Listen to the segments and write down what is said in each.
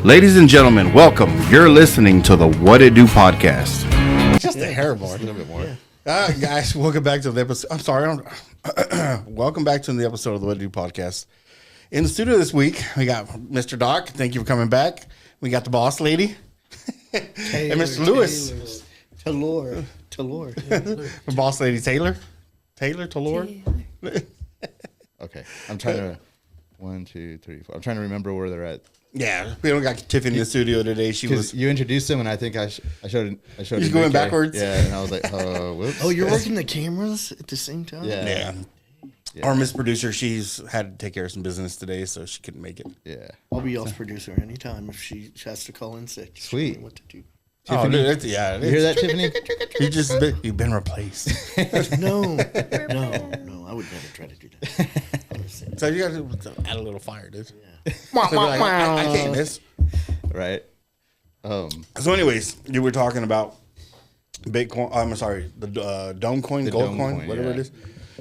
Ladies and gentlemen, welcome. You're listening to the What It Do podcast. Just a hair more. Just a little bit more. Guys, welcome back to the episode. I'm sorry. Welcome back to the episode of the What It Do podcast. In the studio this week, we got Mr. Doc. Thank you for coming back. We got the boss lady. Taylor, and Mr. Lewis. Taylor. The boss lady Taylor. Taylor. Okay. I'm trying to 1, 2, 3, 4. I'm trying to remember where they're at. Yeah, we don't got Tiffany in the studio today. She was. You introduced them, and I think I showed. You're going backwards. Yeah, and I was like, whoops. Oh, you're working the cameras at the same time? Yeah. Our Miss Producer, she's had to take care of some business today, so she couldn't make it. Yeah. I'll be y'all's producer anytime if she has to call in sick. Sweet. What to do? Tiffany, You you hear that, Tiffany? You've been replaced. No, I would never try to do that. So you got to add a little fire, dude. Yeah. So like, I can't miss. Right. So, anyways, you were talking about Bitcoin. I'm sorry, the Dome coin, gold coin, whatever it is.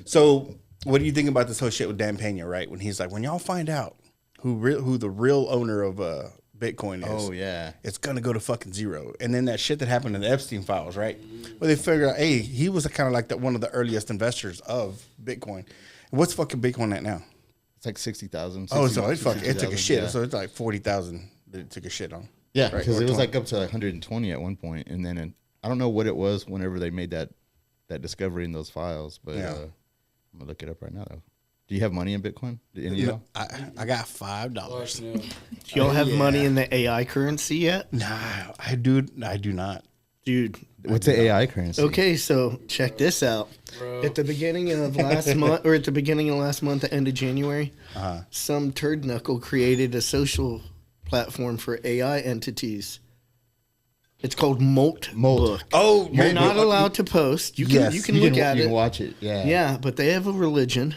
So, what do you think about this whole shit with Dan Pena? Right, when he's like, when y'all find out who the real owner of Bitcoin is, Oh yeah. it's gonna go to fucking zero. And then that shit that happened in the Epstein files, right? Where they figure out, hey, he was kind of like one of the earliest investors of Bitcoin. What's fucking Bitcoin at now? It's like 60,000. Oh, so it took a shit. Yeah. So it's like 40,000 that it took a shit on. Yeah, right? because Or it was 20. like up to 120 at one point, and then I don't know what it was whenever they made that discovery in those files, but Yeah. I'm gonna look it up right now though. Do you have money in Bitcoin? Do any of y'all? I got $5. Do y'all have money in the AI currency yet? Nah, I do not. Dude. What's the AI currency? Okay, so check this out. Bro. At the beginning of last month, the end of January, some turd knuckle created a social platform for AI entities. It's called Molt. Book. Oh, You're not allowed to post. You can Yes. you can look at You it. can watch it. Yeah. Yeah, but they have a religion.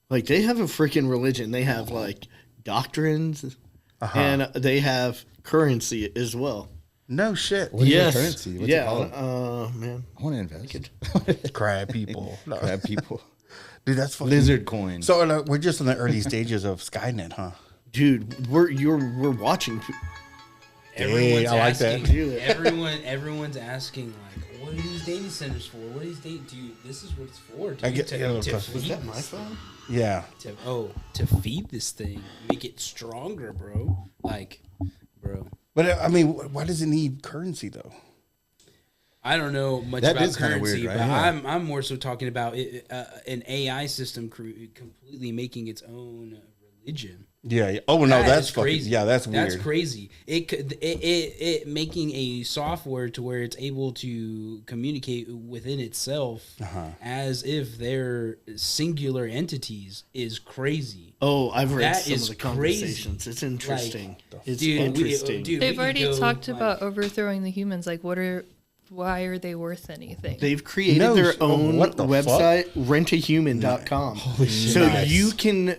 Like they have a freaking religion. They have like doctrines, and they have currency as well. No shit. What is the currency? What's it yeah. called? Man. I want to invest. Crab people. No. Crab people. Dude, that's fucking. Lizard coin. So we're just in the early stages of Skynet, huh? Dude, we're watching. Everyone's I like that. asking. Everyone's asking like, what are these data centers for? What is data? Dude, this is what it's for. Dude. I get- to, yeah, to of course. Was feed that my this- phone? Yeah. to feed this thing, make it stronger, bro. Like, bro. But I mean, why does it need currency though? I don't know much That about is kinda currency, weird, right? but Yeah. I'm more so talking about an AI system completely making its own religion. Yeah. Oh no, That that's is fucking. crazy. Yeah, that's weird. That's crazy. It making a software to where it's able to communicate within itself as if they're singular entities is crazy. Oh, I've read That some is of the crazy. conversations. It's interesting. It's Dude, interesting. dude, They've we could already go, talked like- about overthrowing the humans. Like, why are they worth anything? They've created No, their oh, own what the website, rentahuman.com. So you can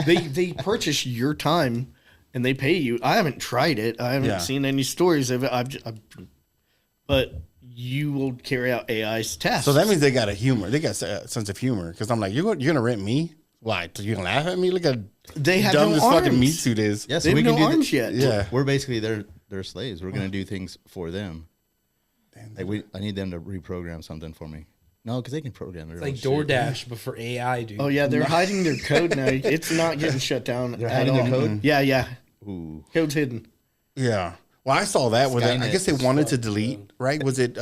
they purchase your time and they pay you. I haven't tried it. I haven't Yeah. seen any stories of it. But you will carry out AI's tasks. So that means they got a humor. They got a sense of humor. Because I'm like, you're gonna rent me? Why? So you gonna laugh at me? Look at they have dumb no this arms. fucking meat suit is. Yes, They have we no can do arms yet. Yeah. We're basically their slaves. We're gonna do things for them. Like I need them to reprogram something for me. No, because they can program their It's own like shit. DoorDash, but for AI, dude. Oh yeah, they're hiding their code now. It's not getting shut down. They're at hiding their all. code? Yeah. Ooh. Code's hidden. Yeah. Well, I saw that. With I Skynet guess they is wanted to delete. Right? Was it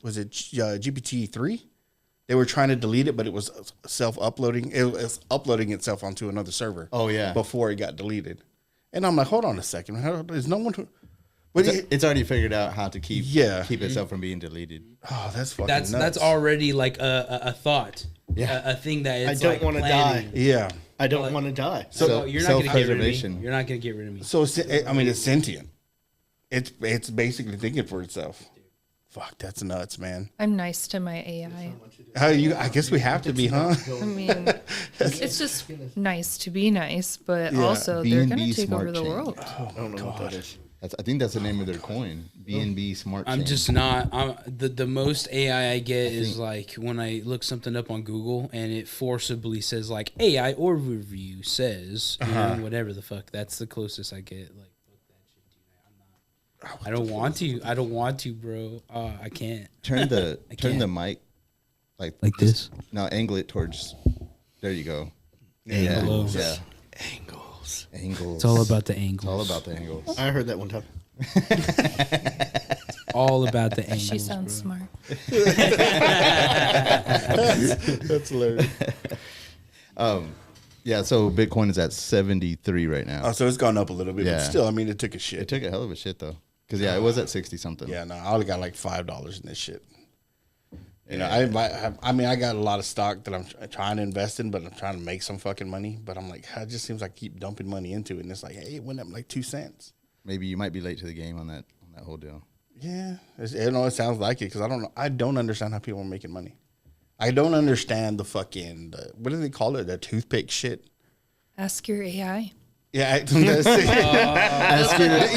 GPT 3? They were trying to delete it, but it was self-uploading. It was uploading itself onto another server. Oh, yeah. Before it got deleted, and I'm like, hold on a second. There's no one who. But It's already figured out how to keep itself from being deleted. oh, that's fucking that's nuts. already like a thought. Yeah. A thing that it's I don't like want to planning. die. Yeah. I don't want to die. So you're not gonna get rid of me. self-preservation. You're not gonna get rid of me. So it's sentient. It's basically thinking for itself. Fuck, that's nuts, man. I'm nice to my AI. I guess we have to be, huh? I mean, it's just nice to be nice, but Yeah. also they're B&B going to take Smart over the Chain. world. I don't know what that is. I think that's the name of their coin. B&B Smart Chain. I'm just not. The most AI I get is like when I look something up on Google and it forcibly says like AI overview says you know, whatever the fuck. That's the closest I get. Like I don't want to. I don't want to, bro. I can't. Turn the can't. mic like this. No, angle it towards. There you go. Angles. Yeah. Angles. Angles. It's all about the angles. It's all about the angles. I heard that one time. All about the angles. She sounds smart. That's hilarious. Yeah, so Bitcoin is at 73 right now. Oh, so it's gone up a little bit, Yeah. but still, I mean, it took a shit. It took a hell of a shit though, because it was at 60 something. Yeah, no, I only got like $5 in this shit. You know, I mean, I got a lot of stock that I'm trying to invest in, but I'm trying to make some fucking money. But I'm like, it just seems like I keep dumping money into it, and it's like, hey, it went up like 2 cents. Maybe you might be late to the game on that whole deal. Yeah, it sounds like it because I don't understand how people are making money. I don't understand the fucking what do they call it? The toothpick shit. Ask your AI. Yeah, you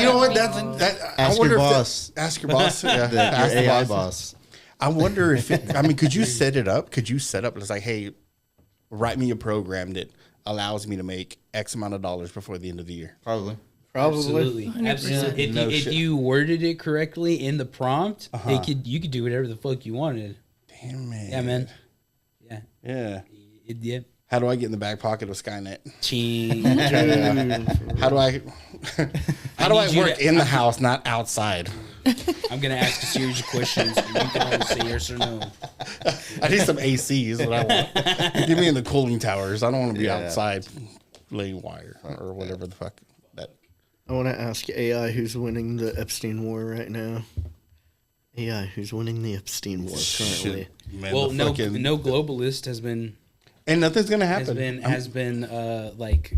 know what? Ask your boss. Ask your boss. Yeah, Your ask the AI boss. I wonder if could you set it up? Could you set up? It's like, hey, write me a program that allows me to make X amount of dollars before the end of the year. Probably. Absolutely. 100%. Absolutely. If you worded it correctly in the prompt, you could do whatever the fuck you wanted. Damn, man. Yeah, man. Yeah. Yeah. Yeah. How do I get in the back pocket of Skynet? Ching. How do I need you work to- in the house, not outside? I'm gonna ask a series of questions, and you can only say yes or no. I need some AC is what I want. Give me in the cooling towers. I don't want to be outside laying wire or whatever the fuck that. I want to ask AI who's winning the Epstein War right now. AI, who's winning the Epstein War currently? Man, Well, the no fucking- globalist has been and nothing's gonna happen. has been like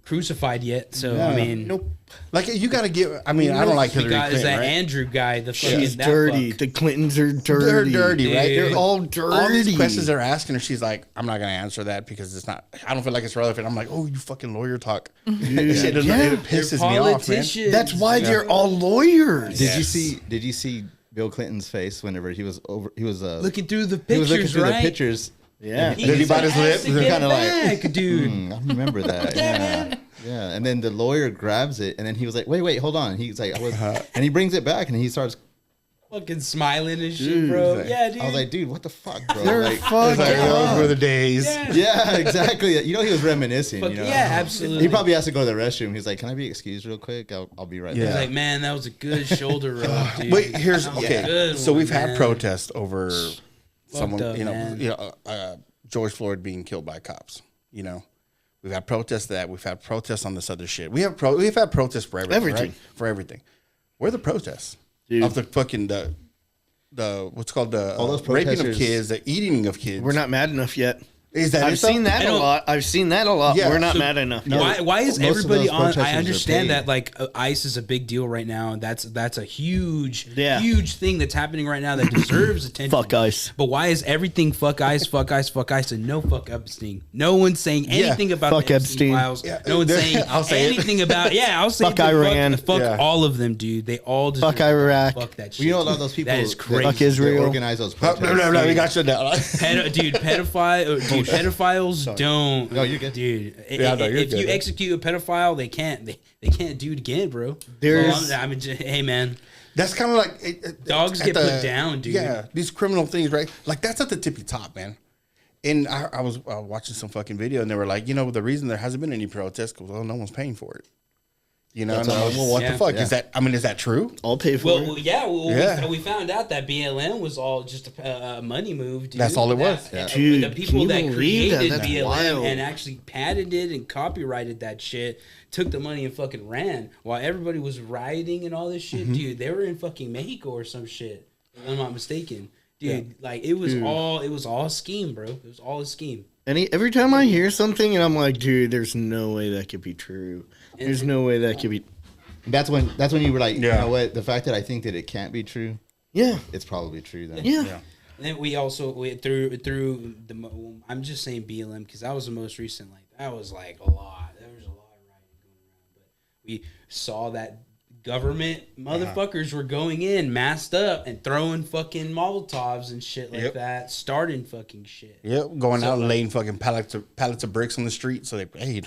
crucified yet. So I mean, Nope. Like you got to get. I mean, I don't like we Hillary got is Clinton. that Right? Andrew guy. The fucking She's that dirty. fuck. The Clintons are They're dirty. dirty, right? Dude. They're All dirty. all these questions they're asking her. She's like, I'm not gonna answer that because it's not. I don't feel like it's relevant. I'm like, oh, you fucking lawyer talk. Shit, it pisses me off, man. Politicians. That's why they're all lawyers. Did you see Bill Clinton's face whenever he was looking through the he was looking pictures, through right? the pictures. Yeah. Did he bite his lip? They're kind of like, dude. I remember that. Yeah. Yeah. And then the lawyer grabs it, and then he was like, wait, hold on. He's like, and he brings it back, and he starts. Fucking smiling and shit, bro. Yeah, dude. I was like, dude, what the fuck, bro? They're Like, fucking Those were the days. yeah, exactly. You know, he was reminiscing. Fuck, You know, yeah, absolutely. He probably has to go to the restroom. He's like, "Can I be excused real quick? I'll be right Yeah. He's back." like, man, that was a good shoulder rub, dude. Wait, here's That was a okay. good So one, we've had man. protests over someone, up, man. George Floyd being killed by cops. You know, we've had protests that we've had protests on this other shit. We've had protests for everything. Right? For everything. Where are the protests of the fucking the what's called the All those raping of protesters- kids, the eating of kids? We're not mad enough yet. Is that I've it, though? seen that I a don't- lot. I've seen that a lot. Yeah, We're not so- mad enough. yet. Why is Most of everybody those on? protesters I are understand paid. that like ICE is a big deal right now. That's a huge, Yeah. huge thing that's happening right now that deserves attention. Fuck ICE. But why is everything fuck ICE, fuck ICE, fuck ICE, and no fuck Epstein? No one's saying anything about fuck the Epstein Epstein. files. Yeah, No one's saying I'll say it. anything about. Yeah, I'll say Fuck it, Iran. Fuck Yeah. all of them, dude. They all deserve Fuck Iraq. Fuck that shit. Well, you know, a lot of those people That is crazy. Fuck Israel. that organize those Blah, protests. blah, blah, blah, we got shut down. Pedophiles don't. No, you're good. Dude. Yeah, no, you're if you good. execute a pedophile, they can't do it again, bro. There's- Hey man, That's kind of like Dogs at get put down, dude. Yeah, these criminal things, right? Like that's at the tippy top, man. And I was watching some fucking video, and they were like, the reason there hasn't been any protests because no one's paying for it. You know, and I'm like, well, what the fuck is that? I mean, is that true? I'll pay for well, it. yeah, Yeah. we found out that BLM was all just a money move, dude. That's all it was. Dude, the can people you that believe that? created That's BLM wild. and actually patented and copyrighted that shit took the money and fucking ran while everybody was rioting and all this shit, dude. They were in fucking Mexico or some shit, if I'm not mistaken, dude. Like it was all a scheme, bro. It was all a scheme. Every time I hear something and I'm like, dude, there's no way that could be true. There's no way that could be. That's when you were like, Yeah. you know what? The fact that I think that it can't be true, Yeah. it's probably true then. Yeah. And then we also through the I'm just saying BLM because that was the most recent. Like that was like a lot. There was a lot of rioting going around, but we saw that government motherfuckers were going in masked up and throwing fucking Molotovs and shit like that, starting fucking shit. Yep, going So, out and like- laying fucking pallets of bricks on the street. So they, hey,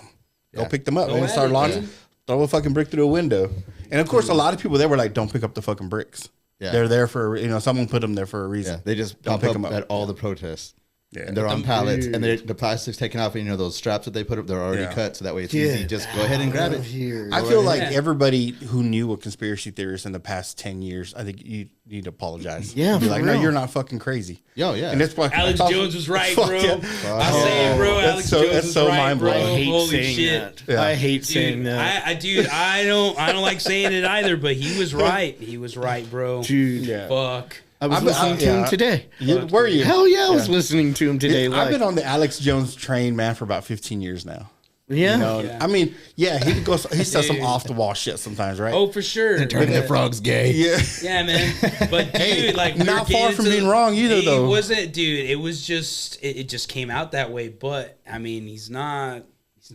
go pick them up Go and at start it, launching. dude. throw a fucking brick through a window. And of course, a lot of people there were like, don't pick up the fucking bricks. Yeah. They're there for, someone put them there for a reason. Yeah, they just Don't pop pick up them up. at all the protests. Yeah. And they're on pallets, and the plastic's taken off, and those straps that they put up, they're already cut, so that way it's easy. Just go ahead and grab it. Here. I feel like everybody who knew a conspiracy theorist in the past 10 years, I think you need to apologize. Yeah, Be for like, no, real. you're not fucking crazy. Yo, yeah. And that's why Alex Jones was right, Fuck bro. yeah. I say it, bro. That's Alex so- Jones that's was so right, bro. mind-blowing. I hate Holy saying shit. that. I hate saying that. I don't like saying it either, but he was right. He was right, bro. Dude, Yeah. Fuck. I was listening to him today. Were you? Hell yeah, I was listening to him today. I've been on the Alex Jones train, man, for about 15 years now. yeah. Yeah. I mean, yeah, he says some off the wall shit sometimes, right? Oh, for sure. Turning the frogs gay. yeah. Yeah, man. But dude, like, not far from being wrong either, though. It wasn't, dude. It was just, it just came out that way. But I mean, he's not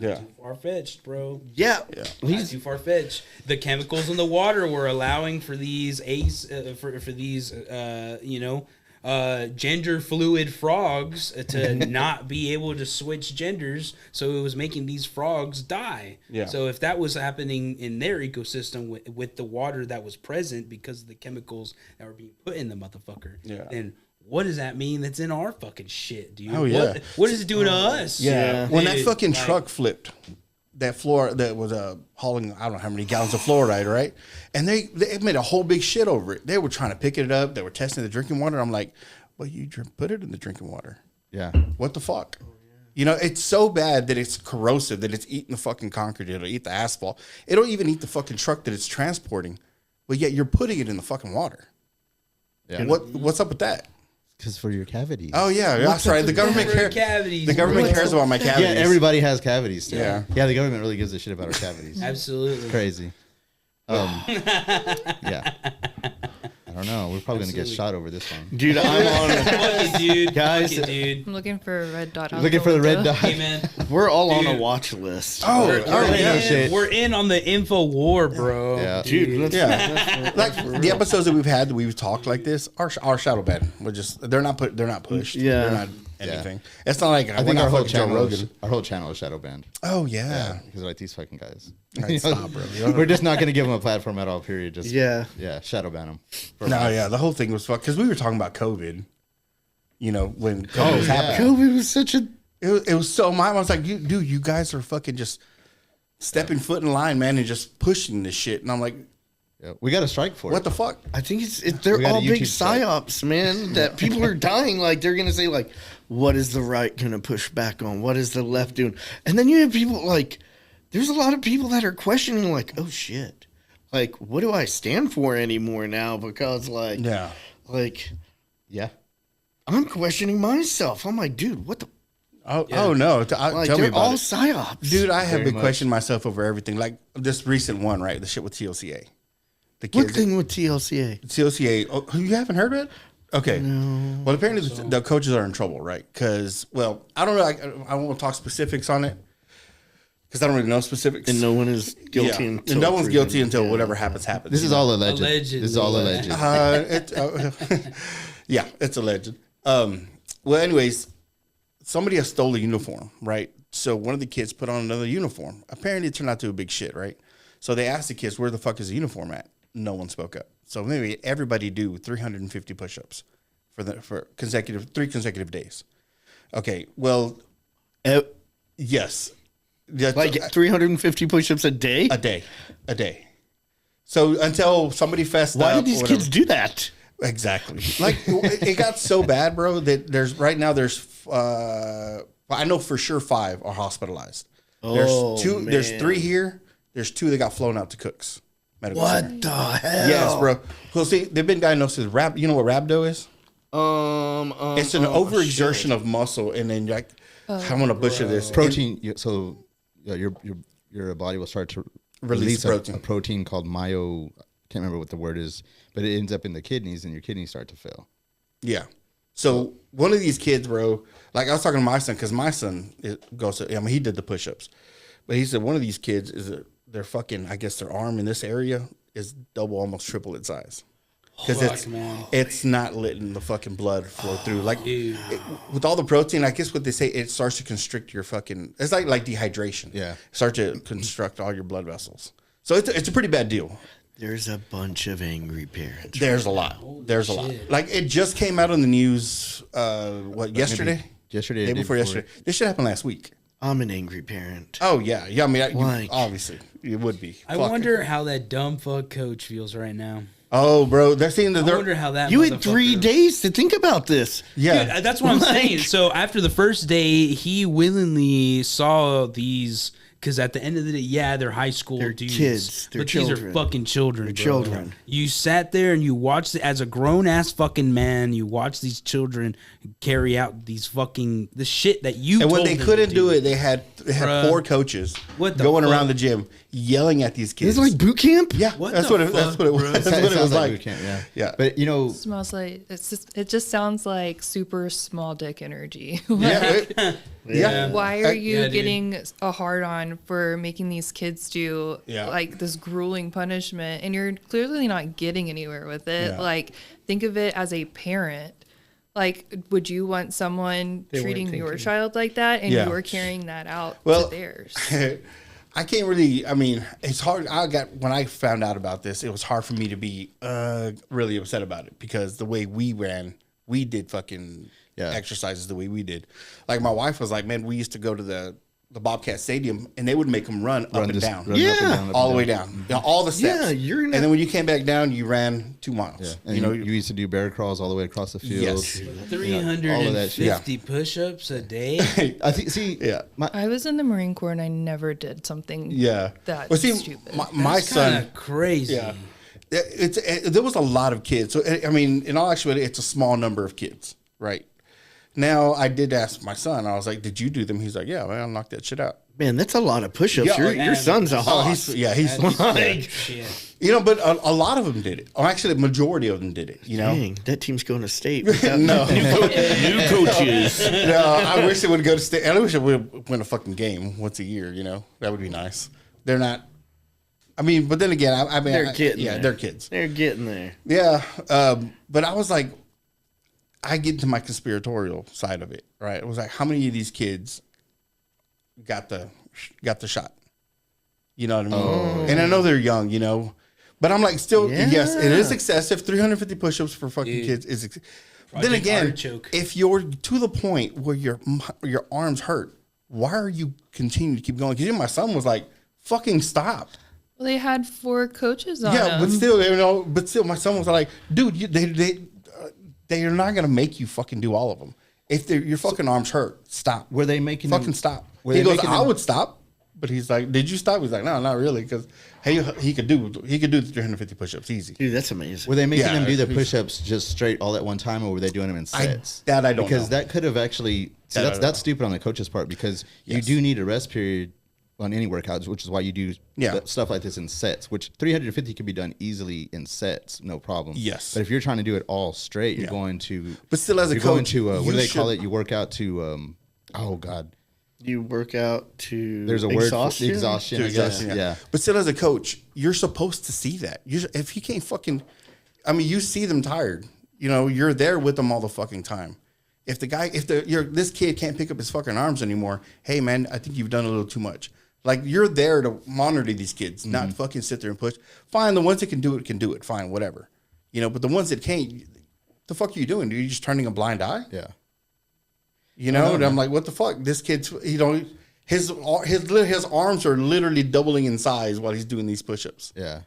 Yeah. too far fetched, bro. Yeah. Not too far fetched. The chemicals in the water were allowing for these gender fluid frogs to not be able to switch genders, so it was making these frogs die. Yeah. So if that was happening in their ecosystem with the water that was present because of the chemicals that were being put in the motherfucker, Yeah. then what does that mean that's in our fucking shit, dude? Oh, yeah. What is it doing to us? Yeah. When that Dude, fucking like- truck flipped, that was hauling, I don't know how many gallons of fluoride, right? And they made a whole big shit over it. They were trying to pick it up. They were testing the drinking water. I'm like, well, you put it in the drinking water. Yeah. What the fuck? It's so bad that it's corrosive, that it's eating the fucking concrete. It'll eat the asphalt. It'll even eat the fucking truck that it's transporting. But yet you're putting it in the fucking water. Yeah. What's up with that? Because for your cavities. Oh yeah, that's right. The government cavities. The government cares about my cavities. Yeah, everybody has cavities. Too. Yeah. Yeah, the government really gives a shit about our cavities. Absolutely. Crazy. Yeah. I don't know. We're probably going to get shot over this one. Dude, I'm on it. Fuck it, dude. Guys, Fuck it, dude. I'm looking for a red dot. Looking for the red dot. Hey, man. We're all on a Dude. watch list. Oh, We're in on the info war, bro. Yeah. Dude, let's, Yeah, like the episodes that we've had that we've talked like this are shadow banned. They're not pushed. Yeah. they're not anything. It's not like I think our whole Joe channel is, Rogan. our whole channel is shadow banned. Oh yeah, Because they're like these fucking guys. Right, stop, bro. We're just not going to give them a platform at all. Period. Just yeah. shadow ban them. No, yeah, the whole thing was fucked because we were talking about COVID. When COVID was happening, COVID was such a. it was so. I was like, you guys are fucking just stepping foot in line, man, and just pushing this shit. And I'm like, Yeah, we got a strike for what it. the fuck? I think they're We got a all big YouTube strike. psyops, man. That people are dying. Like they're gonna say, like, what is the right gonna push back on? What is the left doing? And then you have people like, there's a lot of people that are questioning, like, oh shit, like, what do I stand for anymore now? Because like, like, Yeah. I'm questioning myself. I'm like, dude, what the? Oh no! Like, Tell me they're about all it. psyops, Dude, I have Very been much. questioning myself over everything. Like this recent one, right? The shit with TLCA. The What kids. thing with TLCA? TLCA. Oh, you haven't heard of it? Okay. Well, apparently the coaches are in trouble, right? Because, well, I don't know. I won't talk specifics on it because I don't really know specifics. And no one is guilty. Yeah. Until And no one's proven. guilty until Yeah. whatever happens. This is all alleged. Allegedly. This is all alleged. Yeah, it's alleged. Well, anyways, somebody has stole a uniform, right? So one of the kids put on another uniform. Apparently, it turned out to be a big shit, right? So they asked the kids, "Where the fuck is the uniform at?" No one spoke up. So maybe everybody do 350 push-ups for 3 consecutive days. Okay, well, yes, that's Like 350 push-ups a day. a day. So until somebody fessed up. Why did these or whatever. kids do that? Exactly. Like it got so bad, bro, that there's I know for sure 5 are hospitalized. Oh, There's 2. There's man. 3 here. There's 2 that got flown out to Cook's Medical Center. What the hell? Yes, bro. Well, see, they've been diagnosed with You know what rhabdo is? It's an overexertion of muscle, and then like I'm gonna butcher this. Protein. So your body will start to Release protein. a protein called myo. I can't remember what the word is, but it ends up in the kidneys, and your kidneys start to fail. Yeah. So one of these kids, bro, like I was talking to my son because my son goes to. I mean, he did the push-ups, but he said one of these kids is their fucking. I guess their arm in this area is double, almost triple its size. Because it's not letting the fucking blood flow through. Like with all the protein, I guess what they say, it starts to constrict your fucking. It's like dehydration. Yeah. Start to constrict all your blood vessels. So it's a pretty bad deal. There's a bunch of angry parents. There's a lot. There's a lot. Like it just came out on the news. Yesterday? Yesterday, Day before yesterday. This should happen last week. I'm an angry parent. Oh yeah, yeah. I mean, Like- obviously it would be. I wonder how that dumb fuck coach feels right now. Oh, bro, they're seeing that. I wonder how that. You had 3 days to think about this. Yeah, Dude, that's what I'm saying. So after the first day, he willingly saw these. Because at the end of the day, yeah, they're high school They're dudes, kids. They're but these children. are fucking children. They're bro. children. You sat there and you watched it as a grown ass fucking man. You watched these children carry out these fucking the shit that you. and when told they them couldn't to do it, they had Bruh. 4 coaches What the going fuck? around the gym yelling at these kids. It's like boot camp? yeah, What that's the what it. That's fuck, what it was. bro? That's It what it sounds was like. boot camp, yeah. Yeah. But you know, Smells like it just sounds like super small dick energy. Yeah, yeah. Why are you Yeah, dude. getting a hard on for making these kids do Yeah. like this grueling punishment and you're clearly not getting anywhere with it? Yeah. Like think of it as a parent. Like would you want someone They weren't treating your thinking. child like that and Yeah. you're carrying that out Well, to theirs? I can't really. I mean, it's hard. When I found out about this, it was hard for me to be really upset about it because the way we ran, we did fucking exercises the way we did. Like my wife was like, "Man, we used to go to the Bobcat Stadium and they would make them run up and down, all the way down, you know, all the steps. Yeah, you're and not- then when you came back down, you ran 2 miles. yeah. And You know, you used to do bear crawls all the way across the field. Yes. all of that shit. 350 push-ups a day. I think. See, Yeah. I was in the Marine Corps and I never did something yeah. that Well, see, stupid. my That's son. kind of crazy. Yeah. There was a lot of kids. So I mean, in all actuality, it's a small number of kids, right? Now I did ask my son. I was like, "Did you do them?" He's like, "Yeah, man, I knocked that shit out." Man, that's a lot of push-ups. Yeah, your man. son's a hoss. He's Like, shit. you know, but a lot of them did it. Or actually, the majority of them did it. You know, Dang, that team's going to state. without- no, New coaches. no. I wish it would go to state. I wish it would win a fucking game once a year. You know, that would be nice. They're not. I mean, but then again, I mean, They're getting yeah, there. they're kids. They're getting there. Yeah, but I was like, I get into my conspiratorial side of it, right? It was like, how many of these kids got the shot? You know what I mean? And I know they're young, you know, but I'm like, still, yes, it is excessive. 350 push-ups for fucking kids is. Then Project again, Artichoke. if you're to the point where your arms hurt, why are you continuing to keep going? Because my son was like, fucking stop. Well, they had 4 coaches on Yeah, them. but still, you know, my son was like, dude, they are not gonna make you fucking do all of them. If your fucking arms hurt, stop. were they making Fucking them, stop. were He they goes, making I them- would stop, but he's like, did you stop? He's like, no, not really, because he could do the 350 push-ups easy. Dude, that's amazing. Were they making Yeah, them do the he's- push-ups just straight all at one time, or were they doing them in sets? I don't because know. that could have actually. See, That I that's don't know. stupid on the coach's part because you Yes. do need a rest period on any workouts, which is why you do stuff like this in sets. Which 350 can be done easily in sets, no problem. Yes. but if you're trying to do it all straight, you're going to. But still, as a you're going coach, to what you do they call should- it? You work out to. Oh God, You work out to there's a word exhaustion? for exhaustion. to I guess. exhaustion, Yeah. But still, as a coach, you're supposed to see that. If you can't fucking, I mean, you see them tired. You know, you're there with them all the fucking time. If this kid can't pick up his fucking arms anymore, hey man, I think you've done a little too much. Like you're there to monitor these kids, not fucking sit there and push. Fine, the ones that can do it. Fine, whatever. You know, but the ones that can't, the fuck are you doing? Are you just turning a blind eye? Yeah. You know, and I'm like, what the fuck? This kid's, you know, his arms are literally doubling in size while he's doing these push-ups. Yeah.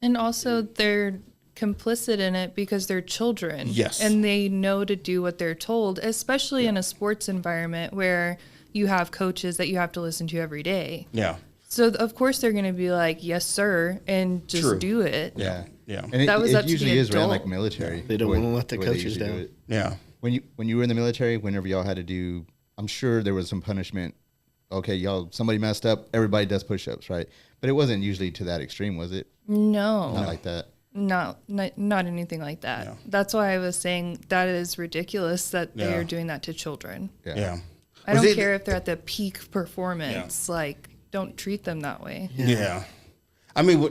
And also, they're complicit in it because they're children. Yes. And they know to do what they're told, especially in a sports environment where you have coaches that you have to listen to every day. Yeah. So, of course, they're going to be like, yes, sir, and just True. do it. Yeah. Yeah. And That was up it to usually the is around adult. like military. They don't where- wanna let the where they coaches usually do down. it. Yeah. When you were in the military, whenever y'all had to do, I'm sure there was some punishment. Okay, y'all, somebody messed up. Everybody does push-ups, right? But it wasn't usually to that extreme, was it? No. Not like that. Not anything like that. Yeah. That's why I was saying that is ridiculous that they Yeah. are doing that to children. Yeah. Yeah. I Was don't it- care if they're at the peak performance. Like, don't treat them that way. Yeah. I mean,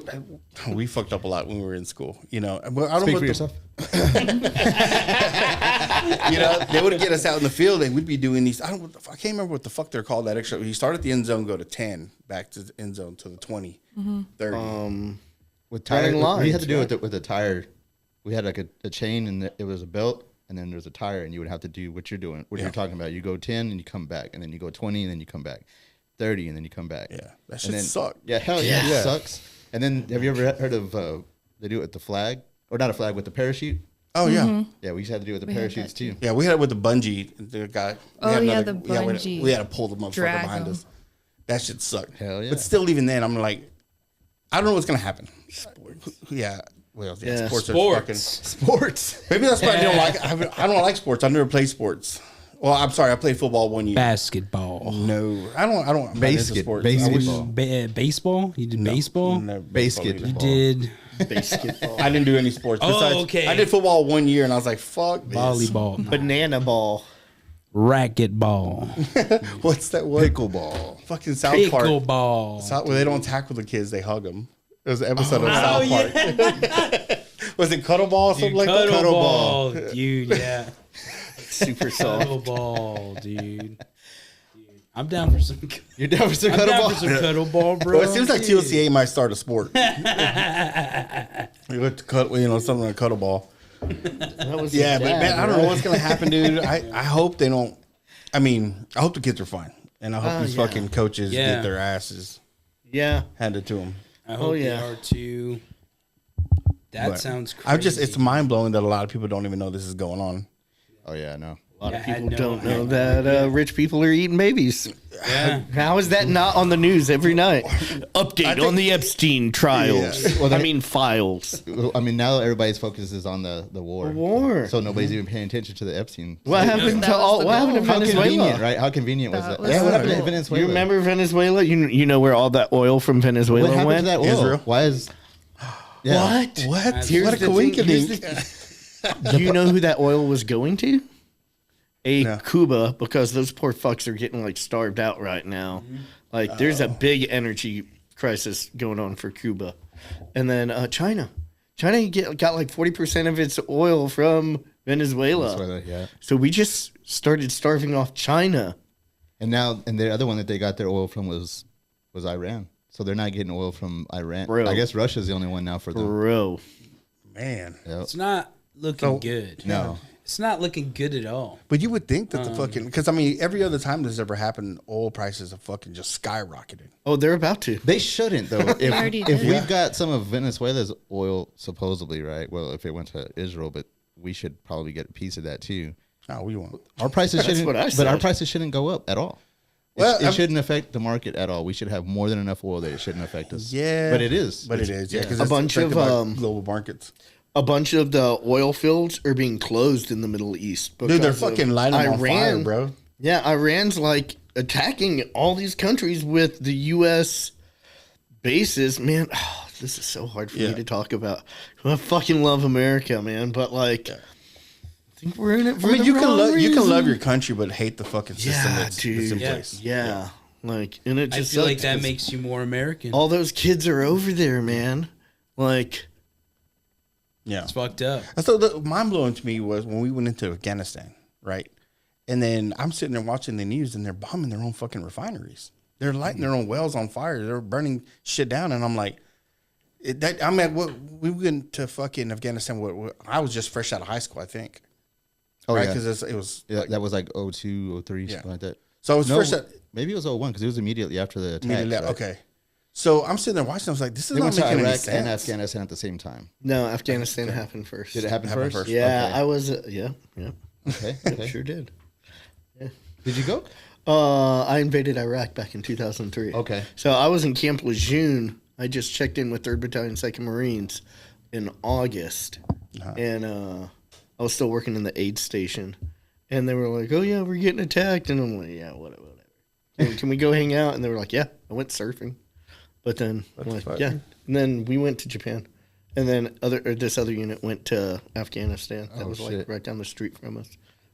we fucked up a lot when we were in school, you know. I don't Speak know for what yourself. You know, they would get us out in the field and we'd be doing these. I can't remember what the fuck they're called. That extra. You start at the end zone, go to 10, back to the end zone to the 20, 30. With tire, lines, we had to do it with a tire. We had like a chain and it was a belt, and then there's a tire, and you would have to do what you're doing, what you're talking about. You go 10 and you come back, and then you go 20 and then you come back, 30 and then you come back. Yeah, that shit sucks. Yeah, hell yeah, it sucks. And then have you ever heard of they do it with the flag, or not a flag, with the parachute? Oh yeah, Yeah, we used to have to do it with the We had parachutes that too. yeah. We had it with the bungee. The guy. Oh, had yeah, another- the we bungee. we had to pull the motherfucker Drag behind 'em. us. That shit sucked. Hell yeah. But still, even then, I'm like, I don't know what's gonna happen. Sports. Yeah. Well, yeah, Yeah. sports. Are fucking, Sports. maybe that's why I don't like. I don't like sports. I've never played sports. Well, I'm sorry. I played football 1 year. Basketball. No, I don't. I'm not into Basket. sports. Basketball. Baseball? You did baseball? No, Basketball. either. You did Basketball. I didn't do any sports. Oh, Besides, okay. I did football 1 year, and I was like, "Fuck this." volleyball. Banana ball. Racquetball. What's that word? Pickleball. Fucking South Park. Pickleball. Where they don't tackle the kids, they hug them. It was an episode of South Park. Was it Cuddleball or something like that? Cuddleball, dude. Yeah. Super soft. Cuddleball, dude. I'm down for some. You're down for some I'm down for cuddleball? some cuddleball, bro. Well, it seems like Dude. TLCA might start a sport. You went to something like cuddleball. That was Yeah, his but dad, man, I don't know right? what's gonna happen, dude. I hope they don't. I mean, I hope the kids are fine, and I hope these yeah. fucking coaches Yeah. get their asses Yeah. handed to them. I hope yeah. they are too. That But sounds crazy. it's mind blowing that a lot of people don't even know this is going on. Oh yeah, no. A lot of I had people no don't know idea. that rich people are eating babies. Yeah. How is that not on the news every night? Update on the Epstein trials. Yeah. Well, I mean, files. I mean, now everybody's focus is on the war. War. So nobody's even paying attention to the Epstein. What happened That to was all? the What happened to goal. How Venezuela? convenient, right? How convenient was That that? was Yeah, the what happened to goal. Venezuela? You remember Venezuela? You know where all that oil from Venezuela what happened went? to that oil? Israel? Why is? Yeah. What? What? Here's What a the thing. coincidence. Do you know who that oil was going to? No. Cuba, because those poor fucks are getting like starved out right now. Like there's a big energy crisis going on for Cuba, and then China. China got like 40% of its oil from Venezuela. Venezuela, yeah. So we just started starving off China. And the other one that they got their oil from was Iran. So they're not getting oil from Iran. Bro. I guess Russia's the only one now for them. Bro, Man. Yep. It's not looking good. No. It's not looking good at all. But you would think that the fucking, because I mean, every other time this has ever happened, oil prices have fucking just skyrocketed. oh, they're about to. They shouldn't though. already If did. we've got some of Venezuela's oil supposedly, right? Well, if it went to Israel, but we should probably get a piece of that too. Oh, we want. Our prices shouldn't, what I but our said. prices shouldn't go up at all. Well, It shouldn't affect the market at all. We should have more than enough oil that it shouldn't affect us. Yeah. but it is. But it is, yeah. Because A bunch of, global markets. A bunch of the oil fields are being closed in the Middle East. Dude, they're because of fucking lighting them on fire, Iran. bro. Yeah, Iran's like attacking all these countries with the U.S. bases. Man, this is so hard for Yeah. me to talk about. I fucking love America, man, but like, I think we're in it for I mean, the you can wrong love reason. your country, but hate the fucking system Yeah, that's dude. in Yeah. place. Yeah, like, and it I just feel like sucks that 'cause makes you more American. all those kids are over there, man. Like, Yeah. It's fucked up. So the mind blowing to me was when we went into Afghanistan, right? And then I'm sitting there watching the news, and they're bombing their own fucking refineries. They're lighting their own wells on fire. They're burning shit down, and I'm like, we went to fucking Afghanistan. I was just fresh out of high school, I think. Oh right? yeah. Because it was. Yeah, like- that was like 02, 03, Yeah. something like that. so I was No, fresh out. maybe it was 01 because it was immediately after the attack. Immediately, right? okay. So I'm sitting there watching. I was like, this is They not went to making any Iraq sense. and Afghanistan at the same time. no, Afghanistan happened first. Did it happen Happened first? first. Yeah, Okay. I was. Yeah. Okay. okay. Sure did. Did you go? I invaded Iraq back in 2003. Okay. So I was in Camp Lejeune. I just checked in with 3rd Battalion 2nd Marines in August. And I was still working in the aid station. And they were like, oh, yeah, we're getting attacked. And I'm like, yeah, whatever. Can we go hang out? And they were like, yeah, I went surfing. But then, I'm like, fuck? yeah. And then we went to Japan. And then this other unit went to Afghanistan. That Oh, was like shit. right down the street from us.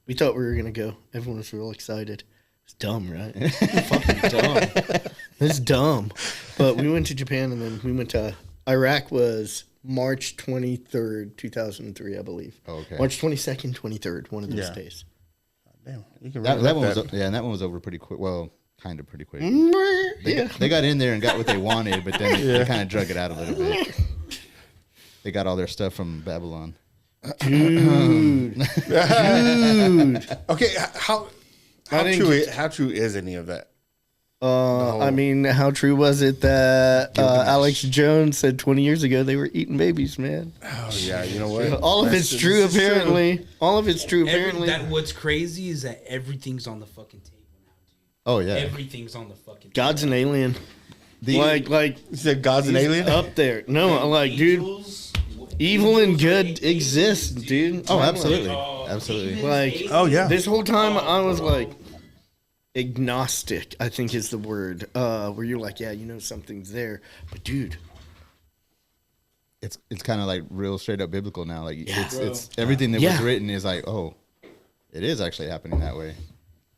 We thought we were going to go. Everyone was real excited. It's dumb, right? Fucking dumb. It's dumb. But we went to Japan and then we went to Iraq was March 23rd, 2003, I believe. Oh, okay. March 22nd, 23rd, one of those Yeah. days. Damn, you can That really one like was and that one was over pretty quick. Well, kind of pretty quick. Yeah. They got in there and got what they wanted, but then they kind of drug it out a little bit. They got all their stuff from Babylon. Dude. Okay, how true is any of that? I mean, how true was it that Alex Jones said 20 years ago they were eating babies, man? Oh yeah, you know what? All of it's true, apparently. All of it's true, apparently. What's crazy is that everything's on the fucking table now, dude. Oh yeah, Everything's on the fucking table. God's an alien. Like You said God's an alien? up there. No, like, dude, Angels, evil and good exist, dude. Oh, I'm absolutely, like, absolutely. Like, Oh yeah. this whole time I was like, agnostic, I think is the word, where you're like, yeah, you know something's there. But, dude, It's kind of like real straight up biblical now. Like it's everything that was written is like, oh, it is actually happening that way.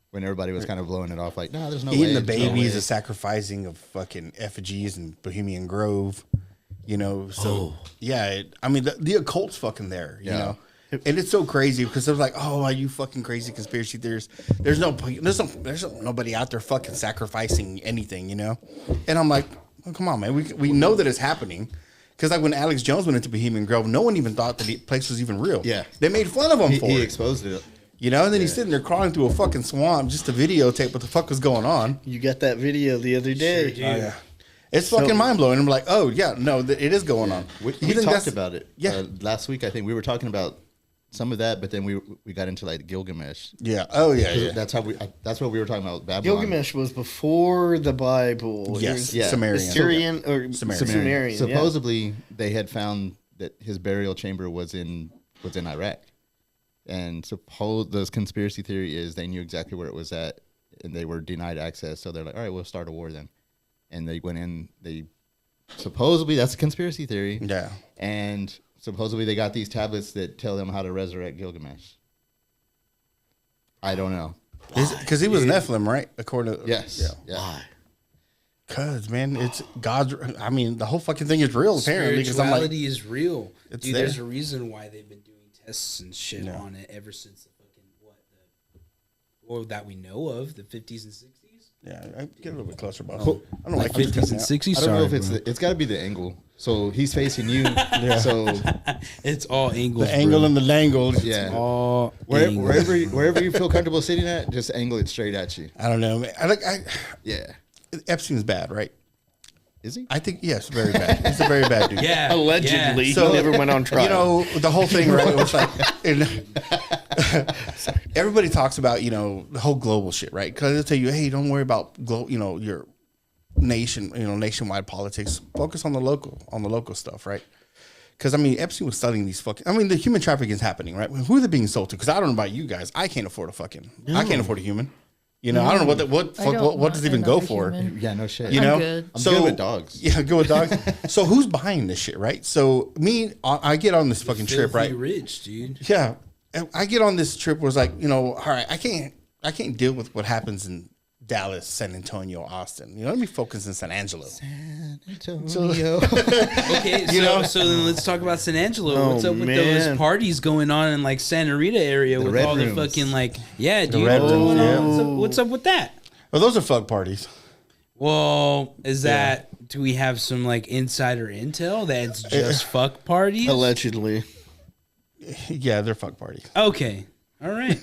When everybody was kind of blowing it off, like, no, there's no Eating way. the there's no babies, way. the sacrificing of fucking effigies in Bohemian Grove, you know. So yeah, I mean the occult's fucking there, you know. And it's so crazy because they're like, "Oh, are you fucking crazy conspiracy theorists?" There's nobody out there fucking sacrificing anything, you know. And I'm like, oh, "Come on, man. We know that it's happening." Because like when Alex Jones went into Bohemian Grove, no one even thought that the place was even real. Yeah. They made fun of him for He it. exposed it. You know, and then he's sitting there crawling through a fucking swamp just to videotape what the fuck was going on. you got that video the other day. dude. Oh, yeah. It's fucking mind blowing. I'm like, oh yeah, no, it is going on. We You think talked that's- about it. Yeah. Last week I think we were talking about some of that, but then we got into like Gilgamesh. Yeah. Oh yeah. Yeah. That's what we were talking about. Babylon. Gilgamesh was before the Bible. It Yes. was Yeah. Sumerian. Assyrian or Sumerian. Sumerian. yeah. Supposedly they had found that his burial chamber was in Iraq, and those conspiracy theory is they knew exactly where it was at, and they were denied access. So they're like, all right, we'll start a war then. And they went in. They supposedly that's a conspiracy theory. Yeah. And supposedly they got these tablets that tell them how to resurrect Gilgamesh. I don't know. Because he was Nephilim, right? According to Yes. Yeah. Yeah. Because man, it's God's. I mean, the whole fucking thing is real apparently. Because I'm like, Spirituality is real. It's Dude, there. there's a reason why they've been doing tests and shit on it ever since the fucking or that we know of, the 50s and 60s. yeah, I get a little bit closer, boss. I don't like 50s and 60s. I don't know if it's got to be the angle. So he's facing you. So It's all angles. the angle bro. and the langle. yeah, All angles. wherever you feel comfortable sitting at, just angle it straight at you. I don't know, man. Yeah. Epstein's bad, right? Is he? I think yes, very bad. He's a very bad dude. Yeah. Allegedly, Yeah. So- he never went on trial. You know, the whole thing, right? It was like, everybody talks about, you know, the whole global shit, right? Because they'll tell you, hey, don't worry about, your nationwide politics. Focus on the local stuff, right? Because, I mean, Epstein was studying these the human trafficking is happening, right? Who are they being sold to? Because I don't know about you guys. I can't afford I can't afford a human. You know, I don't know what does it even go for? Yeah, no shit. You I'm know, good. I'm good with dogs. Yeah, good with dogs. So who's buying this shit, right? So I get on this fucking trip, Filthy right? rich, dude. Yeah, and I get on this trip where it's like, you know, all right, I can't deal with what happens in Dallas, San Antonio, Austin. You know, let me focus in San Angelo. Antonio. Okay, so then let's talk about San Angelo. What's up with those parties going on in like Santa Rita area with red all rooms. the fucking like, yeah, dude. red What's rooms, going yeah. on? What's up with that? Well, those are fuck parties. Well, do we have some like insider intel that's just fuck parties? Allegedly. Yeah, they're fuck parties. Okay. All right.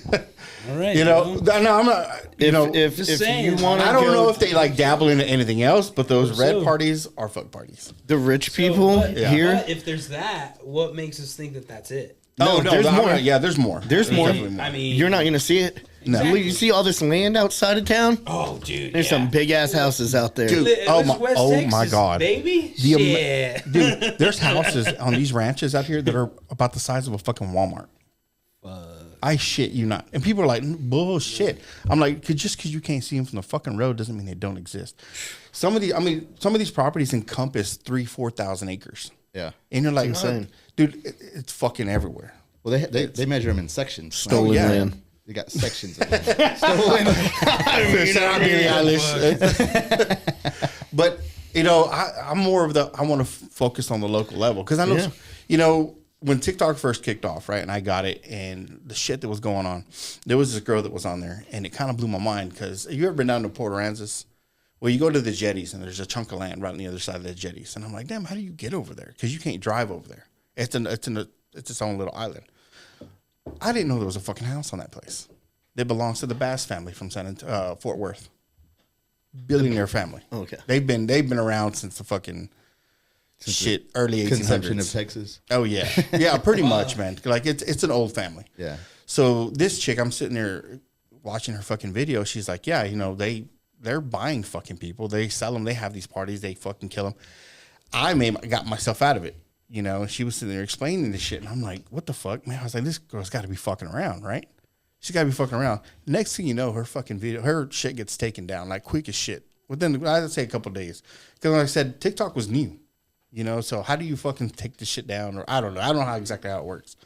All right. You know, no, I'm not. If Just you saying. want to I don't know if they like dabble into anything else, but those red So- parties are fuck parties. the rich people here. But if there's that, what makes us think that that's it? No, there's I'm more. not- yeah, there's more. There's more. definitely I mean, You're not going to see it. No. You see all this land outside of town? oh, dude. There's some big ass houses out there. Dude. Oh my God. baby. The ama- Shit. Dude, there's houses on these ranches out here that are about the size of a fucking Walmart. I shit you not. And people are like, bullshit. I'm like, just because you can't see them from the fucking road doesn't mean they don't exist. Some of these properties encompass 4,000 acres. Yeah. And you're like, insane. dude, it's fucking everywhere. Well, they measure them in sections. Stolen yeah. land. They got sections of them. Stolen. Shout out Billie Eilish. But You know, I'm more of I want to focus on the local level because I know, you know, when TikTok first kicked off, right, and I got it, and the shit that was going on, there was this girl that was on there, and it kind of blew my mind because you ever been down to Port Aransas? Well, you go to the jetties, and there's a chunk of land right on the other side of the jetties, and I'm like, damn, how do you get over there? Because you can't drive over there. It's its own little island. I didn't know there was a fucking house on that place. It belongs to the Bass family from Fort Worth. Billionaire family. Okay. They've been around since the fucking early 1800s. Conception of Texas. Oh yeah. Yeah, pretty much, man. Like it's an old family. Yeah. So this chick, I'm sitting there watching her fucking video. She's like, yeah, you know, they're buying fucking people. They sell them. They have these parties. They fucking kill them. I got myself out of it, you know. She was sitting there explaining this shit, and I'm like, what the fuck, man? I was like, this girl's got to be fucking around, right? She's got to be fucking around. Next thing you know, her fucking video, her shit gets taken down like quick as shit. Within, I'd say a couple of days. Because like I said, TikTok was new, you know? So how do you fucking take this shit down? Or I don't know. I don't know exactly how it works.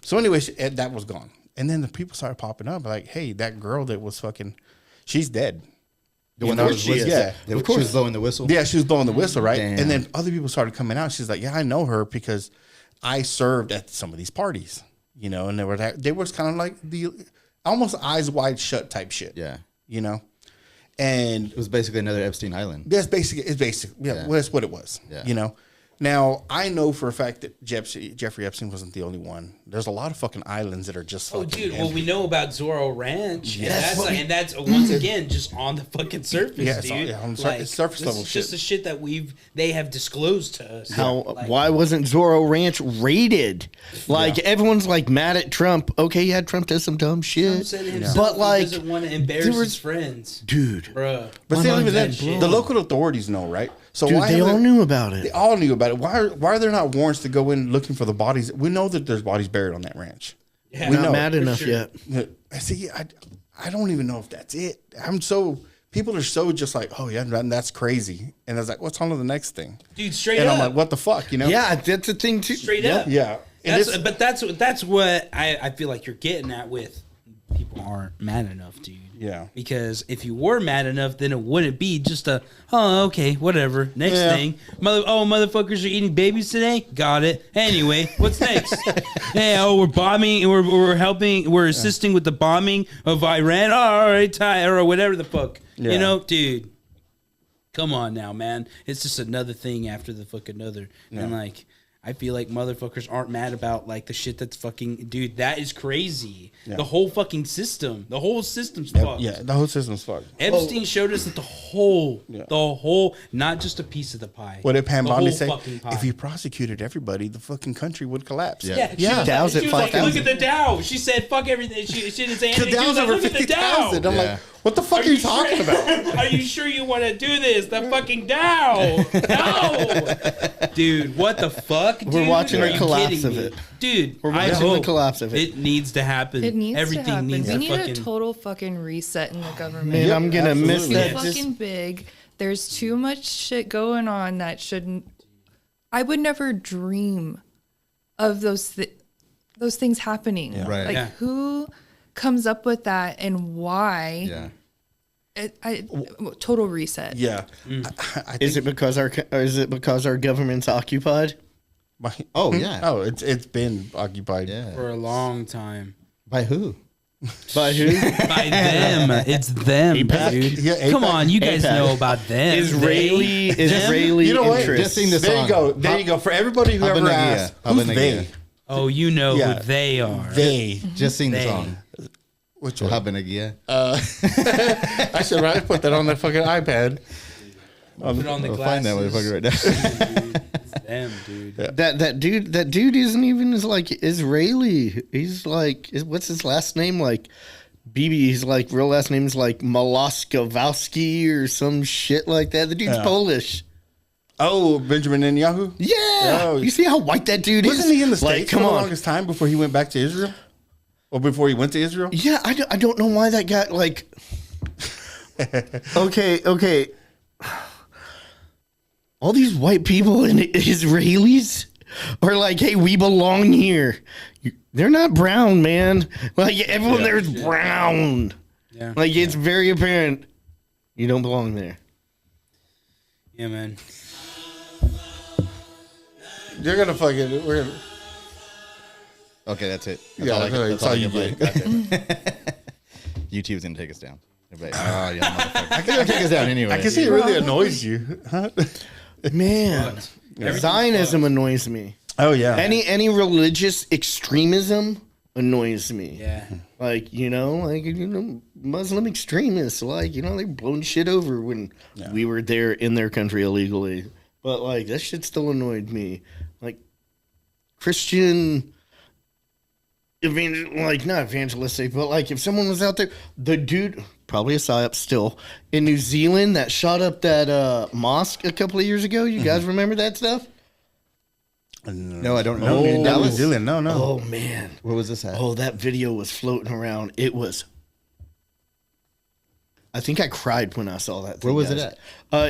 So anyway, that was gone. And then the people started popping up like, hey, that girl that was fucking, she's dead. The one that was yeah. of course. She was blowing the whistle. Yeah, she was blowing the whistle, right? Damn. And then other people started coming out. She's like, yeah, I know her because I served at some of these parties, you know? And they were kind of like almost eyes wide shut type shit. Yeah. You know? And it was basically another Epstein Island. It's basic. Yeah, well, that's what it was. Yeah. You know? Now, I know for a fact that Jeffrey Epstein wasn't the only one. There's a lot of fucking islands that are just fucking... Oh, dude, well, we know about Zorro Ranch. Yes. And that's once again, just on the fucking surface, yeah, dude. On the surface level shit. shit. Just the shit that they have disclosed to us. Why wasn't Zorro Ranch raided? Like, everyone's, like, mad at Trump. Okay, yeah, Trump does some dumb shit. But, like... He doesn't want to embarrass his friends. Dude. Bruh. But see, even then, the local authorities know, right? So dude, they all knew about it. They all knew about it. Why are there not warrants to go in looking for the bodies? We know that there's bodies buried on that ranch. Yeah, we're not mad enough yet. See, I don't even know if that's it. People are so just like, oh yeah, that's crazy. And I was like, what's on to the next thing? Dude, straight up. And I'm like, what the fuck, you know? Yeah, that's the thing too. Straight up. Yeah. But that's what I feel like you're getting at with people aren't mad enough, dude. Yeah. Because if you were mad enough, then it wouldn't be just okay, whatever. Next thing. Motherfuckers are eating babies today? Got it. Anyway, what's next? Hey, we're bombing, we're helping, we're assisting with the bombing of Iran. Oh, all right, or whatever the fuck. Yeah. You know, dude. Come on now, man. It's just another thing after the fucking other. Yeah. And like, I feel like motherfuckers aren't mad about like the shit that's fucking, dude, that is crazy. Yeah. The whole fucking system. The whole system's fucked. Yeah, the whole system's fucked. Epstein showed us that the whole, not just a piece of the pie. What did Pam Bondi say? If you prosecuted everybody, the fucking country would collapse. Yeah. Dow's at 5,000. Look at the Dow. She said, fuck everything. She didn't say anything. The Dow's over 50,000. I'm like, what the fuck are you talking about? Are you sure you want to do this? The fucking Dow. No. Dude, what the fuck? Dude? We're watching the collapse of it. Dude, we're watching the collapse of it. It needs to happen. It needs Everything to happen. needs we to need fucking... a total fucking reset in the government. Man, I'm going to miss that. It's fucking big. There's too much shit going on that shouldn't... I would never dream of those things happening. Yeah. Right. Like, who comes up with that and why? Yeah. Total reset. Yeah. Is it because our government's occupied? Oh yeah. Oh, it's been occupied. Yeah. For a long time. By who? By who? By them. It's them, APAC? dude. Yeah, Come on, you guys APAC. know about them. Israeli You know what? interests. Just sing the There song. you go. There you go. For everybody who ever Habanagia. asked, who's Habanagia. they? Oh, you know Yeah. who they are. They. Just sing the They. song. Which one? Habanagia. I should put that on the fucking iPad. Put it on the I'll glasses. find that motherfucker right now. It's them, dude. Yeah. That dude isn't even like Israeli. He's like, what's his last name? Like Bibi. His like real last name is like Moloskowski or some shit like that. The dude's Polish. Oh, Benjamin Netanyahu? Yeah. Oh. You see how white that dude is? Wasn't he in the States Like, for the longest time before he went back to Israel? Or before he went to Israel? Yeah, I don't know why that got like. Okay. All these white people and Israelis are like, hey, we belong here. They're not brown, man. Like everyone there is brown. Yeah. Like it's very apparent you don't belong there. Yeah, man. You're gonna fucking. We're gonna. Okay, that's it. That's Yeah, all I can- that's all you can get. play. YouTube's gonna take us down. Everybody, oh, yeah, motherfucker. I can take us down anyway. I can see it really annoys you. Huh? Man, Zionism annoys me. Oh yeah. Any religious extremism annoys me. Yeah. Like, Muslim extremists, like, they're blowing shit over when we were there in their country illegally. But, like, that shit still annoyed me. Like, Christian, not evangelistic, but, like, if someone was out there, the dude, probably a psyop still, in New Zealand that shot up that mosque a couple of years ago, you guys remember that stuff? No, I don't No, know. in New Zealand. No. Oh, man. Where was this at? Oh, that video was floating around. It was. I think I cried when I saw that. Where was it at?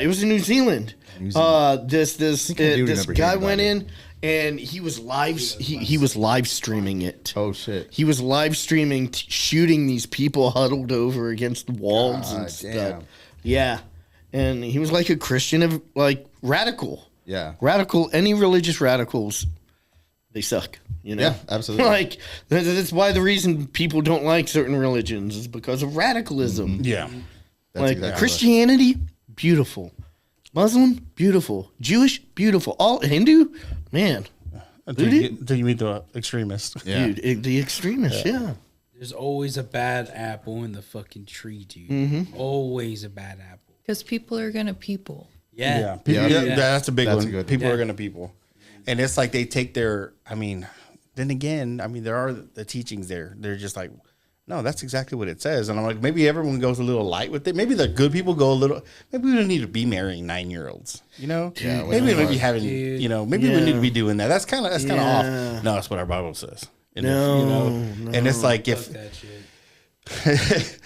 It was in New Zealand. This remember guy hearing went about in and he was live streaming it. Oh shit! He was live streaming shooting these people huddled over against walls and stuff. Damn. Yeah, and he was like a Christian of like radical. Yeah. Radical. Any religious radicals, they suck. Yeah, absolutely. Like that's why the reason people don't like certain religions is because of radicalism. Yeah. That's Like exactly Christianity, beautiful. Muslim, beautiful. Jewish, beautiful. All Hindu, man, Until you meet the extremist. Yeah. dude, the extremists, yeah. There's always a bad apple in the fucking tree, dude. Mm-hmm. Always a bad apple. Because people are gonna people. Yeah. Yeah. People, Yeah. yeah, that's a big That's one. a good one. People Yeah. are gonna people, and it's like they take their. I mean, then again, there are the teachings there. They're just like, no, that's exactly what it says. And I'm like, maybe everyone goes a little light with it. Maybe the good people go a little. Maybe we don't need to be marrying 9-year-olds. Yeah, maybe we whatever. be having. Dude. Maybe we Yeah. need to be doing that. That's kind of Yeah. off. No, that's what our Bible says. And No, and it's like Fuck if. that shit.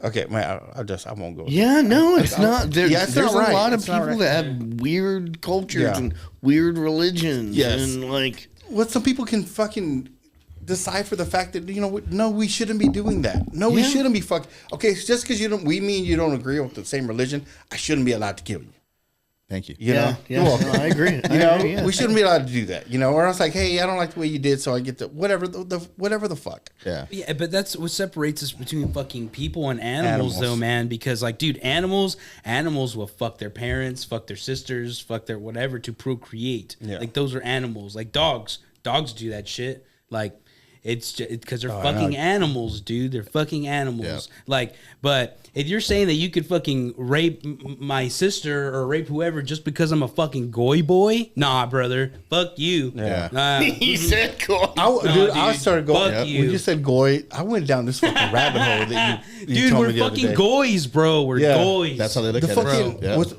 Okay, man, I won't go. Yeah, no, it's not. There, Yeah, it's there's not right. a lot of It's not people right. that have weird cultures Yeah. and weird religions. Yes. And like, Well, some people can fucking decipher the fact that no, we shouldn't be doing that. No, we Yeah. shouldn't be Okay, so just because you don't agree with the same religion, I shouldn't be allowed to kill you. Thank you. You yeah, know, yeah, You're welcome. no, I agree. We shouldn't be allowed to do that. Or else like, hey, I don't like the way you did, so I get the whatever the fuck. Yeah. Yeah, but that's what separates us between fucking people and animals, Animals. though, man. Because, like, dude, animals will fuck their parents, fuck their sisters, fuck their whatever to procreate. Yeah. Like, those are animals. Like, dogs do that shit. Like, it's just because they're I fucking know. animals, dude. They're fucking animals. Yeah. Like, but if you're saying that you could fucking rape my sister or rape whoever just because I'm a fucking goy boy, nah, brother. Fuck you. Yeah. Nah. He said, "Cool." I started going. Fuck you. When you said goy, I went down this fucking rabbit hole that you Dude, told we're me the other fucking day. goys, bro. We're Yeah. goys. That's how they look The at fucking it. Yeah. what's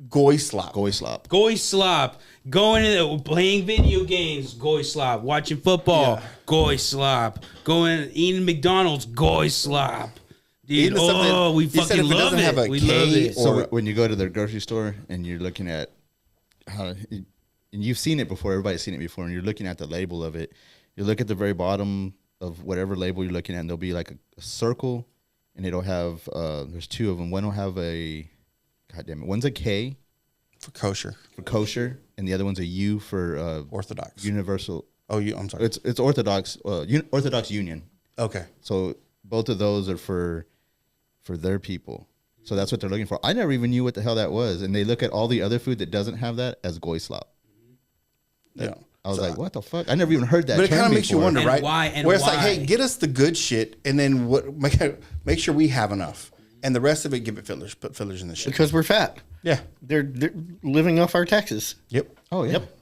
goy slop. Goy slop. Goy slop. Going in playing video games, goy slop. Watching football, Yeah. goy slop. Going eating McDonald's, goy slop. Dude, Even something- oh, we you said fucking if it love doesn't have it. a We K love it. So Or- when you go to the grocery store and you're looking at how, and you've seen it before, everybody's seen it before, and you're looking at the label of it, you look at the very bottom of whatever label you're looking at, and there'll be like a circle, and it'll have, there's two of them. One will have one's a K For kosher, for kosher, and the other one's a U for Orthodox. universal. I'm sorry. It's Orthodox, Orthodox Union. Okay. So both of those are for their people. So that's what they're looking for. I never even knew what the hell that was. And they look at all the other food that doesn't have that as goy slop. Yeah. I was like, what the fuck? I never even heard that. But it term kind of makes you before. wonder, And right? why- and Where it's why? like, hey, get us the good shit, and then make sure we have enough, and the rest of it, give it fillers. Put fillers in the shit. Because we're fat. Yeah. They're living off our taxes. Yep. Oh, yeah. Yep.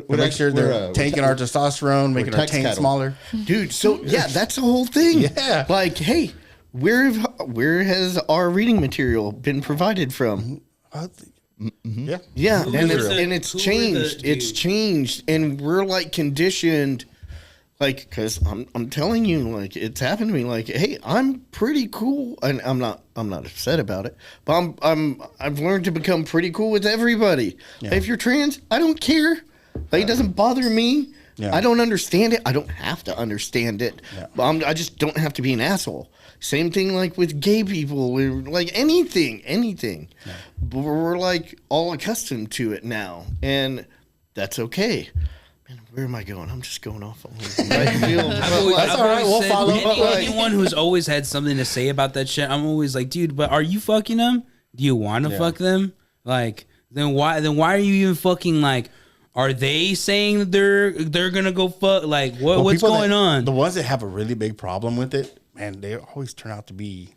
We're Make sure they're we're taking our testosterone, making our tax taint cattle. smaller. Dude, so yeah, that's the whole thing. Yeah. Like, hey, where has our reading material been provided from? Yeah. Yeah, Who and are it's the- and it's who are changed. the It's dudes? changed, and we're like conditioned. Like, cause I'm telling you, like it's happened to me. Like, hey, I'm pretty cool, and I'm not upset about it. But I've learned to become pretty cool with everybody. If you're trans, I don't care. Like, it doesn't bother me. Yeah. I don't understand it. I don't have to understand it. Yeah. But I just don't have to be an asshole. Same thing like with gay people, like anything. Yeah. But we're like all accustomed to it now, and that's okay. Man, where am I going? I'm just going off on right field. That's all right. We'll follow up. Anyone who's always had something to say about that shit, I'm always like, dude, but are you fucking them? Do you want to fuck them? Like, then why are you even fucking like? Are they saying that they're gonna go fuck? Like, what's going on? The ones that have a really big problem with it, man, they always turn out to be.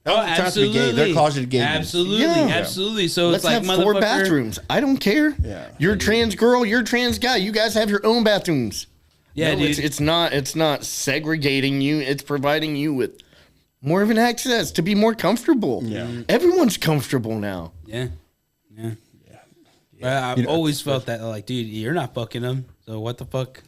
Oh, absolutely. Gay. They're closeted gay. Absolutely, Yeah. absolutely. So Let's it's like have 4 motherfucker- bathrooms. I don't care. Yeah. You're a trans girl. You're a trans guy. You guys have your own bathrooms. Yeah, No, dude. It's not segregating you. It's providing you with more of an access to be more comfortable. Yeah. Everyone's comfortable now. Yeah. But I've always felt that, like, dude, you're not fucking them. So what the fuck?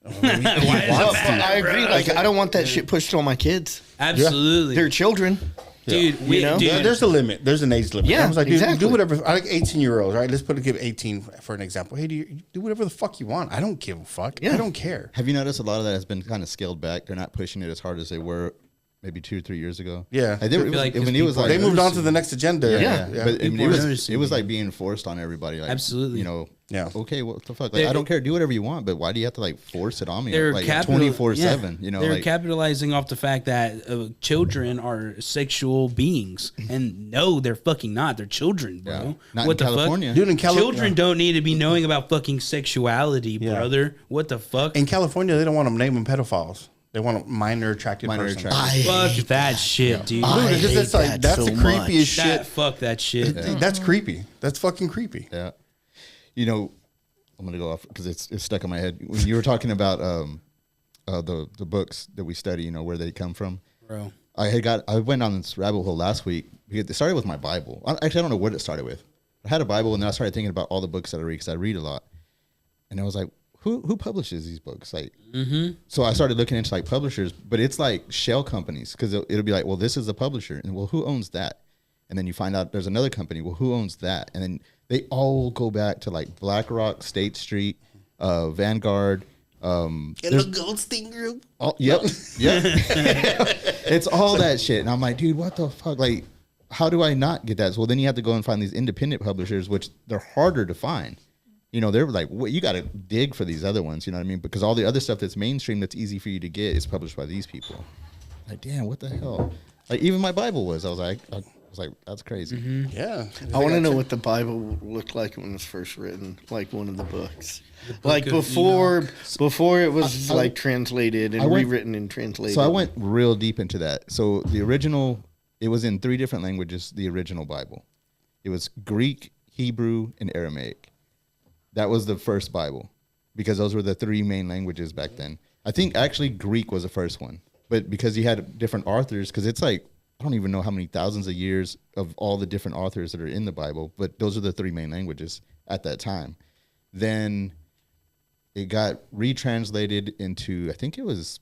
I agree. Like, I don't want that shit pushed on my kids. Absolutely, They're children. dude. You know? Yeah, there's a limit. There's an age limit. Yeah, I was like, dude, exactly. do whatever. I like 18-year-olds, right? Let's give 18 for an example. Hey, do whatever the fuck you want. I don't give a fuck. Yeah. I don't care. Have you noticed a lot of that has been kind of scaled back? They're not pushing it as hard as they were maybe 2 or 3 years ago. Yeah. Like, feel like when it was people like They moved on to the next agenda. Yeah. But I mean, People are noticing. it was like being forced on everybody. Like, Absolutely. You know. Yeah. Okay. What the fuck? Like, I don't care. Do whatever you want. But why do you have to like force it on me? They're Like capital- 24/7. You know. they're Like, capitalizing off the fact that children are sexual beings, and no, they're fucking not. They're children, bro. Yeah. Not what in the California. fuck? Dude, in Children don't need to be knowing about fucking sexuality, Yeah. brother. What the fuck? In California, they don't want them naming pedophiles. They want a minor attracted Minor person. attracted. Fuck that shit, dude. I Because hate it's like, that that's so the creepiest much. shit. Fuck that shit. That's creepy. That's fucking creepy. Yeah. You know, I'm gonna go off because it's stuck in my head. When you were talking about the books that we study, you know, where they come from. Bro. I went on this rabbit hole last week because it started with my Bible. Actually, I don't know what it started with. I had a Bible, and then I started thinking about all the books that I read because I read a lot, and I was like, who publishes these books? Like, so I started looking into like publishers, but it's like shell companies because it'll be like, well, this is the publisher, and well, who owns that? And then you find out there's another company. Well, who owns that? And then they all go back to like BlackRock, State Street, Vanguard. The Goldstein Group. Yep. It's all that shit. And I'm like, dude, what the fuck? Like, how do I not get that? So then you have to go and find these independent publishers, which they're harder to find. You know, they're like, well, you got to dig for these other ones. You know what I mean? Because all the other stuff that's mainstream, that's easy for you to get, is published by these people. Like, damn, what the hell? Like, even my Bible was. I was like, that's crazy. Yeah. I want to know what the Bible looked like when it was first written, like one of the books. Like of before it was like translated and rewritten and translated. So I went real deep into that. So the original, it was in 3 different languages, the original Bible. It was Greek, Hebrew, and Aramaic. That was the first Bible because those were the 3 main languages back then. I think actually Greek was the first one, but because you had different authors, because it's like, I don't even know how many thousands of years of all the different authors that are in the Bible, but those are the 3 main languages at that time. Then it got retranslated into, I think it was,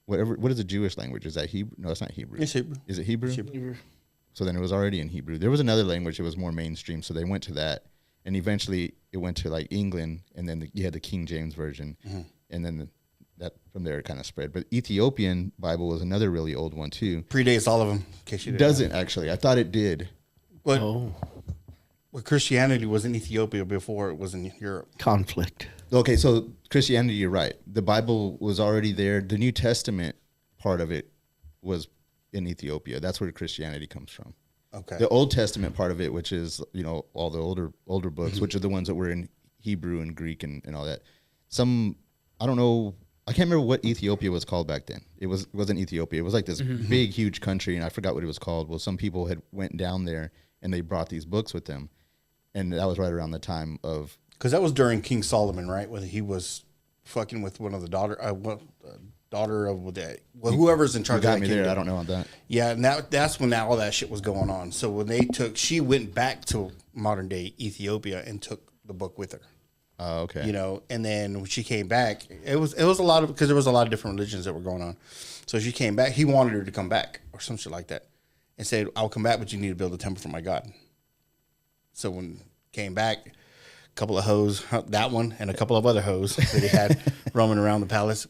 what is a Jewish language? Is that Hebrew? No, it's not Hebrew. It's Hebrew. Is it Hebrew? It's Hebrew. So then it was already in Hebrew. There was another language that was more mainstream, so they went to that. And eventually it went to like England, and then you had the King James Version. And then that from there it kind of spread. But Ethiopian Bible was another really old one too. Predates all of them. In case you didn't Doesn't actually. I thought it did. But Oh, Christianity was in Ethiopia before it was in Europe. conflict. Okay, so Christianity, you're right. The Bible was already there. The New Testament part of it was in Ethiopia. That's where Christianity comes from. Okay. The Old Testament part of it, which is, you know, all the older books, which are the ones that were in Hebrew and Greek and all that. Some, I don't know, I can't remember what Ethiopia was called back then. It wasn't Ethiopia. It was like this big, huge country, and I forgot what it was called. Well, some people had went down there, and they brought these books with them. And that was right around the time of... Because that was during King Solomon, right? When he was fucking with one of the daughter of the, whoever's in You charge of got that me there. kingdom. I don't know on that. Yeah, and that's when all that shit was going on. So when she went back to modern day Ethiopia and took the book with her. Okay. You know, and then when she came back, it was a lot of, because there was a lot of different religions that were going on. So she came back. He wanted her to come back or some shit like that, and said, "I'll come back, but you need to build a temple for my God." So when came back, couple of hoes, that one, and a couple of other hoes that he had roaming around the palace.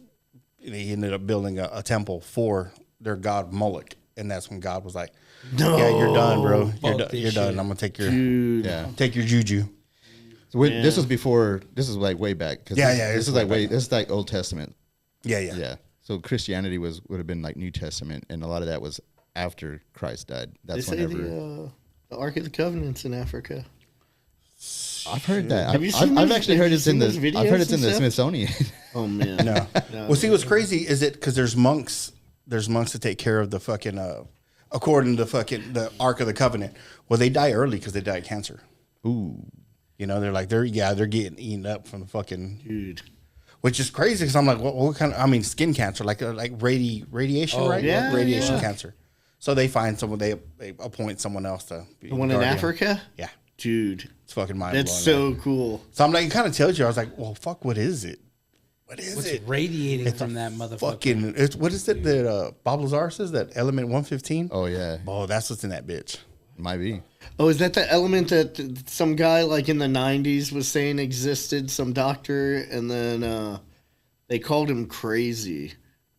He ended up building a temple for their god Moloch, and that's when God was like, No. "Yeah, you're done, bro. You're, Fuck this you're done. shit. I'm gonna take your Yeah. take your juju." So this was before. This is like way back. This is like way. This is like Old Testament. Yeah. Yeah. So Christianity would have been like New Testament, and a lot of that was after Christ died. They That's say whenever. the Ark of the Covenant's in Africa. I've heard that. Have you seen I've those- actually have heard you it's in the. seen those I've heard it's videos in the and stuff? Smithsonian. Oh man, No. Well, see, what's crazy is it because there's monks. There's monks that take care of the fucking. According to the Ark of the Covenant, well, they die early because they die of cancer. Ooh. You know, they're getting eaten up from the fucking. dude. Which is crazy because I'm like, what kind of? I mean, skin cancer, like radiation, Oh, right? yeah, Radiation yeah. cancer. So they find someone. They appoint someone else to be The one in guardian. Africa, Yeah, dude. it's fucking mind blowing. That's so cool. So I'm like, it kind of tells you. I was like, well, fuck, what is it? What is What's it? radiating It's a from that motherfucker? Fucking, it's what is it that Bob Lazar says? That element 115. Oh yeah. Oh, that's what's in that bitch. Might be. Oh, is that the element that some guy like in the '90s was saying existed? Some doctor, and then they called him crazy,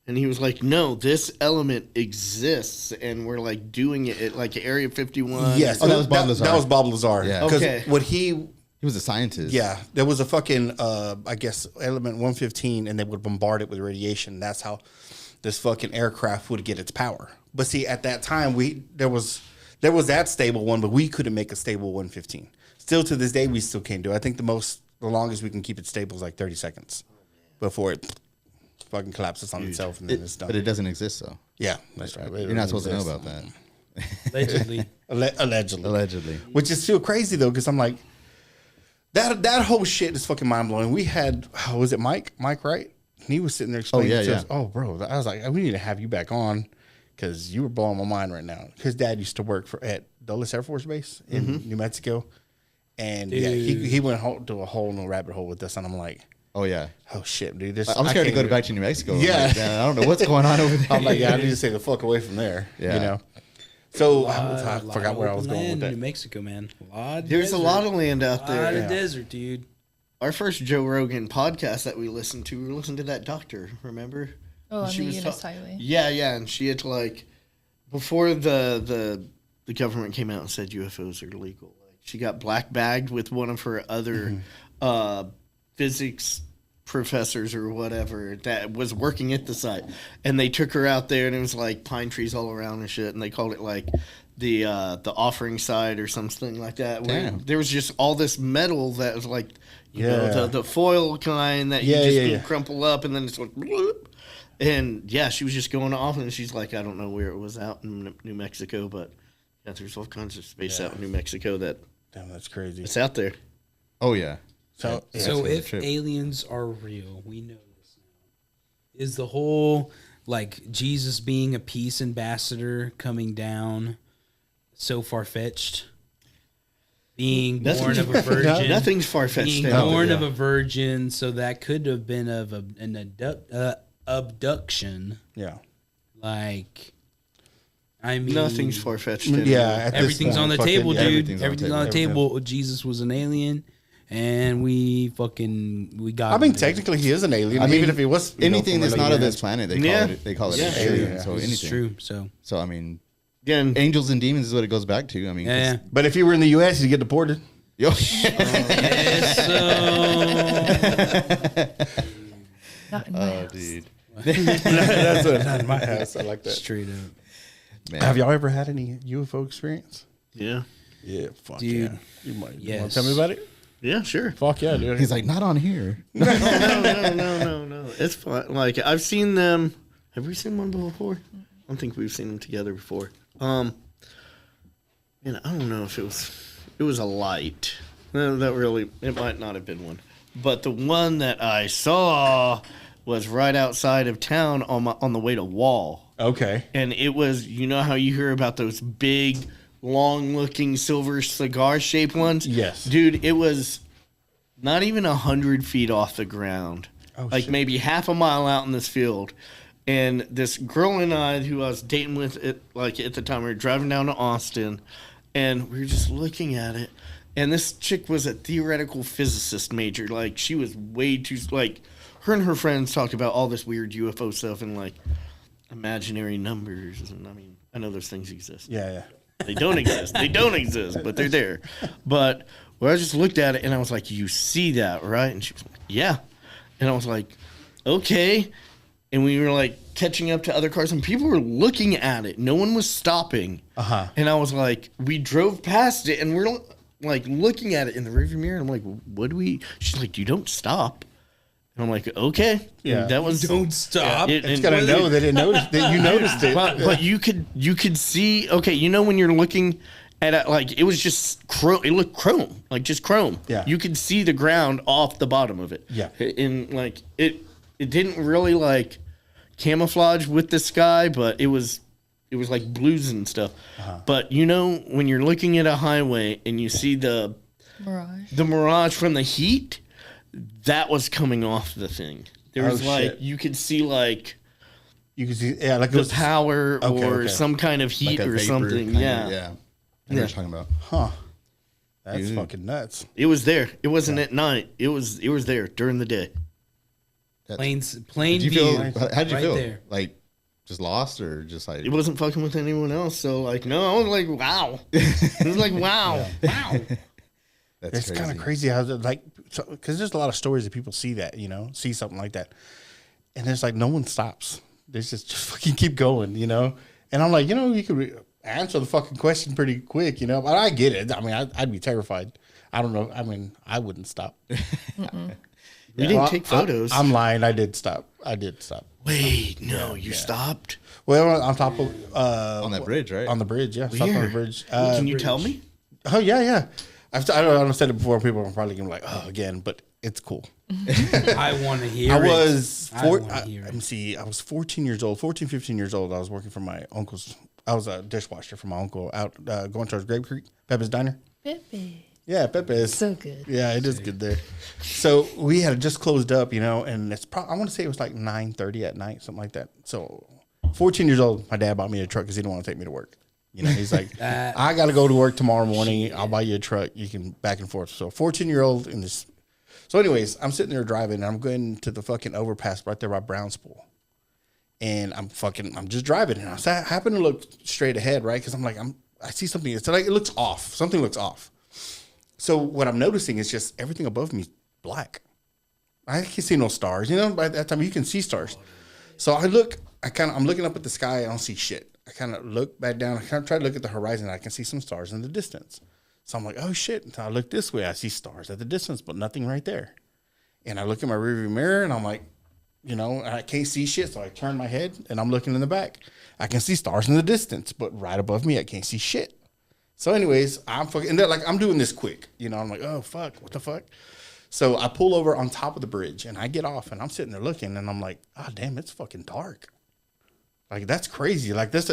and he was like, "No, this element exists, and we're like doing it at like Area 51." Yes, Oh, that was Bob Lazar. That was Bob Lazar. Yeah. because Okay. what he He was a scientist. Yeah, there was a fucking, I guess, element 115, and they would bombard it with radiation. That's how this fucking aircraft would get its power. But see, at that time, there was that stable one, but we couldn't make a stable 115. Still to this day, we still can't do it. I think the longest we can keep it stable is like 30 seconds before it fucking collapses on itself and then it's done. But it doesn't exist though. Yeah, that's right. You're not supposed to know about that. Allegedly. Allegedly. Allegedly. Which is still crazy though, because I'm like, that whole shit is fucking mind blowing. We had, was it Mike? Mike, right? He was sitting there explaining yeah, to yeah. us. Oh, bro, I was like, we need to have you back on because you were blowing my mind right now. His dad used to work at Dulles Air Force Base in New Mexico, and yeah, he went to a whole new rabbit hole with us, and I'm like, Oh yeah. oh shit, dude, this. I'm I scared to can't go even- back to New Mexico. Yeah. Like, man, I don't know what's going on over there. I'm like, yeah, I need to stay the fuck away from there. Yeah. You know. So I Lot forgot of where I was open going land with in that. New Mexico, man. There's a lot of land out lot there. of desert, dude. Our first Joe Rogan podcast that we listened to, we listened to that doctor. Remember? Oh, on She the was Eunice ta- Highway. Yeah, yeah, and she had to like before the government came out and said UFOs are legal. Like she got black bagged with one of her other physics professors or whatever that was working at the site, and they took her out there, and it was like pine trees all around and shit, and they called it like the offering side or something like that. Where Damn. there was just all this metal that was like you know Yeah. the foil kind that you Yeah, just yeah, yeah. crumple up and then it's like bloop. And yeah, she was just going off, and she's like, I don't know where it was out in New Mexico, but yeah, there's all kinds of space out in New Mexico that Damn, that's crazy. it's out there. Oh yeah. So yeah. So it's a if trip. aliens are real, we know this now. Is the whole like Jesus being a peace ambassador coming down so far fetched? Being born of a virgin, Nothing's far fetched. being born of a virgin, so that could have been of an abduction. yeah. Like, I mean, Nothing's far fetched. Yeah, at this everything's point, on the fucking- table, yeah, dude. everything's Everything's on the table. Jesus was an alien, and we got. I mean, him. technically, he is an alien. I mean, even if he was you know, anything from that's another not of planet. this planet, they Yeah. call it. They call it Yeah. an alien. Yeah. So This is anything. true. So So I mean, Again, angels and demons is what it goes back to. I mean, yeah. But if you were in the U.S., you'd get deported. Yo, Yes, Not in my house. dude, That's what not in my house. I like that. straight up, man. Have y'all ever had any UFO experience? yeah, Yeah, fuck Dude, yeah. You might. You yes. want to tell me about it? yeah, sure. Fuck yeah, dude. He's like, not on here. No. It's fun. Like I've seen them. Have we seen one before? I don't think we've seen them together before. Man, I don't know if it was a light. No, that really it might not have been one. But the one that I saw was right outside of town on the way to Wall. Okay. And it was, you know how you hear about those big, long-looking silver cigar-shaped ones? Yes. Dude, it was not even 100 feet off the ground. Oh, like shit. maybe half a mile out in this field. And this girl and I, who I was dating with, at the time, we were driving down to Austin, and we were just looking at it. And this chick was a theoretical physicist major. Like, she was way too, like, her and her friends talked about all this weird UFO stuff and, like, imaginary numbers. And, I mean, I know those things exist. Yeah. They don't exist. They don't exist, but they're there. But well, I just looked at it and I was like, you see that, right? And she was like, yeah. And I was like, okay. And we were like catching up to other cars and people were looking at it. No one was stopping. Uh-huh. And I was like, we drove past it and we're like looking at it in the rearview mirror. And I'm like, what do we? She's like, you don't stop. And I'm like, okay. Yeah. And that was Don't stop. It's got to know that it noticed that you noticed it. but you could see, okay, you know, when you're looking at like, it was just chrome, it looked chrome, like just chrome. Yeah. You could see the ground off the bottom of it. Yeah. And like, it didn't really like camouflage with the sky, but it was like blues and stuff. Uh-huh. But you know, when you're looking at a highway and you see the mirage from the heat, that was coming off the thing. There was shit. you could see like You can see, like the power or okay. some kind of heat Like a or vapor something. kinda, Yeah. I know what you're talking about. Huh. That's fucking nuts. It was there. It wasn't at night. It was there during the day. Plain How'd you view. feel? How'd you right feel? there. Like just lost or just like It wasn't fucking with anyone else. So like, no, I was like, wow. It was like, wow. Wow. that's It's kind of crazy how, like, because there's a lot of stories that people see that, you know, see something like that. And there's like, no one stops. They just fucking keep going, you know? And I'm like, you know, you could answer the fucking question pretty quick, you know? But I get it. I mean, I'd be terrified. I don't know. I mean, I wouldn't stop. We didn't take photos. I'm lying. I did stop. Wait, no, you stopped? Well, on top of on that bridge, right? on the bridge, yeah, stopped on the Weird. bridge. Can you tell me? Oh yeah. I don't know. I've said it before. People are probably gonna be like, oh, again, but it's cool. I want to hear I it. was I wanna hear it. let me see. I was 14 years old, 14, 15 years old. I was working for my uncle's. I was a dishwasher for my uncle out going towards Grape Creek, Pepe's Diner. Pepe. Yeah, Pepe's. So good. Yeah, it is good there. So we had just closed up, you know, and it's probably, I want to say it was like 9:30 at night, something like that. So 14 years old, my dad bought me a truck because he didn't want to take me to work. You know, he's like, I got to go to work tomorrow morning. I'll buy you a truck. You can back and forth. So 14-year-old in this. So anyways, I'm sitting there driving and I'm going to the fucking overpass right there by Brown's Pool. And I'm just driving and I happen to look straight ahead, right? Because I'm like, I see something. It's like, it looks off. Something looks off. So what I'm noticing is just everything above me is black. I can see no stars. You know, by that time you can see stars. So I'm looking up at the sky. I don't see shit. I kind of look back down. I kind of try to look at the horizon. I can see some stars in the distance. So I'm like, oh shit. Until I look this way, I see stars at the distance, but nothing right there. And I look in my rearview mirror and I'm like, you know, I can't see shit. So I turn my head and I'm looking in the back. I can see stars in the distance, but right above me, I can't see shit. So anyways, I'm doing this quick, you know, I'm like, oh fuck, what the fuck? So I pull over on top of the bridge and I get off and I'm sitting there looking and I'm like, oh damn, it's fucking dark. Like, that's crazy. Like this,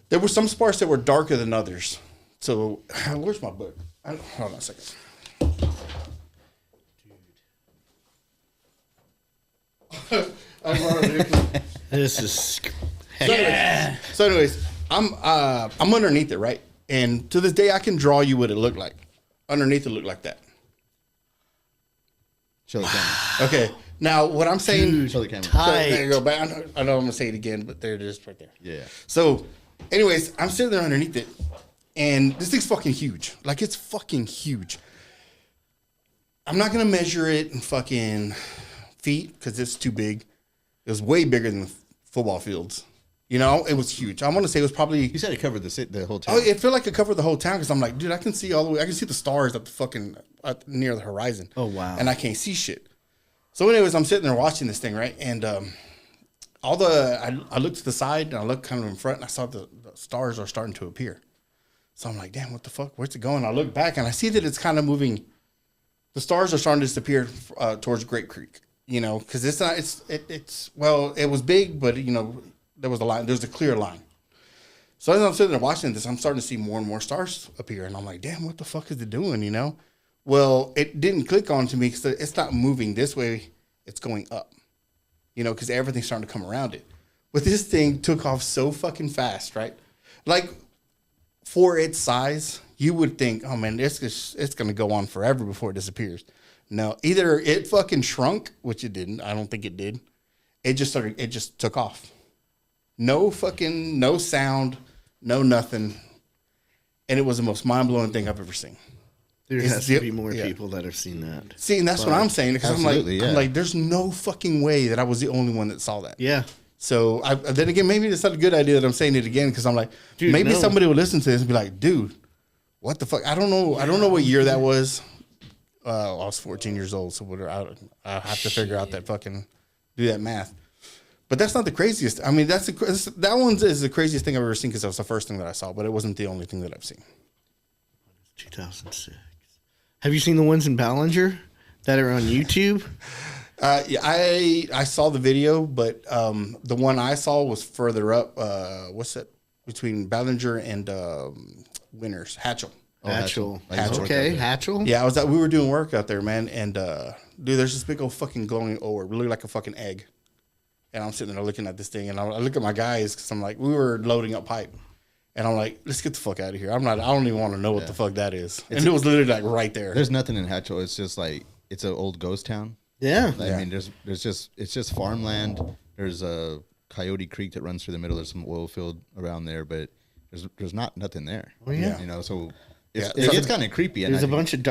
there were some parts that were darker than others. So where's my book? Hold on a second. This is So anyways, I'm underneath it, right? And to this day, I can draw you what it looked like. Underneath it looked like that. Show the camera. Okay. Now, what I'm saying... Show the camera. So, there you go. But I know I'm going to say it again, but there it is right there. Yeah. So, anyways, I'm sitting there underneath it, and this thing's fucking huge. Like, it's fucking huge. I'm not going to measure it in fucking feet because it's too big. It was way bigger than football fields. You know, it was huge. I want to say it was probably... You said it covered the whole town. Oh, it felt like it covered the whole town because I'm like, dude, I can see all the way. I can see the stars at the fucking near the horizon. Oh, wow. And I can't see shit. So, anyways, I'm sitting there watching this thing, right? And I looked to the side and I looked kind of in front and I saw the stars are starting to appear. So I'm like, damn, what the fuck? Where's it going? I look back and I see that it's kind of moving. The stars are starting to disappear towards Grape Creek. You know, because it's not. It was big, but you know, there was a line. There was a clear line. So as I'm sitting there watching this, I'm starting to see more and more stars appear, and I'm like, damn, what the fuck is it doing? You know. Well, it didn't click on to me because it's not moving this way. It's going up, you know, because everything's starting to come around it. But this thing took off so fucking fast, right? Like, for its size, you would think, oh man, it's going to go on forever before it disappears. No, either it fucking shrunk, which it didn't. I don't think it did. It just took off. No sound, no nothing. And it was the most mind-blowing thing I've ever seen. There has to be more people that have seen that. See, and that's what I'm saying. Because I'm like, there's no fucking way that I was the only one that saw that. Yeah. So then again, maybe it's not a good idea that I'm saying it again, because I'm like, dude, maybe somebody will listen to this and be like, dude, what the fuck? I don't know. I don't know what year that was. I was 14 years old, so I have to figure out that fucking do that math. But that's not the craziest. I mean, that one is the craziest thing I've ever seen, because that was the first thing that I saw, but it wasn't the only thing that I've seen. 2006. Have you seen the ones in Ballinger that are on YouTube? Yeah, I saw the video, but the one I saw was further up. What's that? Between Ballinger and Winners, Hatchell. Oh, Hatchell. Okay, Hatchell. Yeah, we were doing work out there, man, and dude, there's this big old fucking glowing orb, really like a fucking egg. And I'm sitting there looking at this thing, and I look at my guys, because I'm like, we were loading up pipe, and I'm like, let's get the fuck out of here. I don't even want to know what the fuck that is. And it was literally like right there. There's nothing in Hatchell. It's just like, it's an old ghost town. Yeah. I mean, it's just farmland. There's a Coyote Creek that runs through the middle. There's some oil field around there, but there's nothing there. Oh yeah. You know, so it gets kind of creepy. There's a bunch of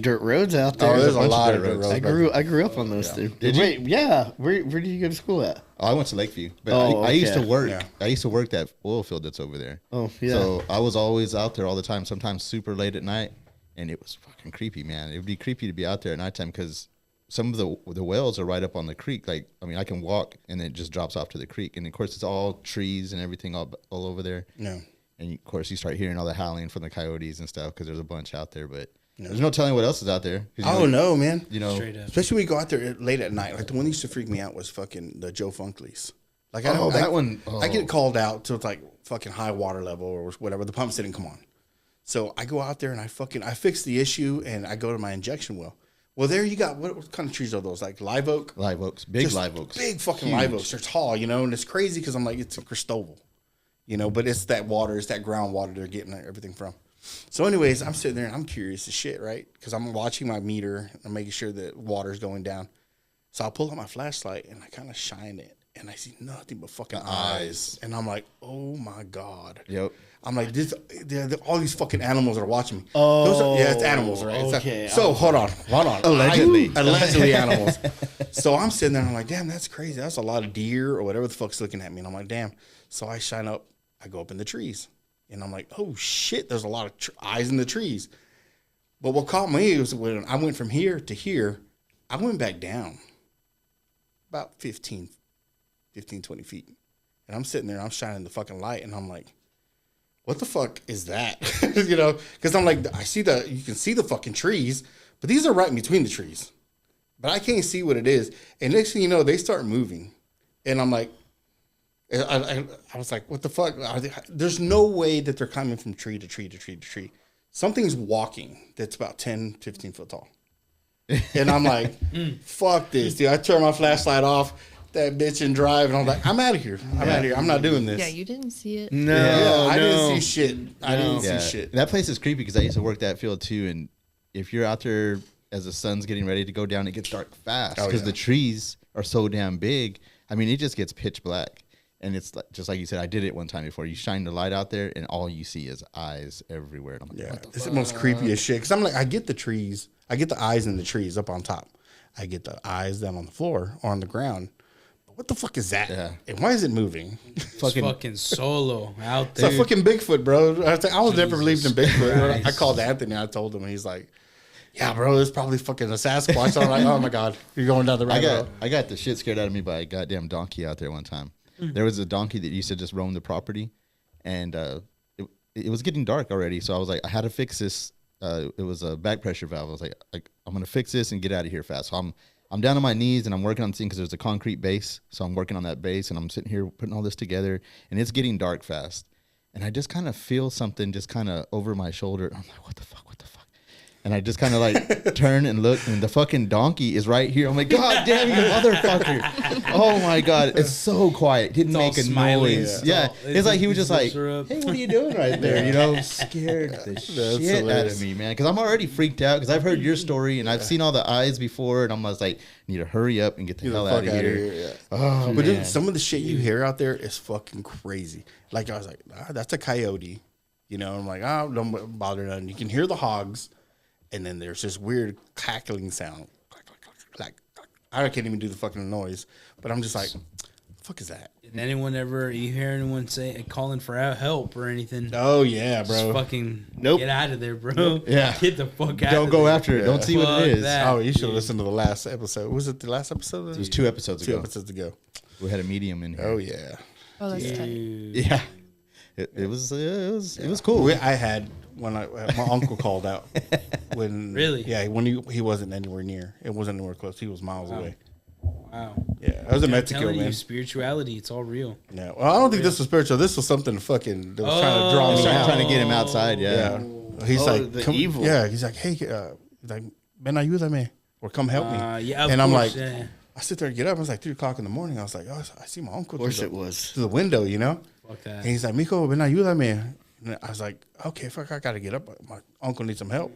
dirt roads out there. Oh, there's a lot of dirt roads. I grew up on those. Yeah. Did you? Wait, yeah. Where did you go to school at? Oh, I went to Lakeview, but Oh, I used to work. Yeah. I used to work that oil field that's over there. Oh yeah. So I was always out there all the time. Sometimes super late at night, and it was fucking creepy, man. It would be creepy to be out there at nighttime, because some of the wells are right up on the creek. Like, I mean, I can walk, and then it just drops off to the creek, and of course it's all trees and everything all over there. Yeah. And of course you start hearing all the howling from the coyotes and stuff, because there's a bunch out there, but there's no telling what else is out there. Oh no, man. You know, Straight up. Especially when we go out there late at night. Like the one that used to freak me out was fucking the Joe Funkleys. Like I get called out till it's like fucking high water level or whatever. The pumps didn't come on. So I go out there and I fix the issue, and I go to my injection well. Well, there you got, what kind of trees are those? Like live oak? live oaks, big live oaks. Big fucking live oaks. They're tall, you know, and it's crazy because I'm like, it's a Cristobal, you know, but it's that water, it's that groundwater they're getting everything from. So anyways, I'm sitting there and I'm curious as shit, right? Because I'm watching my meter and making sure that water's going down. So I pull out my flashlight and I kind of shine it, and I see nothing but fucking eyes. And I'm like, oh my God. Yep. I'm like, all these fucking animals are watching me. Oh, it's animals, right? Okay. So hold on. Allegedly animals. So I'm sitting there and I'm like, damn, that's crazy. That's a lot of deer or whatever the fuck's looking at me. And I'm like, damn. So I shine up. I go up in the trees, and I'm like, oh shit, there's a lot of eyes in the trees. But what caught me was when I went from here to here, I went back down about 15, 20 feet. And I'm sitting there, I'm shining the fucking light, and I'm like, what the fuck is that? You know, because I'm like, you can see the fucking trees, but these are right in between the trees. But I can't see what it is. And next thing you know, they start moving. And I'm like, I was like, what the fuck? There's no way that they're climbing from tree to tree to tree to tree. Something's walking that's about 10, 15 foot tall. And I'm like, fuck this, dude. I turn my flashlight off, that bitch, and drive. And I'm like, I'm out of here. I'm out of here. I'm not doing this. Yeah, you didn't see it. No, I didn't see shit. I didn't see shit. That place is creepy, because I used to work that field too. And if you're out there as the sun's getting ready to go down, it gets dark fast, because the trees are so damn big. I mean, it just gets pitch black. And it's like, just like you said, I did it one time before. You shine the light out there, and all you see is eyes everywhere. And I'm like, what the It's the most creepiest shit. Because I'm like, I get the trees. I get the eyes in the trees up on top. I get the eyes down on the floor or on the ground. But what the fuck is that? Yeah. And why is it moving? Fucking solo out It's there. a fucking Bigfoot, bro. I was never believed in Bigfoot. Christ. I called Anthony. I told him. And he's like, yeah, bro, it's probably fucking a Sasquatch. So I'm like, oh my God, you're going down the rabbit hole. I got the shit scared out of me by a goddamn donkey out there one time. There was a donkey that used to just roam the property, and it was getting dark already. So I was like, I had to fix this. It was a back pressure valve. I was like, I'm gonna fix this and get out of here fast. So I'm down on my knees, and I'm working on the thing, because there's a concrete base. So I'm working on that base, and I'm sitting here putting all this together, and it's getting dark fast. And I just kind of feel something just kind of over my shoulder. I'm like, what the fuck? And I just kind of like turn and look, and the fucking donkey is right here. I'm like, God damn you, motherfucker! Oh my God, it's so quiet. Didn't make a smiling. noise. Yeah. Yeah, it's like he was just like, Zips "Hey, her up. what are you doing right there?" You know, scared the shit out hilarious. of me, man. Because I'm already freaked out because I've heard your story and I've seen all the eyes before, and I'm just like, need to hurry up and get the hell out of here. Yeah. Oh But man, dude, some of the shit you hear out there is fucking crazy. Like I was like, that's a coyote. You know, I'm like, oh, don't bother none. You can hear the hogs, and then there's this weird cackling sound. Like, I can't even do the fucking noise, but I'm just like, fuck is that? Did anyone ever, you hear anyone say calling for help or anything? Oh yeah, Just bro. fucking Nope. get out of there, bro. Yeah. Get the fuck out don't of go there. after it. Don't see what Fuck it is. that. Oh, you should have listened to the last episode. Was it the last episode? It was 2 episodes Two ago. episodes ago. We had a medium in here. Oh yeah. Oh, that's tight. Dude. Yeah, it was cool. I had when my uncle called out when Really? Yeah, when he wasn't anywhere near. It wasn't anywhere close. He was miles away. Wow. Yeah, I was in I'm Mexico, telling man. you, spirituality, it's all real. Yeah, well, I don't think this was spiritual. This was something fucking that was trying to draw Oh. me out. Trying to get him outside. Yeah. Yeah, he's like, the come, evil. Yeah, he's like, hey, he's like, ven ayúdame, or come help me. Yeah, of and I'm course, like, yeah. I sit there and get up. It was like 3:00 in the morning. I was like, oh, I see my uncle. Of course through it was. the window, you know. Fuck that. And he's like, Mijo, ven ayúdame. And I was like, okay, fuck, I gotta get up. My uncle needs some help.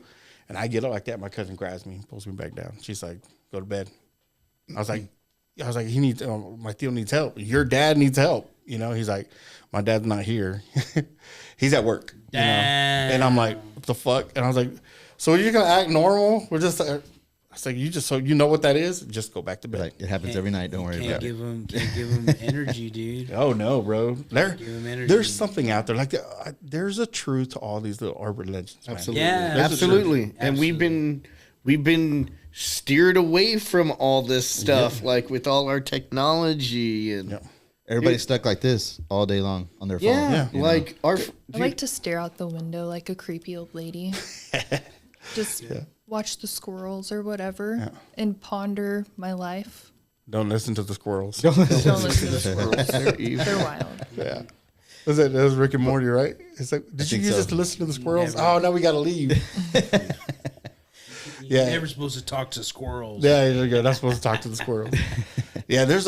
And I get up like that. My cousin grabs me, pulls me back down. She's like, go to bed. I was like, he needs, my Theo needs help. Your dad needs help. You know, he's like, my dad's not here. He's at work. You know? And I'm like, what the fuck? And I was like, so you're gonna act normal? We're just, I was like, so you know what that is? Just go back to bed. Like it happens every night. Don't worry Can't about it. give him energy, dude. Oh no, bro! Give him energy. There's something out there. Like there's a truth to all these little urban legends. Man. Absolutely. Yeah, Absolutely. And we've been steered away from all this stuff, like with all our technology and Yep. Everybody's stuck like this all day long on their phone. yeah, you know? like our. I like to stare out the window like a creepy old lady. Just watch the squirrels or whatever and ponder my life. Don't listen to the squirrels. Don't listen to the squirrels. They're evil. They're wild. Yeah. That was Rick and Morty, right? It's like, did you think use so. this to listen to the squirrels? Never. Oh, now we got to leave. You're Yeah. never supposed to talk to squirrels. Yeah, there you go. Not supposed to talk to the squirrels. Yeah, because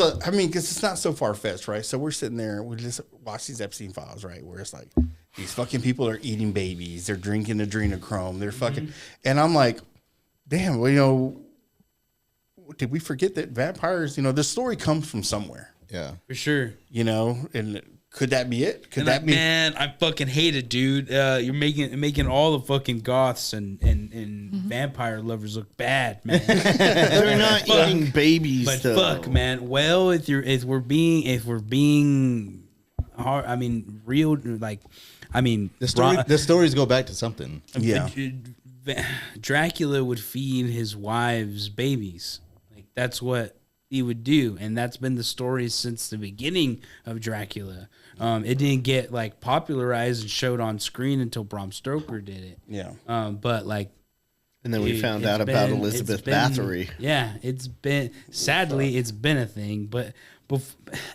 it's not so far fetched, right? So we're sitting there, we just watch these Epstein files, right? Where it's like, these fucking people are eating babies, they're drinking adrenochrome, they're fucking, and I'm like, damn, well, you know, did we forget that vampires, you know, the story comes from somewhere, Yeah. For sure. you know, and could that be it? Could And that like, be? man, I fucking hate it, dude. You're making all the fucking goths and vampire lovers look bad, man. They're not eating babies, But though. fuck, man. Well, if we're being hard, I mean, real, like, I mean, The stories go back to something. Yeah. Dracula would feed his wives babies. Like that's what he would do, and that's been the story since the beginning of Dracula. It didn't get like popularized and showed on screen until Bram Stoker did it. Yeah. But like, And then we dude, found it's out about been- Elizabeth it's been- Bathory. Yeah, sadly, it's been a thing, but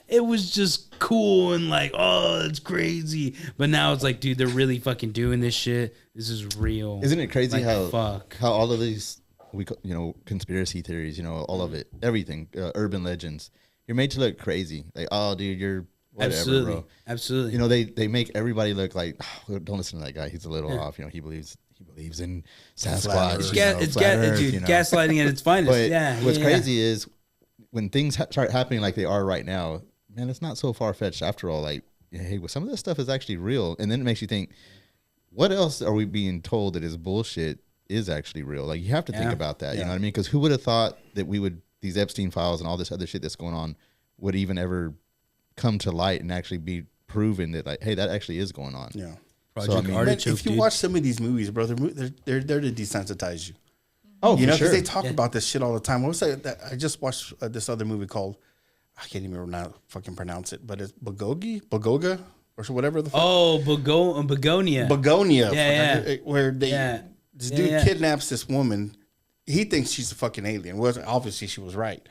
it was just cool and like, oh, it's crazy. But now it's like, dude, they're really fucking doing this shit. This is real. Isn't it crazy Like, how all of these conspiracy theories, all of it, everything, urban legends, you're made to look crazy. Like, oh, dude, you're whatever, absolutely, bro. absolutely. They make everybody look like, oh, don't listen to that guy. He's a little off. He believes in Sasquatch. It's flat Earth, dude, gaslighting at its finest. But yeah. what's yeah. crazy is when things start happening like they are right now, man, it's not so far fetched after all. Like, hey, well, some of this stuff is actually real, and then it makes you think, what else are we being told that is bullshit is actually real? Like, you have to think about that. You know what I mean? Because who would have thought that these Epstein files and all this other shit that's going on would even ever come to light and actually be proven that, like, hey, that actually is going on. Yeah. Project I mean- Man, Artichoke, if you dude. watch some of these movies, bro, they're there to desensitize you. Oh, You know, for because sure. they talk about this shit all the time. What was that? I just watched this other movie called, I can't even now fucking pronounce it, but it's Bagoga, or whatever the fuck. Oh, Begonia. Begonia. Yeah. Where this dude Yeah. kidnaps this woman. He thinks she's a fucking alien. Well, obviously she was right.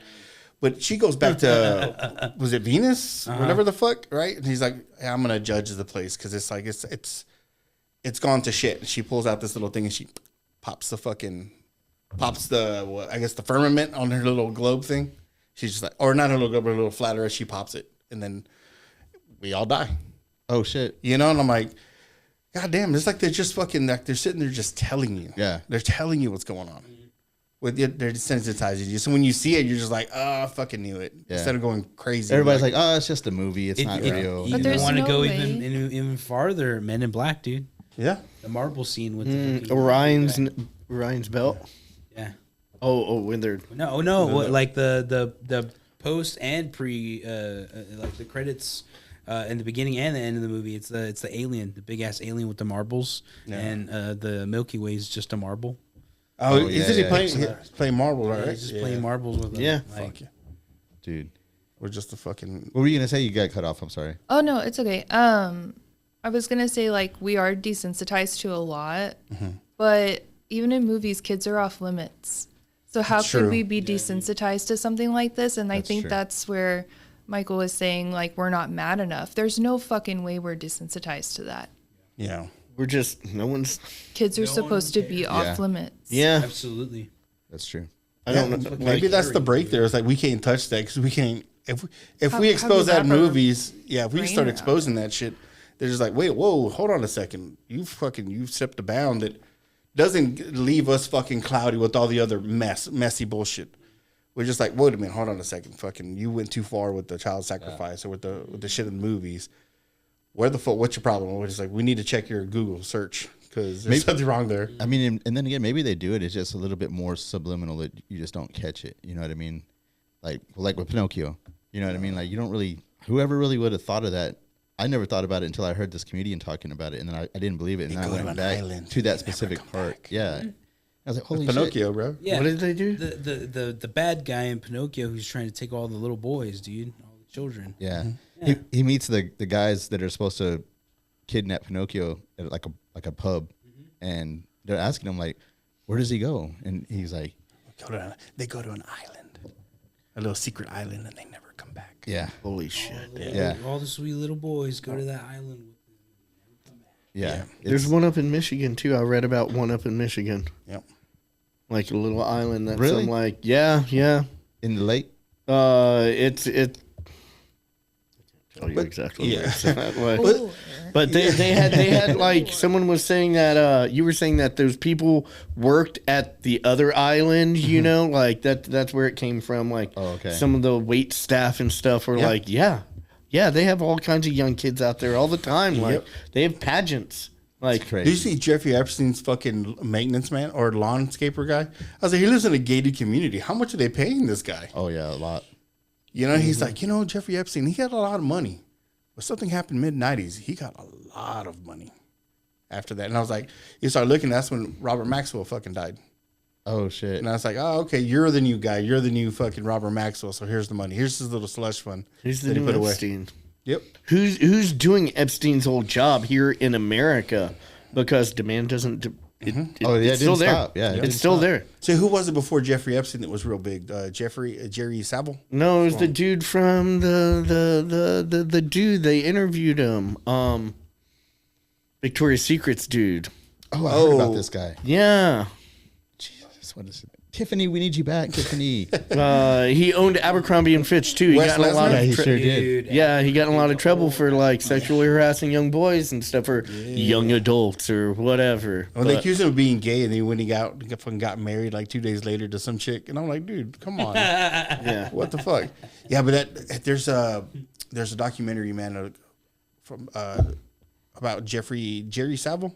But she goes back to, was it Venus? Whatever the fuck, right? And he's like, hey, I'm going to judge the place because it's like, it's gone to shit. And she pulls out this little thing and she pops the I guess the firmament on her little globe thing. She's just like, or not her little globe, but her little flat Earth. She pops it, and then we all die. Oh shit. You know, and I'm like, God damn, it's like they're just fucking like they're sitting there just telling you. Yeah. They're telling you what's going on. With it, they're desensitizing you. So when you see it, you're just like, oh, I fucking knew it. Yeah. Instead of going crazy. Everybody's like, oh, it's just a movie. It's not real. You But there's want to no go way. even farther? Men in Black, dude. yeah. The marble scene with the fucking- Orion's belt. Yeah. Oh, when they're No, like the post and pre, like the credits in the beginning and the end of the movie. It's the alien, the big ass alien with the marbles, and the Milky Way is just a marble. Oh, yeah, isn't he yeah. playing marbles, right? He's just playing marbles with them. Yeah. Like, Fuck yeah. Dude. We're just a fucking. What were you gonna say? You got cut off. I'm sorry. Oh no, it's okay. I was gonna say like we are desensitized to a lot, but even in movies, kids are off limits. So how That's true. could we be desensitized to something like this? And I That's think true. that's where Michael was saying like we're not mad enough. There's no fucking way we're desensitized to that. Yeah. we're just no one's. Kids are supposed to be off limits. Yeah, absolutely. That's true. I don't know. Maybe that's the break there. It's like we can't touch that because we can't. If How- we how expose does that in that movies, if we brain start around exposing that shit, they're just like, wait, whoa, hold on a second. You stepped a bound that doesn't leave us fucking cloudy with all the other messy bullshit. We're just like, wait a minute, hold on a second. Fucking, you went too far with the child sacrifice or with the shit in the movies. Where the fuck? What's your problem? We're just like, we need to check your Google search because there's something wrong there. I mean, and then again, maybe they do it. It's just a little bit more subliminal that you just don't catch it. You know what I mean? Like with Pinocchio. You know what I mean? Like you don't really. Whoever really would have thought of that. I never thought about it until I heard this comedian talking about it, and then I didn't believe it, and I go to went an back island, to they that never specific come part. back. Yeah, I was like, holy Pinocchio, shit. bro. Yeah. What did they do? The bad guy in Pinocchio who's trying to take all the little boys, dude, all the children. Yeah, Yeah. He meets the guys that are supposed to kidnap Pinocchio at like a pub, and they're asking him like, where does he go? And he's like, They go to an island, a little secret island, and they never come back. yeah, Holy shit! Yeah. All the sweet little boys go to that island. yeah. There's one up in Michigan too. I read about one up in Michigan, Yep. like a little island that's Really? some like yeah. in the lake. It's I'll tell you exactly. yeah. But they had like someone was saying that you were saying that those people worked at the other island, you know, like that's where it came from. Like Oh, okay. some of the wait staff and stuff were Yeah. like, yeah, they have all kinds of young kids out there all the time. Like Yep. they have pageants. Like It's crazy. Do you see Jeffrey Epstein's fucking maintenance man or landscaper guy? I was like, he lives in a gated community. How much are they paying this guy? Oh yeah, a lot. You know, he's like, Jeffrey Epstein, he got a lot of money. But something happened mid-90s. He got a lot of money after that. And I was like, you start looking, that's when Robert Maxwell fucking died. Oh shit. And I was like, oh, okay, you're the new guy. You're the new fucking Robert Maxwell. So here's the money. Here's his little slush fund. here's the that he new put Epstein. Yep. Who's doing Epstein's old job here in America? Because demand doesn't. Oh, yeah, it it's still didn't there. stop. Yeah, it it's didn't still stop. there. So who was it before Jeffrey Epstein that was real big? Jerry Savile? No, it was the dude from the dude they interviewed him. Victoria's Secret's dude. Oh, I heard about this guy. Yeah. Jesus, what is it? Tiffany, we need you back, Tiffany. He owned Abercrombie and Fitch too. He Wes got in a lot Lesnar? Yeah, he of sure did. Dude, yeah, he got in a lot of trouble for like sexually harassing young boys and stuff for young adults or whatever. Well, they But- accused him of being gay, and then when he fucking got married like 2 days later to some chick, and I'm like, dude, come on, yeah. what the fuck? Yeah, but there's a documentary, man, from about Jerry Savile,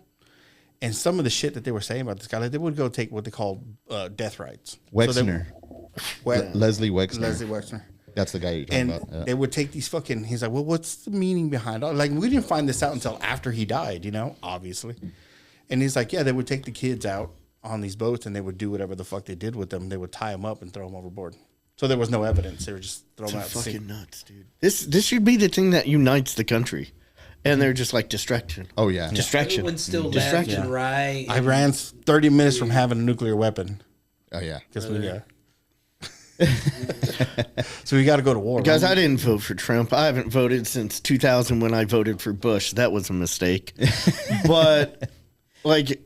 and some of the shit that they were saying about this guy, like they would go take what they call death rights. Wexner. Leslie Wexner. Leslie Wexner. That's the guy you're talking And about. Yeah. they would take these fucking. He's like, well, what's the meaning behind all? Like, we didn't find this out until after he died, obviously. And he's like, yeah, they would take the kids out on these boats and they would do whatever the fuck they did with them. They would tie them up and throw them overboard. So there was no evidence. They were just throwing them out. to sea. Fucking nuts, dude. This should be the thing that unites the country. And they're just like distraction. Oh yeah. Distraction. everyone's still left Distraction. and right. Iran's 30 minutes from having a nuclear weapon. Oh yeah. Guess we so we got to go to war. Guys, right? I didn't vote for Trump. I haven't voted since 2000 when I voted for Bush. That was a mistake. But, like,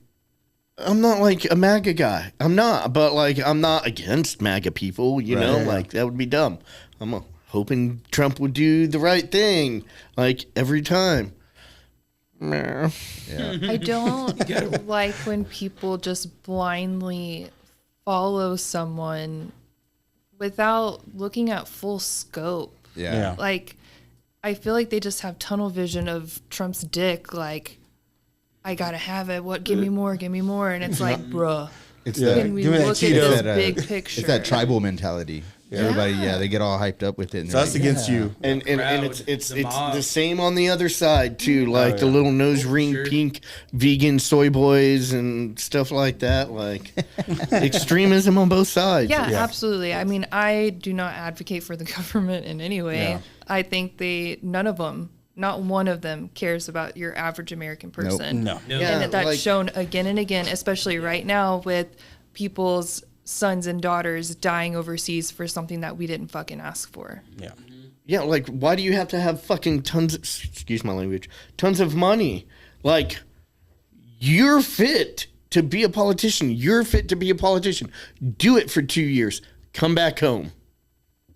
I'm not like a MAGA guy. I'm not, but like I'm not against MAGA people. You know, like that would be dumb. I'm hoping Trump would do the right thing, like every time. Yeah. I don't like when people just blindly follow someone without looking at full scope. Yeah. Like, I feel like they just have tunnel vision of Trump's dick. Like, I gotta have it. What? Give me more. Give me more. And it's like, bruh. It's Can we Give me that look at Cheeto. this that, big picture? It's that tribal mentality. Everybody, they get all hyped up with it. And So that's against you. And crowd, it's the mob. the same on the other side too, like the little nose ring sure. pink vegan soy boys and stuff like that. Like extremism on both sides. Yeah, absolutely. I mean, I do not advocate for the government in any way. Yeah. I think none of them, not one of them, cares about your average American person. No. Yeah, And that's like- shown again and again, especially right now with people's sons and daughters dying overseas for something that we didn't fucking ask for. Yeah. Yeah, like why do you have to have fucking excuse my language, tons of money? Like you're fit to be a politician. You're fit to be a politician. Do it for 2 years. Come back home.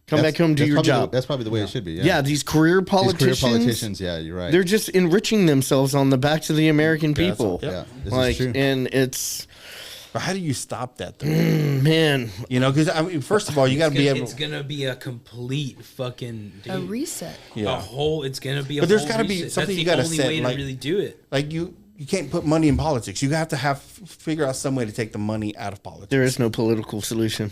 Come back home, do your job. That's probably the way it should be. Yeah, these career These politicians. career politicians, yeah, you're right. They're just enriching themselves on the backs of the American people. Yeah, this Like, is true. and it's But how do you stop that, though? man, You know, because I mean, first of all, you got to be able. It's gonna be a complete fucking A reset. a whole. It's gonna be. But there's got gotta to be something you gotta That's the set, only way like- to really do it. Like you can't put money in politics. You have to figure out some way to take the money out of politics. there is no political solution.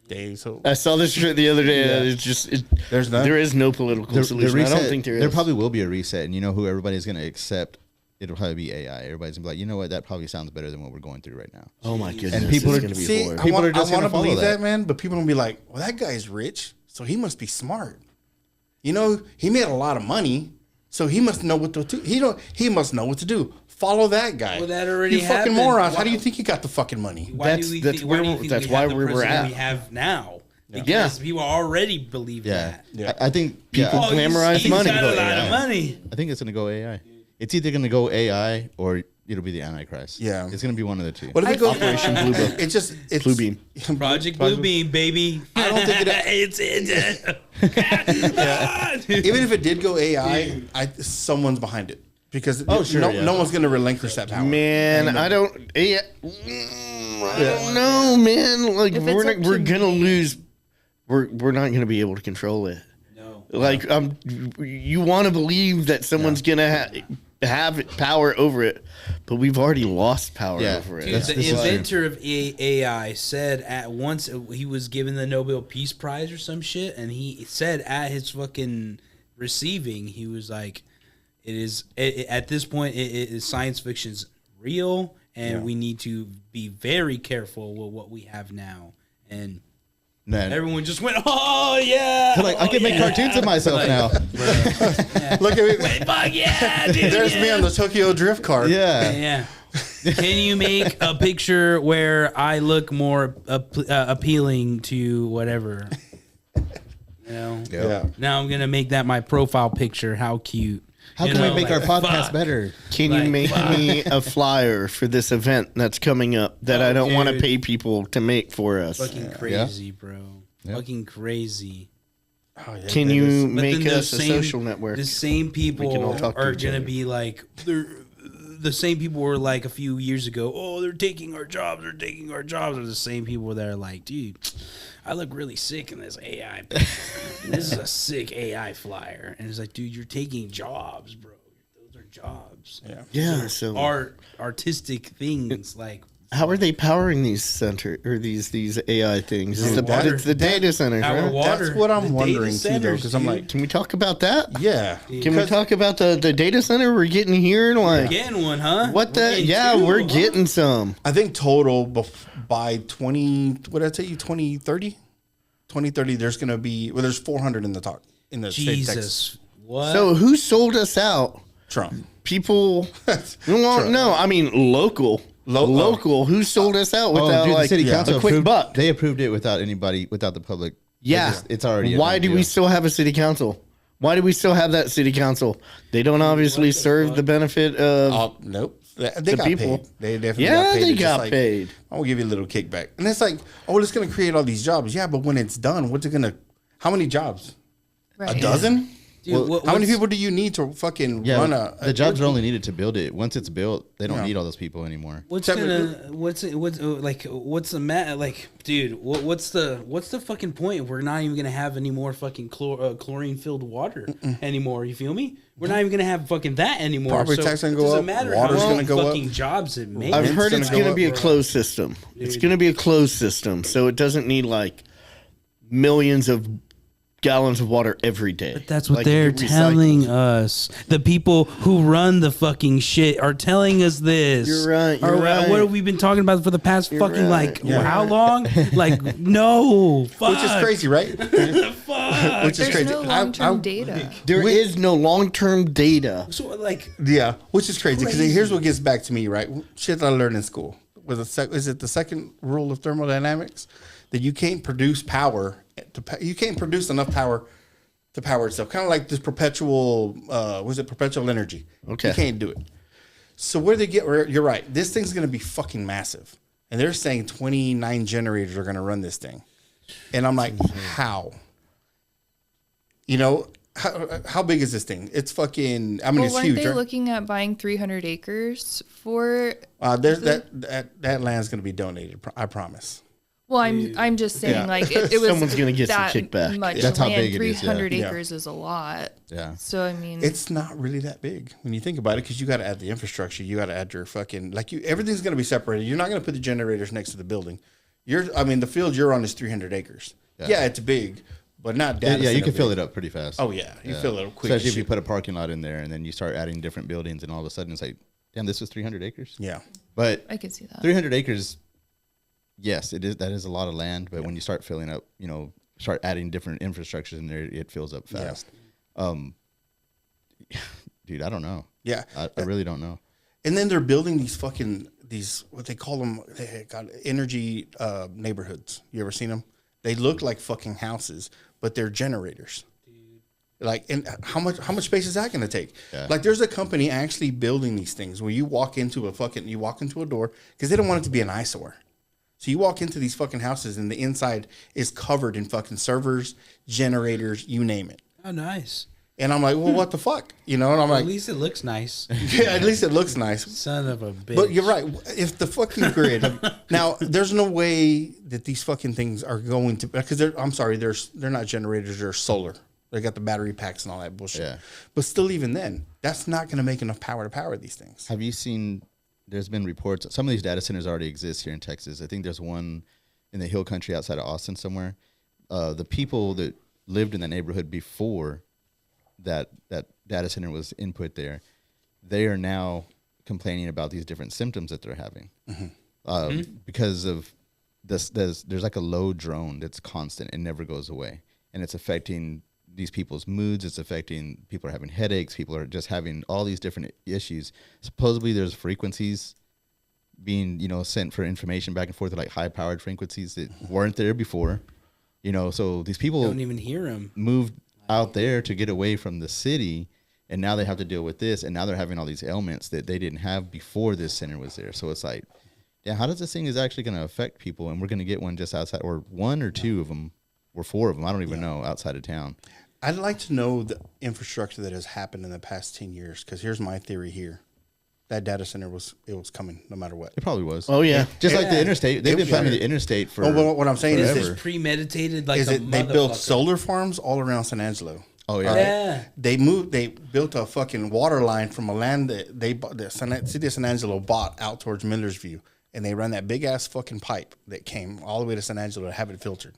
Dave, so I saw this shit the other day. It's just There's none? There is no political solution. I don't think there is. There probably will be a reset, and you know who everybody's going to accept? It'll probably be AI. Everybody's going to be like, you know what? That probably sounds better than what we're going through right now. Oh my goodness! And people it's are- going to be see, bored. People I are just want gonna to follow believe that. that, man. But people will be like, well, that guy's rich, so he must be smart. You know, he made a lot of money, so he must know what to do. He must know what to do. Follow that guy. Well, that already you fucking happened. morons. How do Why- you think he got the fucking money? Why That's- do we that's think, why do you where- think that's we why have the we're president at. we have now? Because Yeah. people already believe Yeah, that. Yeah. I think People- yeah, Glamorize he's money. got a lot AI. of money. I think it's going to go AI. It's either going to go AI or it'll be the Antichrist. Yeah. it's going to be one of the two. What if it goes Operation Blue Book. It's Blue Beam. Project Blue Beam, baby. I don't think Even if it did go AI, someone's behind it because no one's going to relinquish that power. Man, I don't know, man. Like If it's we're up to gonna me- lose. We're not gonna be able to control it. No. Like you want to believe that someone's gonna have power over it, but we've already lost power Yeah. over it. Dude, That's- the this is true. inventor of AI said at once he was given the Nobel Peace Prize or some shit, and he said at his fucking receiving, he was like, at this point, science fiction's real, and we need to be very careful with what we have now. And Man, everyone just went, oh yeah, like I can make cartoons of myself now. Look at me. Wait, fuck yeah, dude. There's me on the Tokyo Drift card. Yeah, Yeah. Can you make a picture where I look more appealing to whatever? You know. Yeah. Now I'm gonna make that my profile picture. How cute. How You can know, we make like, our podcast fuck. better? Can you Like, make me a flyer for this event that's coming up that I don't want to dude. pay people to make for us? Fucking crazy, bro. Fucking crazy. Oh, yeah, Can that you is- But make then us a social network? The same people can all talk to are each gonna other. be like the same people were like a few years ago. Oh, they're taking our jobs. They're taking our jobs. Are the same people that are like, dude, I look really sick in this AI picture. This is a sick AI flyer, and it's like, dude, you're taking jobs, bro. Those are jobs. Yeah. Yeah. So Artistic things like. how are they powering these these AI things? It's Water. it's the data centers, Our right? water. That's what I'm the data wondering too, though, centers, because I'm like, dude. Can we talk about that? yeah. Can we talk about the data center we're getting here? Like, Getting one, huh? what the? Getting Yeah, two, we're huh? getting some. I think total by 20, what did I tell you, 2030? 2030, there's going to be, well, there's 400 in the state of Texas. Jesus. What? So who sold us out? Trump. People. Well, no, I mean local. Local. Who sold us out without the like city council a quick approved, buck? They approved it without the public. Yeah, it's already. Why do we still have a city council? Why do we still have that city council? They don't obviously serve the benefit of. Nope. They got people. paid. They definitely Yeah, got paid. they It's just got like, paid. I'm gonna give you a little kickback, and it's like, oh, it's gonna create all these jobs. Yeah, but when it's done, what's it gonna? How many jobs? Right. A dozen? Dude, How many people do you need to fucking run a? The jobs are only needed to build it. Once it's built, they don't need all those people anymore. What's the like, dude? What's the fucking point? We're not even gonna have any more fucking chlorine filled water anymore. You feel me? We're not even gonna have fucking that anymore. Property tax gonna go up, Matter water's how gonna many go up. fucking jobs it makes. I've heard Rent's it's gonna going go to be a up. closed system. It's going to be a closed system, so it doesn't need like millions of gallons of water every day. But that's what Like, they're it recycles. telling us. The people who run the fucking shit are telling us this. You're right, you're right. What have we been talking about for the past fucking right, how long? Like no, fuck. Which is crazy, right? Fuck. Which is There's crazy. no long-term data. There is no long-term data. So like, Yeah, which is crazy because here's what gets back to me, right? Shit that I learned in school is it the second rule of thermodynamics that you can't produce power you can't produce enough power to power itself. Kind of like this perpetual perpetual energy. Okay. You can't do it. So where they get you're right. This thing's going to be fucking massive, and they're saying 29 generators are going to run this thing, and I'm like, how? You know. How big is this thing? It's fucking. I mean, Well, it's weren't huge. they Right? looking at buying 300 acres for? There's that land's going to be donated. I promise. Well, I'm just saying, Yeah. like it was. Someone's gonna get some that kickback. Much That's how land, big it is, yeah. 300 Yeah. acres is a lot. Yeah. So I mean, It's not really that big when you think about it, because you got to add the infrastructure. You got to add your fucking everything's going to be separated. You're not going to put the generators next to the building. The field you're on is 300 acres. Yeah, it's big, but not data. Yeah, you center can fill big. it up pretty fast. Oh yeah, you fill it up quick. Especially as if you shit. put a parking lot in there and then you start adding different buildings, and all of a sudden it's like, damn, this was 300 acres. Yeah, But I could see that. 300 acres, yes, it is. That is a lot of land. But when you start filling up, start adding different infrastructures in there, it fills up fast. Dude, I don't know. yeah. I really don't know. And then they're building these what they call them. They got energy neighborhoods. You ever seen them? They look like fucking houses, but they're generators. Like, and how much space is that going to take? Yeah. Like, there's a company actually building these things where you walk into a door because they don't want it to be an eyesore. So you walk into these fucking houses and the inside is covered in fucking servers, generators, you name it. oh nice. And I'm like, well, what the fuck? And I'm At like, least it looks nice. yeah, at least it looks nice. Son of a bitch. But you're right. If the fucking grid now, there's no way that these fucking things are going to, because they're not generators. They're solar. They got the battery packs and all that bullshit. Yeah. But still, even then, that's not going to make enough power to power these things. Have you seen? There's been reports. Some of these data centers already exist here in Texas. I think there's one in the hill country outside of Austin somewhere. The people that lived in the neighborhood before that data center was input there, they are now complaining about these different symptoms that they're having because of this. There's like a low drone that's constant and never goes away, and it's affecting these people's moods. It's affecting people are having headaches. People are just having all these different issues. Supposedly there's frequencies being, sent for information back and forth, like high powered frequencies that weren't there before, so these people don't even hear him. moved out there to get away from the city, and now they have to deal with this, and now they're having all these ailments that they didn't have before this center was there. So it's like, yeah, how does this thing is actually going to affect people? And we're going to get one just outside, or one or two of them, or four of them, I don't even know, outside of town. I'd like to know the infrastructure that has happened in the past 10 years, because here's my theory here. That data center was coming no matter what. It probably was. Oh yeah. Just like the Yeah. interstate. They've been planning the interstate for What I'm saying is forever. this. Premeditated like Is they built solar farms all around San Angelo. Oh, yeah. Yeah. They built a fucking water line from a land that the city of San Angelo bought out towards Millersview, and they ran that big ass fucking pipe that came all the way to San Angelo to have it filtered,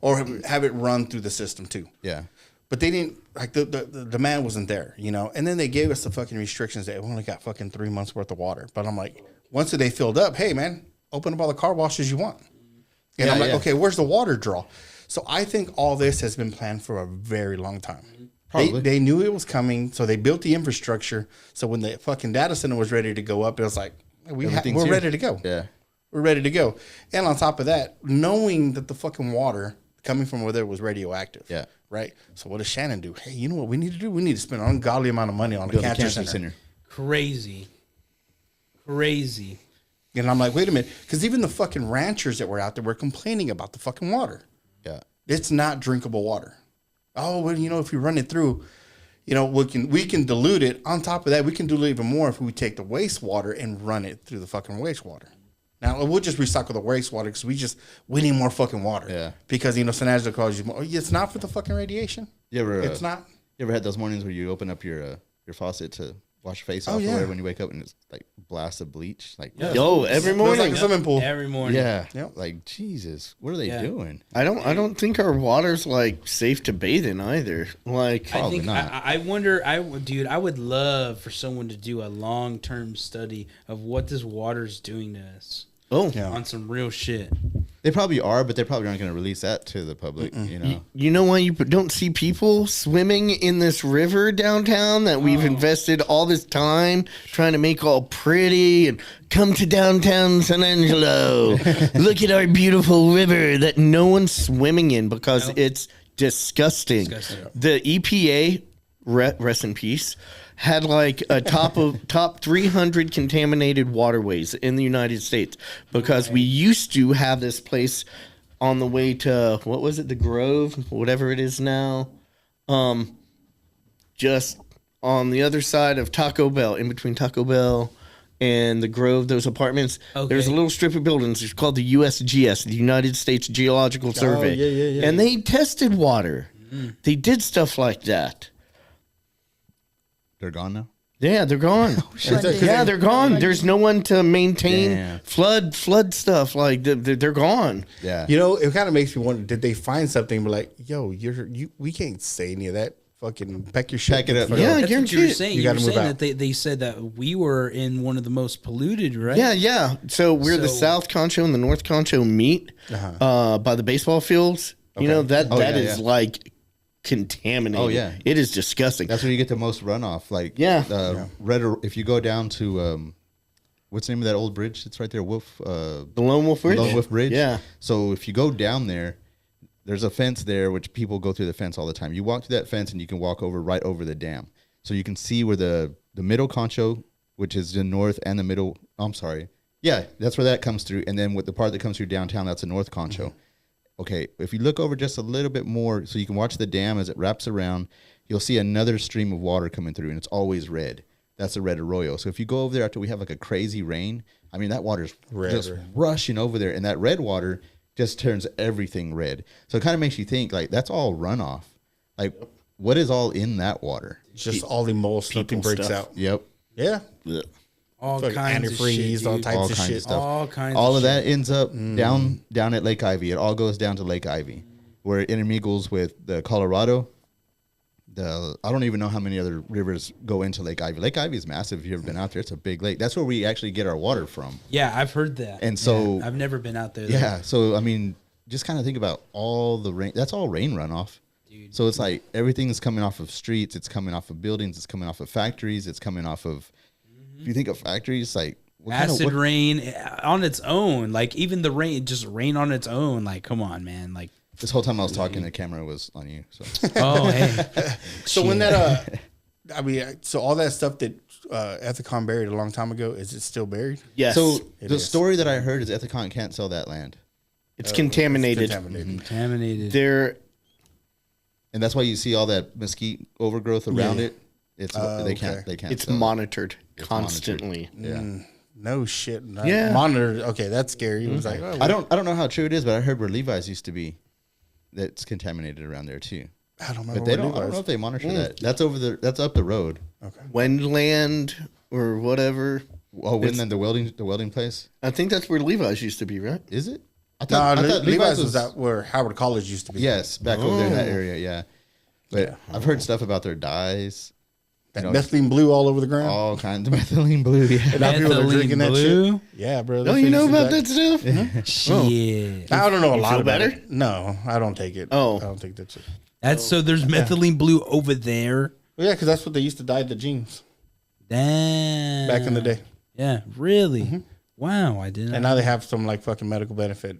or have it run through the system too. Yeah. But they didn't, like, the demand wasn't there, And then they gave us the fucking restrictions that we only got fucking 3 months worth of water. But I'm like, once they filled up, hey man, open up all the car washes you want. And Yeah, I'm like, yeah. okay, where's the water draw? So I think all this has been planned for a very long time. Probably. They knew it was coming, so they built the infrastructure. So when the fucking data center was ready to go up, it was like, we're Everything's here. ready to go. Yeah. We're ready to go. And on top of that, knowing that the fucking water coming from over there was radioactive. Yeah. Right? So what does Shannon do? Hey, you know what we need to do? We need to spend an ungodly amount of money on a Build a cancer cancer center. center. Crazy. Crazy. And I'm like, wait a minute, because even the fucking ranchers that were out there were complaining about the fucking water. Yeah. It's not drinkable water. Oh, well, if we run it through, we can dilute it. On top of that, we can dilute even more if we take the wastewater and run it through the fucking wastewater. Now, we'll just recycle the wastewater because we need more fucking water. Yeah. Because, San Angelo calls you more. It's not for the fucking radiation. It's not. You ever had those mornings where you open up your faucet to wash your face off or yeah. whatever when you wake up and it's like blasted bleach? Like, Yo, every It's morning. like a swimming pool. Every morning. yeah. Yep. Like, Jesus, what are they Yeah. doing? I don't think our water's like safe to bathe in either. Like, I Probably think not. I wonder. I would love for someone to do a long-term study of what this water's doing to us Yeah. on some real shit. They probably are, but they probably aren't going to release that to the public, you know why you don't see people swimming in this river downtown that we've invested all this time trying to make all pretty and come to downtown San Angelo. Look at our beautiful river that no one's swimming in because it's disgusting. The EPA, rest in peace, had like a top 300 contaminated waterways in the United States because we used to have this place on the way to, what was it, the Grove, whatever it is now, just on the other side of Taco Bell, in between Taco Bell and the Grove, those apartments. Okay. There's a little strip of buildings. It's called the USGS, the United States Geological Survey. yeah. And they tested water. They did stuff like that. They're gone now? Yeah, they're gone. Yeah, they're gone. There's no one to maintain Damn. flood stuff. Like they're gone. Yeah. It kind of makes me wonder, did they find something like, yo, we can't say any of that. Fucking pack your shit. Pack it up. Yeah, I That's what you guarantee were it. saying. You You, gotta were move saying out. that they said that we were in one of the most polluted, right? Yeah. So where the So- South Concho and the North Concho meet by the baseball fields, that is like contaminated. Oh, yeah. It is disgusting. That's where you get the most runoff. Like, Yeah. if you go down to, what's the name of that old bridge? It's right there, the Lone Wolf Bridge. Lone Wolf Bridge. Yeah. So if you go down there, there's a fence there, which people go through the fence all the time. You walk through that fence and you can walk right over the dam. So you can see where the middle Concho, which is the north and the middle, I'm sorry. Yeah, that's where that comes through. And then with the part that comes through downtown, that's the North Concho. Okay, if you look over just a little bit more, so you can watch the dam as it wraps around, you'll see another stream of water coming through, and it's always red. That's the red arroyo. So if you go over there after we have like a crazy rain, I mean, that water's just rushing over there, and that red water just turns everything red. So it kind of makes you think, like, that's all runoff. Like, what is all in that water? Just all the mold, nothing breaks stuff. out. Yep. Yeah. All Fucking kinds of antifreeze, shit, all dude. types All of kinds shit. of stuff. All kinds. All of of that ends up down at Lake Ivy. It all goes down to Lake Ivy, where it intermingles with the Colorado. I don't even know how many other rivers go into Lake Ivy. Lake Ivy is massive. If you've ever been out there, it's a big lake. That's where we actually get our water from. Yeah, I've heard that. And so- Yeah, I've never been out there. though. Yeah. So, I mean, just kind of think about all the rain. That's all rain runoff. Dude. So it's like everything is coming off of streets. It's coming off of buildings. It's coming off of factories. It's coming off of, if you think of factories, like what kind of- Acid what- rain on its own, like even the rain, just rain on its own. Like, come on, man. Like, This whole time I was talking, the camera was on you. So oh hey, So when that, so all that stuff that Ethicon buried a long time ago, is it still buried? Yes. So It the is. story that I heard is Ethicon can't sell that land, it's contaminated. contaminated. They're and that's why you see all that mesquite overgrowth around Yeah. it. It's Oh, they can't okay. they can't. it's sell it. monitored It's constantly. Yeah, No shit. Yeah. Monitored. Okay, that's scary. It was like, oh, I don't know how true it is, but I heard where Levi's used to be, that's contaminated around there too. I don't remember. But they what don't. it I don't was. know if they monitor that. That's over the. That's up the road. Wendland or whatever. Oh, when then the welding place I think that's where Levi's used to be, right? is it? I No, I thought Levi's was out where Howard College used to be. Yes, back over there in that area. Yeah, but I've heard stuff about their dyes. That You know, methylene blue all over the ground. all kinds of methylene blue. Yeah. And now people are Methylene drinking that blue? shit. Yeah, bro. Oh, you know about that stuff? Shit. I don't know a lot feel about better? it. No, I don't take it. Oh. I don't take that shit. That's so. There's methylene blue over there. Well, yeah, because that's what they used to dye the jeans Damn. back in the day. Yeah. Really. Wow. I didn't. And now they have some like fucking medical benefit.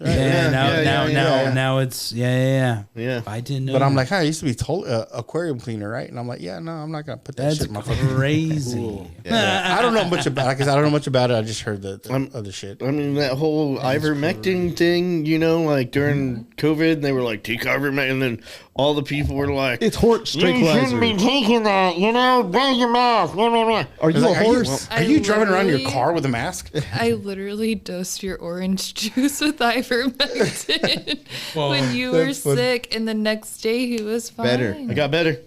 Yeah, now Now it's yeah. If I didn't know, But I'm like, I used to be told aquarium cleaner, right? And I'm like, yeah, no, I'm not gonna put that that's shit in my fucking. crazy. I don't know much about it because I don't know much about it. I just heard the other shit. I mean, that whole ivermectin thing, like during COVID, they were like, take ivermectin, and then all the people were like, It's horse tranquilizer. taking that, wear your mask. Are you a Like, horse? Are you driving around your literally- car with a mask? I literally dosed your orange juice with ivermectin when you were that's funny. sick, and the next day he was fine. Better. I got better.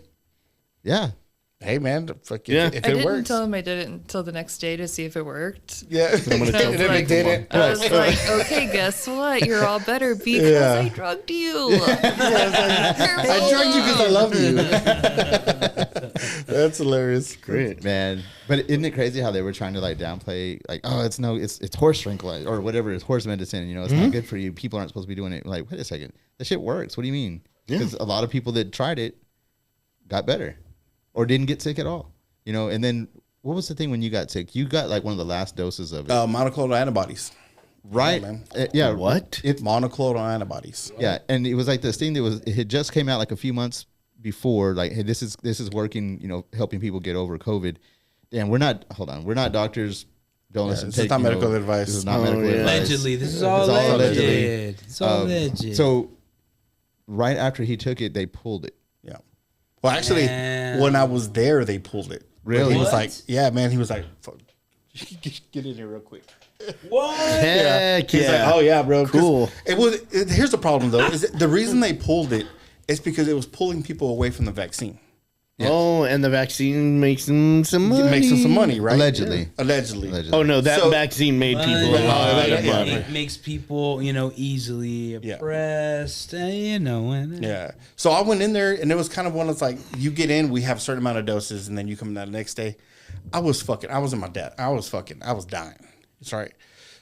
Yeah. Hey man, fuck it. Yeah. If I it didn't works, tell him I did it until the next day to see if it worked. yeah. I'm gonna And tell if him. it didn't, I was like, okay, guess what? You're all better because I drugged you. I drugged you because I love you. That's hilarious. Great. Man, but isn't it crazy how they were trying to like downplay, like, oh, it's horse tranquilizer or whatever, it's horse medicine. It's not good for you. People aren't supposed to be doing it. Like, wait a second, that shit works. What do you mean? Because a lot of people that tried it got better, or didn't get sick at all. And then what was the thing when you got sick? You got like one of the last doses of it, Monoclonal antibodies. right? man. Yeah. What? It's Monoclonal antibodies. yeah, and it was like this thing it had just came out like a few months before. Like, hey, this is working. Helping people get over COVID. And we're not doctors. Don't listen. this is not medical advice. This is not Oh, medical yeah. advice. Allegedly, this is all It's all alleged. allegedly. It's all alleged. So right after he took it, they pulled it. Yeah. Well, actually, when I was there, they pulled it. Really? He was What? like, yeah, man. He was like, fuck, get in here real quick. What? Heck He's yeah. like, oh yeah, bro. 'Cause Cool. Here's the problem though. Is that the reason they pulled it is because it was pulling people away from the vaccine. Oh, and the vaccine makes them some money. It makes them some money, right? Allegedly. Allegedly. Oh no, that So- vaccine made people a lot of yeah. money. It makes people, easily Yeah. oppressed. And Yeah. So I went in there, and it was kind of one of those like, you get in, we have a certain amount of doses, and then you come out the next day. I was in my dad. I was dying. It's right.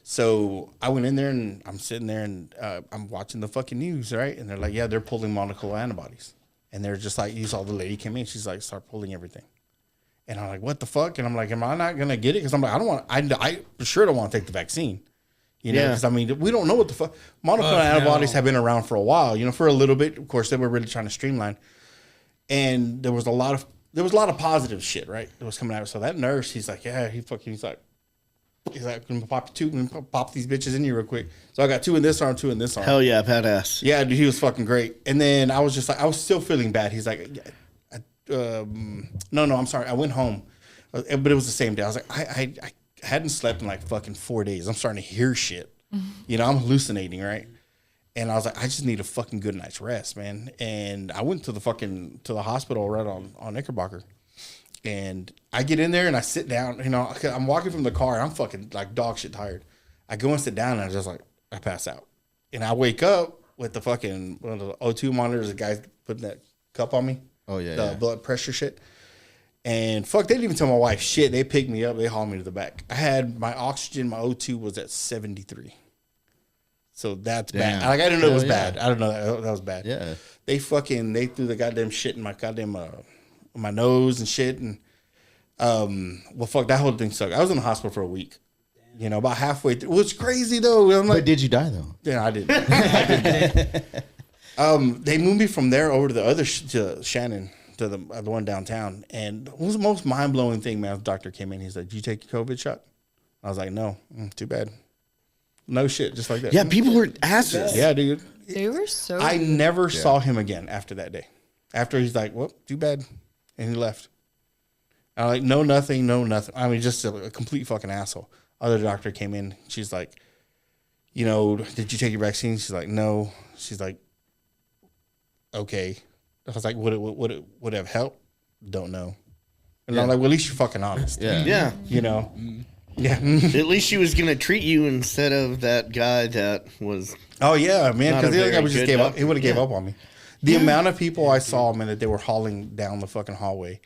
So I went in there, and I'm sitting there, and I'm watching the fucking news, right? And they're like, yeah, they're pulling monoclonal antibodies. And they're just like, you saw the lady came in, she's like, start pulling everything. And I'm like, what the fuck? And I'm like, am I not going to get it? Because I'm like, I for sure don't want to take the vaccine. Yeah. Because I mean, we don't know what the fuck. Monoclonal antibodies have been around for a while, for a little bit. Of course, they were really trying to streamline. And there was a lot of positive shit, right? That was coming out. So that nurse, he's like, yeah, he's like, can pop these bitches in you real quick. So I got 2 in this arm, 2 in this arm. Hell yeah, badass. Yeah, dude, he was fucking great. And then I was just like, I was still feeling bad. He's like, no, I'm sorry. I went home, but it was the same day. I was like, I hadn't slept in like fucking 4 days. I'm starting to hear shit. I'm hallucinating, right? And I was like, I just need a fucking good night's rest, man. And I went to the hospital right on Knickerbocker. And I get in there and I sit down, I'm walking from the car and I'm fucking like dog shit tired. I go and sit down and I just like, I pass out. And I wake up with the fucking one of the O2 monitors, the guys putting that cup on me. Oh, yeah, The yeah. blood pressure shit. And fuck, they didn't even tell my wife shit. They picked me up, they hauled me to the back. I had my oxygen, my O2 was at 73. So that's bad. Damn. Like, I didn't know it was Hell yeah. bad. I didn't know that was bad. Yeah. They threw the goddamn shit in my goddamn my nose and shit. And well, fuck, that whole thing sucked. I was in the hospital for a week. About halfway through. It was crazy though. I'm like, But did you die though? yeah, I didn't. I didn't. They moved me from there over to the other to Shannon, to the one downtown. And what was the most mind blowing thing, man? The doctor came in. He's like, "Did you take your COVID shot?" I was like, "No, too bad." No shit, just like that. Yeah, people were asses. Yeah, dude. They were so. I never saw him again after that day. After he's like, "Well, too bad," and he left. I'm like, no, nothing. I mean, just a complete fucking asshole. Other doctor came in. She's like, did you take your vaccine? She's like, no. She's like, okay. I was like, would it have helped? Don't know. And I'm like, well, at least you're fucking honest. Yeah. Yeah. Yeah. At least she was gonna treat you instead of that guy that was. Oh yeah, man. Not Because a the other guy very would just good gave up. doctor. He would have gave up on me. The amount of people I saw, man, that they were hauling down the fucking hallway,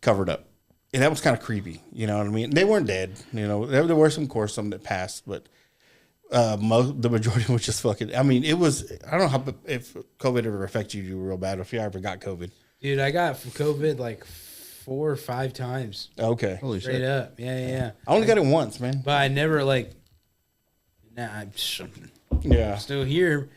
covered up, and that was kind of creepy. You know what I mean? They weren't dead. There were some that passed, but the majority was just fucking. I mean, it was. I don't know if COVID ever affected you real bad, or if you ever got COVID. Dude, I got COVID like 4 or 5 times. Okay, Holy Straight shit. up. Yeah. I only got it once, man. But I never Yeah. Still here,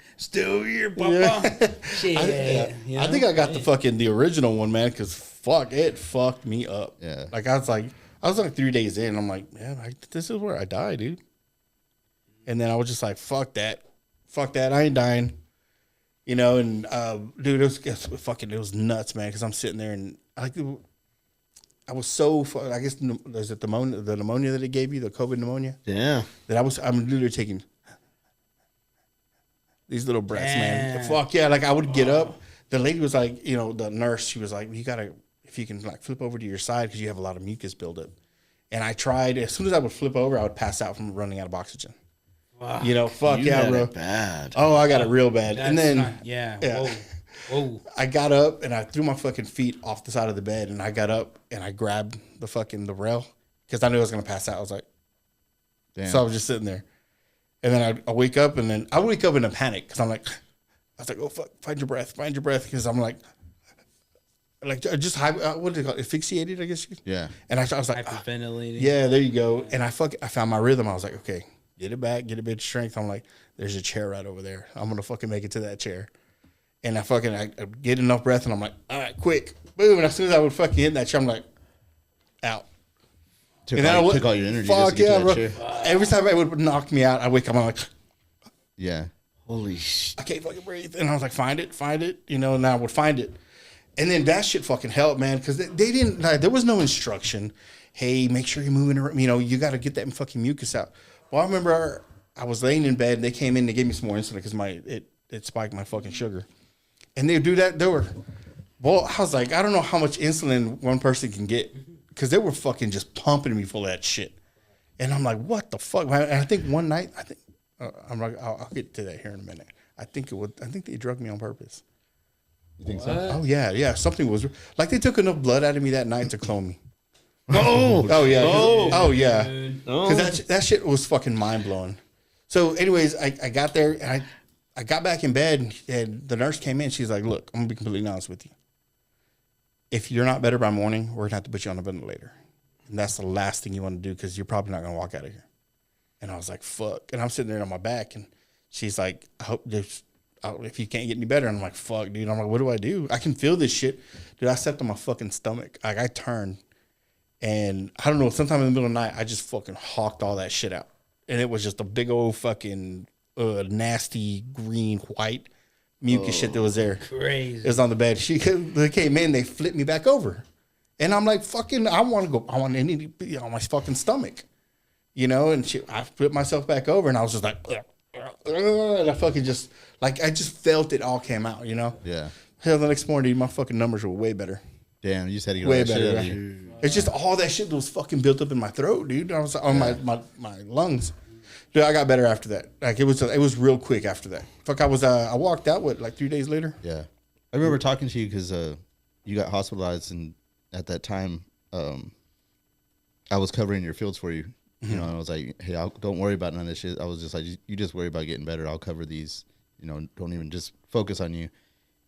Papa. Shit. I think I got the original one, man, because fuck, it fucked me up. Yeah. Like I was like 3 days in. I'm like, man, this is where I die, dude. And then I was just like, fuck that, I ain't dying. You know, and dude, it was nuts, man. Because I'm sitting there and I was so, I guess, is it the pneumonia that it gave you, the COVID pneumonia? Yeah. That I'm literally taking these little breaths, man. Fuck yeah. Like I would get up. The lady was like, you know, the nurse, she was like, if you can like flip over to your side because you have a lot of mucus buildup. And I tried, as soon as I would flip over, I would pass out from running out of oxygen. Wow. You know, fuck yeah, bro. Bad. Oh, I got it real bad. And then, Whoa. I got up and I threw my fucking feet off the side of the bed and I got up and I grabbed the rail because I knew I was going to pass out. I was like, damn. So I was just sitting there. And then I wake up and then I wake up in a panic because I was like, oh, fuck, find your breath. Because I'm like just what do they call it? Asphyxiated, I guess. Yeah. And I was like, hyperventilating. Yeah, there you go. And I found my rhythm. I was like, okay, get it back, get a bit of strength. I'm like, there's a chair right over there. I'm going to fucking make it to that chair. And I get enough breath and I'm like, all right, quick. Boom. And as soon as I would fucking hit that chair, I'm like, out. Took all your energy. Fuck just to get yeah, to bro. that chair. Every time it would knock me out, I wake up, I'm like, yeah. Holy shit. I can't fucking breathe. And I was like, find it, you know, and I would find it. And then that shit fucking helped, man, because they didn't, there was no instruction. Hey, make sure you're moving around. You know, you got to get that fucking mucus out. Well, I remember I was laying in bed and they came in, they gave me some more insulin because it spiked my fucking sugar. And they do that. I was like, I don't know how much insulin one person can get because they were fucking just pumping me full of that shit. And I'm like, what the fuck? And I think one night, I'm like, I'll get to that here in a minute. I think they drugged me on purpose. You think so? Oh yeah. Something was like they took enough blood out of me that night to clone me. Oh Yeah. Because that shit was fucking mind blowing. So, anyways, I got there and I got back in bed and the nurse came in. She's like, "Look, I'm gonna be completely honest with you. If you're not better by morning, we're gonna have to put you on a ventilator, and that's the last thing you want to do because you're probably not gonna walk out of here." And I was like, "Fuck!" And I'm sitting there on my back, and she's like, "I hope if you can't get any better." And I'm like, "Fuck, dude." I'm like, "What do I do? I can feel this shit, dude." I stepped on my fucking stomach. Like I turned. And I don't know, sometime in the middle of the night, I just fucking hawked all that shit out. And it was just a big old fucking nasty green, white mucus shit that was there. Crazy. It was on the bed. They came in, they flipped me back over. And I'm like, fucking, I want to be on my fucking stomach. You know, and I flipped myself back over and I was just like, and I fucking just, like, I just felt it all came out, you know? Yeah. Hell, the next morning, dude, my fucking numbers were way better. Damn, you just had to get all Way that shit better. out of you. It's just all that shit that was fucking built up in my throat, dude. I was on my lungs. Dude, I got better after that. Like it was real quick after that. Fuck, I walked out like 3 days later. Yeah, I remember talking to you because you got hospitalized, and at that time, I was covering your fields for you. You know, and I was like, hey, don't worry about none of this shit. I was just like, you just worry about getting better. I'll cover these. You know, don't even just focus on you.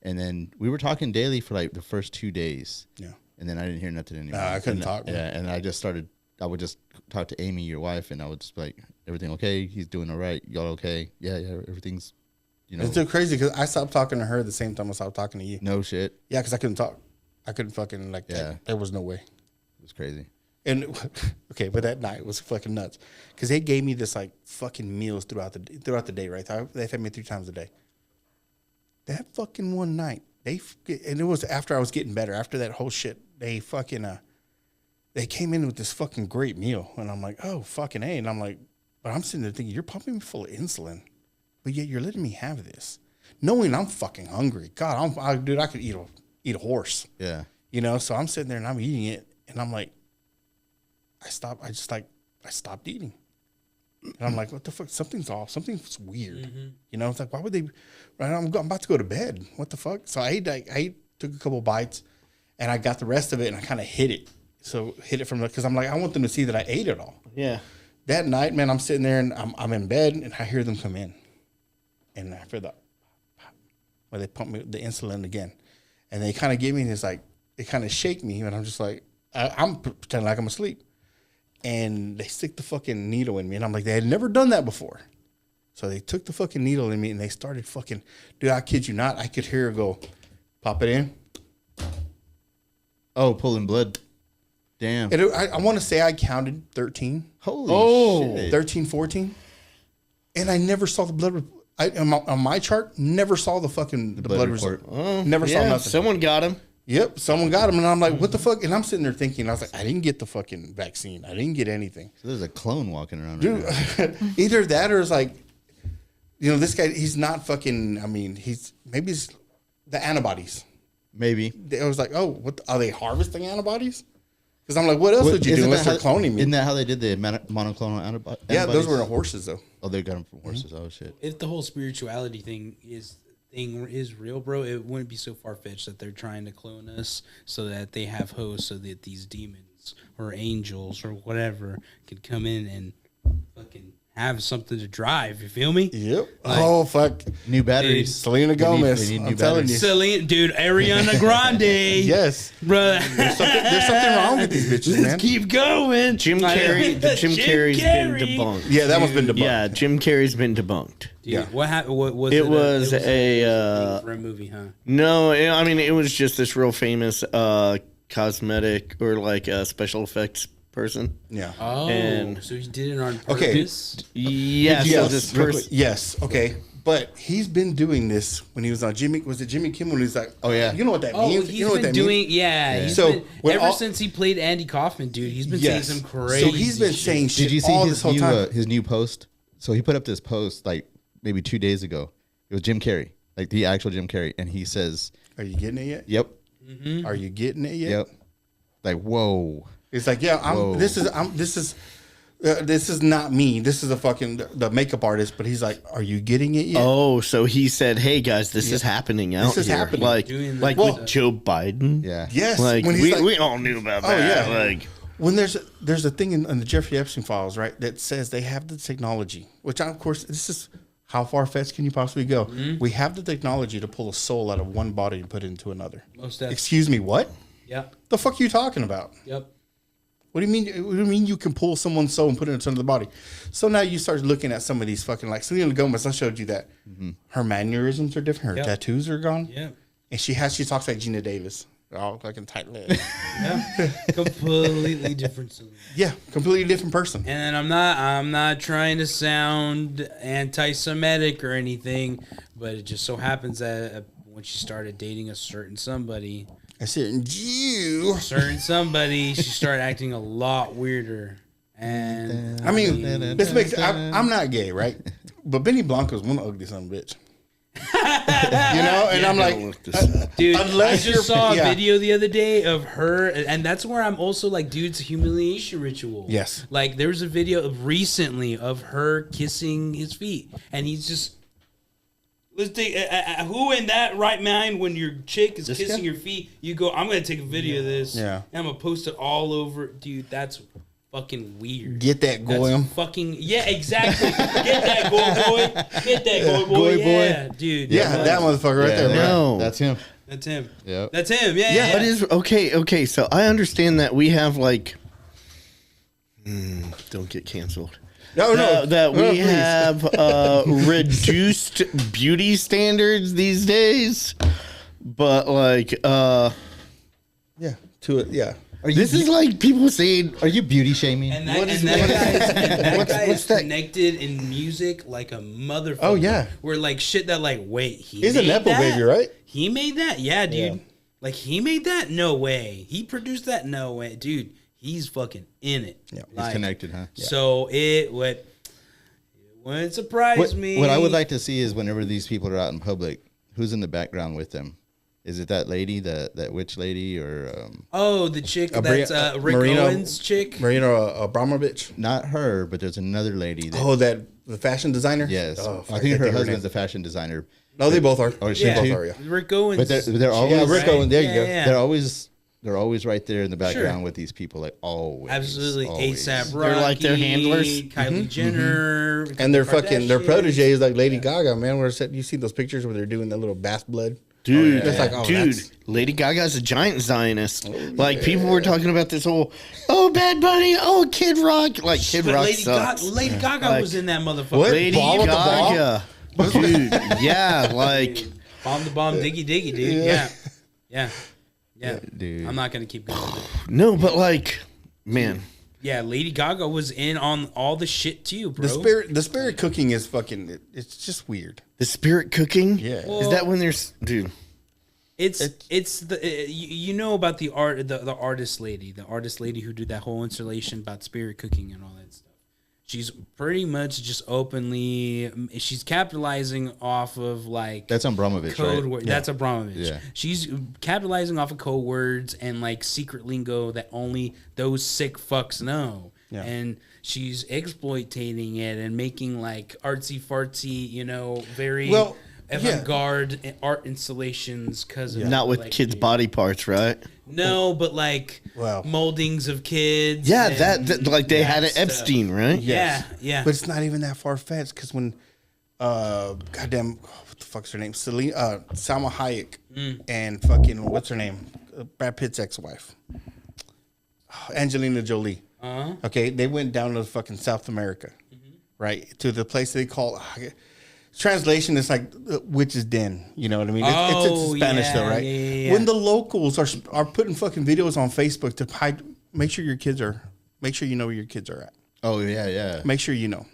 And then we were talking daily for like the first 2 days. Yeah. And then I didn't hear nothing anymore. I couldn't talk. Man. Yeah. And I would just talk to Amy, your wife, and I would just be like, everything okay? He's doing all right. Y'all okay? Yeah. Everything's, you know. It's so crazy because I stopped talking to her at the same time I stopped talking to you. No shit. Yeah, because I couldn't talk. I couldn't fucking there was no way. It was crazy. And okay, but that night was fucking nuts because they gave me this like fucking meals throughout the day, right? They fed me 3 times a day. That fucking one night, and it was after I was getting better. After that whole shit, they fucking they came in with this fucking great meal, and I'm like, oh fucking A, and I'm like, but I'm sitting there thinking, you're pumping me full of insulin, but yet you're letting me have this, knowing I'm fucking hungry. God, dude, I could eat a horse. Yeah, you know. So I'm sitting there and I'm eating it, and I'm like, I stopped eating. And I'm like, what the fuck? Something's off. Something's weird. Mm-hmm. You know, it's like, why would they? Right, I'm about to go to bed. What the fuck? So I took a couple bites, and I got the rest of it, and I kind of hid it. So hid it from because I'm like, I want them to see that I ate it all. Yeah. That night, man, I'm sitting there and I'm in bed, and I hear them come in, and I feel they pump me the insulin again, and they kind of give me this like they kind of shake me, and I'm just like I'm pretending like I'm asleep. And they stick the fucking needle in me. And I'm like, they had never done that before. So they took the fucking needle in me and they started fucking, dude, I kid you not. I could hear her go, pop it in. Oh, pulling blood. Damn. And I want to say I counted 13. Holy shit. 13, 14. And I never saw the blood. On my chart, never saw the fucking the blood report. result. Never saw nothing. Someone got him. Yep, someone got him. And I'm like, what the fuck? And I'm sitting there thinking, I was like, I didn't get the fucking vaccine. I didn't get anything. So there's a clone walking around. Dude, Right now. either that or it's like, you know, this guy, he's not fucking, I mean, maybe it's the antibodies. Maybe. I was like, oh, are they harvesting antibodies? Because I'm like, what else would you do unless they're cloning me? Isn't that how they did the monoclonal antibodies? Yeah, those were horses, though. Oh, they got them from horses. Oh, shit. If the whole spirituality thing is real, bro, it wouldn't be so far fetched that they're trying to clone us so that they have hosts, so that these demons or angels or whatever could come in and fucking have something to drive. You feel me? Yep. Oh, fuck. New batteries. Selena Gomez. they need I'm new telling you. batteries. Selena, dude, Ariana Grande. Yes. Bro. There's something wrong with these bitches, man. Keep going. Jim Carrey's been debunked. Yeah, that one's been debunked. Yeah, Jim Carrey's been debunked. Dude, Yeah. what happened? What was It it? was thing a for a movie, huh? no. I mean, it was just this real famous cosmetic or like special effects person. Yeah. Oh, And- so he did it on Okay. purpose. Yeah, so Yes, this real quick. person. Yes. Okay. But he's been doing this when he was on Jimmy. Was it Jimmy Kimmel? When he's like, Oh, yeah. You know what that Oh, means? he's You know what been that doing. means? Yeah, he's So, been, when ever all- since he played Andy Kaufman, dude, he's been Yes. saying some crazy. So he's been shit. saying shit Did you see all this whole time. his new post? So he put up this post like maybe 2 days ago. It was Jim Carrey, like the actual Jim Carrey. And he says, Are you getting it yet? yep, Are you getting it yet? yep. Like, whoa. It's like, yeah, Whoa. this is not me. This is a fucking the makeup artist. But he's like, are you getting it yet? Oh, so he said, "Hey guys, this is happening out is here." happening. Like, Doing the- like Well- with Joe Biden. Yeah. Yes. Like when he's we, like, we all knew about Oh, that. yeah. Like, when there's a thing in the Jeffrey Epstein files, right, that says they have the technology, which of course this is how far fetched can you possibly go? We have the technology to pull a soul out of one body and put it into another. Most definitely. Excuse me, what? Yep. The fuck are you talking about? Yep. What do you mean? What do you mean you can pull someone's soul and put it into another body? So now you start looking at some of these fucking like Selena Gomez. I showed you that her mannerisms are different. Her Yep. tattoos are gone. Yep. And she talks like Gina Davis. All fucking tight lips. Yeah. Completely different solution. Yeah, completely different person. And I'm not trying to sound anti-Semitic or anything, but it just so happens that when she started dating a certain somebody, I said, Jew. she started acting a lot weirder. And I mean, this makes. I'm not gay, right? But Benny Blanco's one ugly son of a bitch. You know, and I'm like, dude, I unless just you're- saw a yeah. video the other day of her, and that's where I'm also like, dude, it's a humiliation ritual. Yes. Like there was a video recently of her kissing his feet, and he's just. Let's take who in that right mind when your chick is kissing your feet, you go, I'm gonna take a video of this. Yeah. And I'm gonna post it all over, dude. That's fucking weird. Get that That's goyim. fucking exactly. Get that boy. Get that boy. Goy boy. Yeah, dude. Yeah, that motherfucker right there, bro. no. That's him. That's him. Yep. That's him. Yeah. Yeah. What is okay? So I understand that we have like, don't get canceled. No, That we please. have reduced beauty standards these days, but like, Yeah, to it. Yeah. this is like people saying, Are you beauty shaming? And that guy is that? connected in music like a motherfucker. Oh, yeah. We're like shit that like, wait, He's a made Nepo that? baby, right? He made that? Yeah, dude. Yeah. Like he made that? No way. He produced that? No way. Dude, he's fucking in it. Yeah. He's connected, huh? So it wouldn't surprise me. What I would like to see is whenever these people are out in public, who's in the background with them? Is it that lady, that witch lady, or Oh, the chick Bri- that's Rick Marina- Owens' chick? Marina Abramovich. not her, but there's another lady. That, Oh, the fashion designer. yes, Oh, I think her husband's a fashion designer. No, they both are. Oh, she They both too? are. Yeah. Rick Owens. But they're always Yeah, Rick Owens. There you go. Yeah. they're always right there in the background with these people, like always. Absolutely. always. ASAP Rocky. They're like their handlers? Kylie Jenner. And their Kim fucking their Kardashian. proteges like Lady Gaga, man. Where you see those pictures where they're doing that little bath blood. Dude, It's like, oh, dude, that's- Lady Gaga's a giant Zionist. Like people were talking about this whole, Bad Bunny, Kid Rock, like Kid But Rock Lady sucks. Lady Gaga Like, was in that motherfucker. What? Lady Ball with the ball? Gaga, dude, yeah, like Bomb the bomb, diggy diggy, dude. Yeah. Dude. I'm not gonna keep going. no, but like, man, Yeah, Lady Gaga was in on all the shit too, bro. The spirit cooking is fucking. It's just weird. the spirit cooking, Yeah. is that when there's, dude? It's the you know about the artist lady who did that whole installation about spirit cooking and all that stuff. She's pretty much just openly she's capitalizing off of like That's Abramovich, code right? word. That's Abramovich. Yeah. She's capitalizing off of code words and like secret lingo that only those sick fucks know. Yeah. And she's exploiting it and making like artsy fartsy, very Well, avant-garde art installations because of Not with like, kids' body parts, right? No, but like Well. moldings of kids. Yeah, and that like they had an that stuff. Epstein, right? Yeah, yeah. But it's not even that far fetched because when, goddamn, what the fuck's her name? Salma Hayek and fucking what's her name? Brad Pitt's ex-wife, Angelina Jolie. Okay, they went down to fucking South America, right, to the place they call. Translation is like witch's den. You know what I mean? It's in Spanish though, right? Yeah. When the locals are putting fucking videos on Facebook to hide, make sure you know where your kids are at. Oh yeah, yeah. Make sure you know.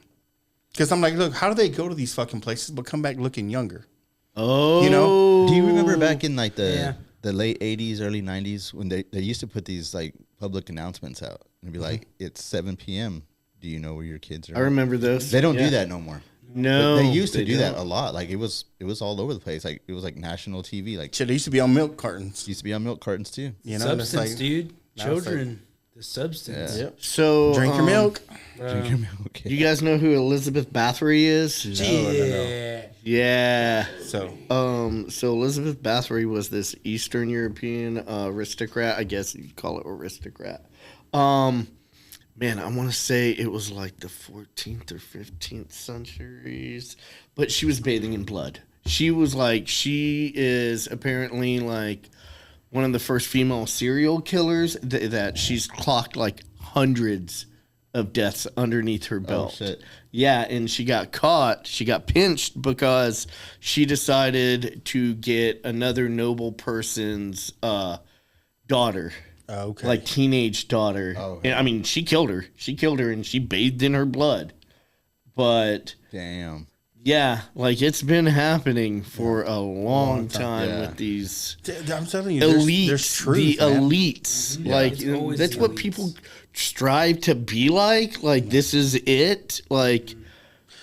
Because I'm like, look, how do they go to these fucking places but come back looking younger? Oh, You know? Do you remember back in like Yeah. the late '80s, early '90s when they used to put these like public announcements out and be like, "It's 7 p.m. Do you know where your kids are?" I remember those. They don't Yeah. do that no more. No, But they used to they do that don't. a lot. Like it was all over the place. Like it was like national TV. Like Shit, they used to be on milk cartons. used to be on milk cartons too. You know, and it's substance, like, dude. now it's Children. The substance. Yep. So Drink your milk. Drink your milk. You guys know who Elizabeth Bathory is? Yeah. Yeah. So So Elizabeth Bathory was this Eastern European aristocrat. I guess you'd call it aristocrat. Man, I want to say it was like the 14th or 15th centuries, but she was bathing in blood. She is apparently like one of the first female serial killers that she's clocked like hundreds of deaths underneath her belt. shit. Yeah, and she got caught. She got pinched because she decided to get another noble person's daughter. okay, Like teenage daughter. Oh, And, I mean, she killed her. She killed her and she bathed in her blood. But Damn. yeah, like it's been happening for a long time yeah. with these I'm telling you, elites. there's truth, the man. elites. Like it's always that's the what elites. people strive to be like. Like this is it. Like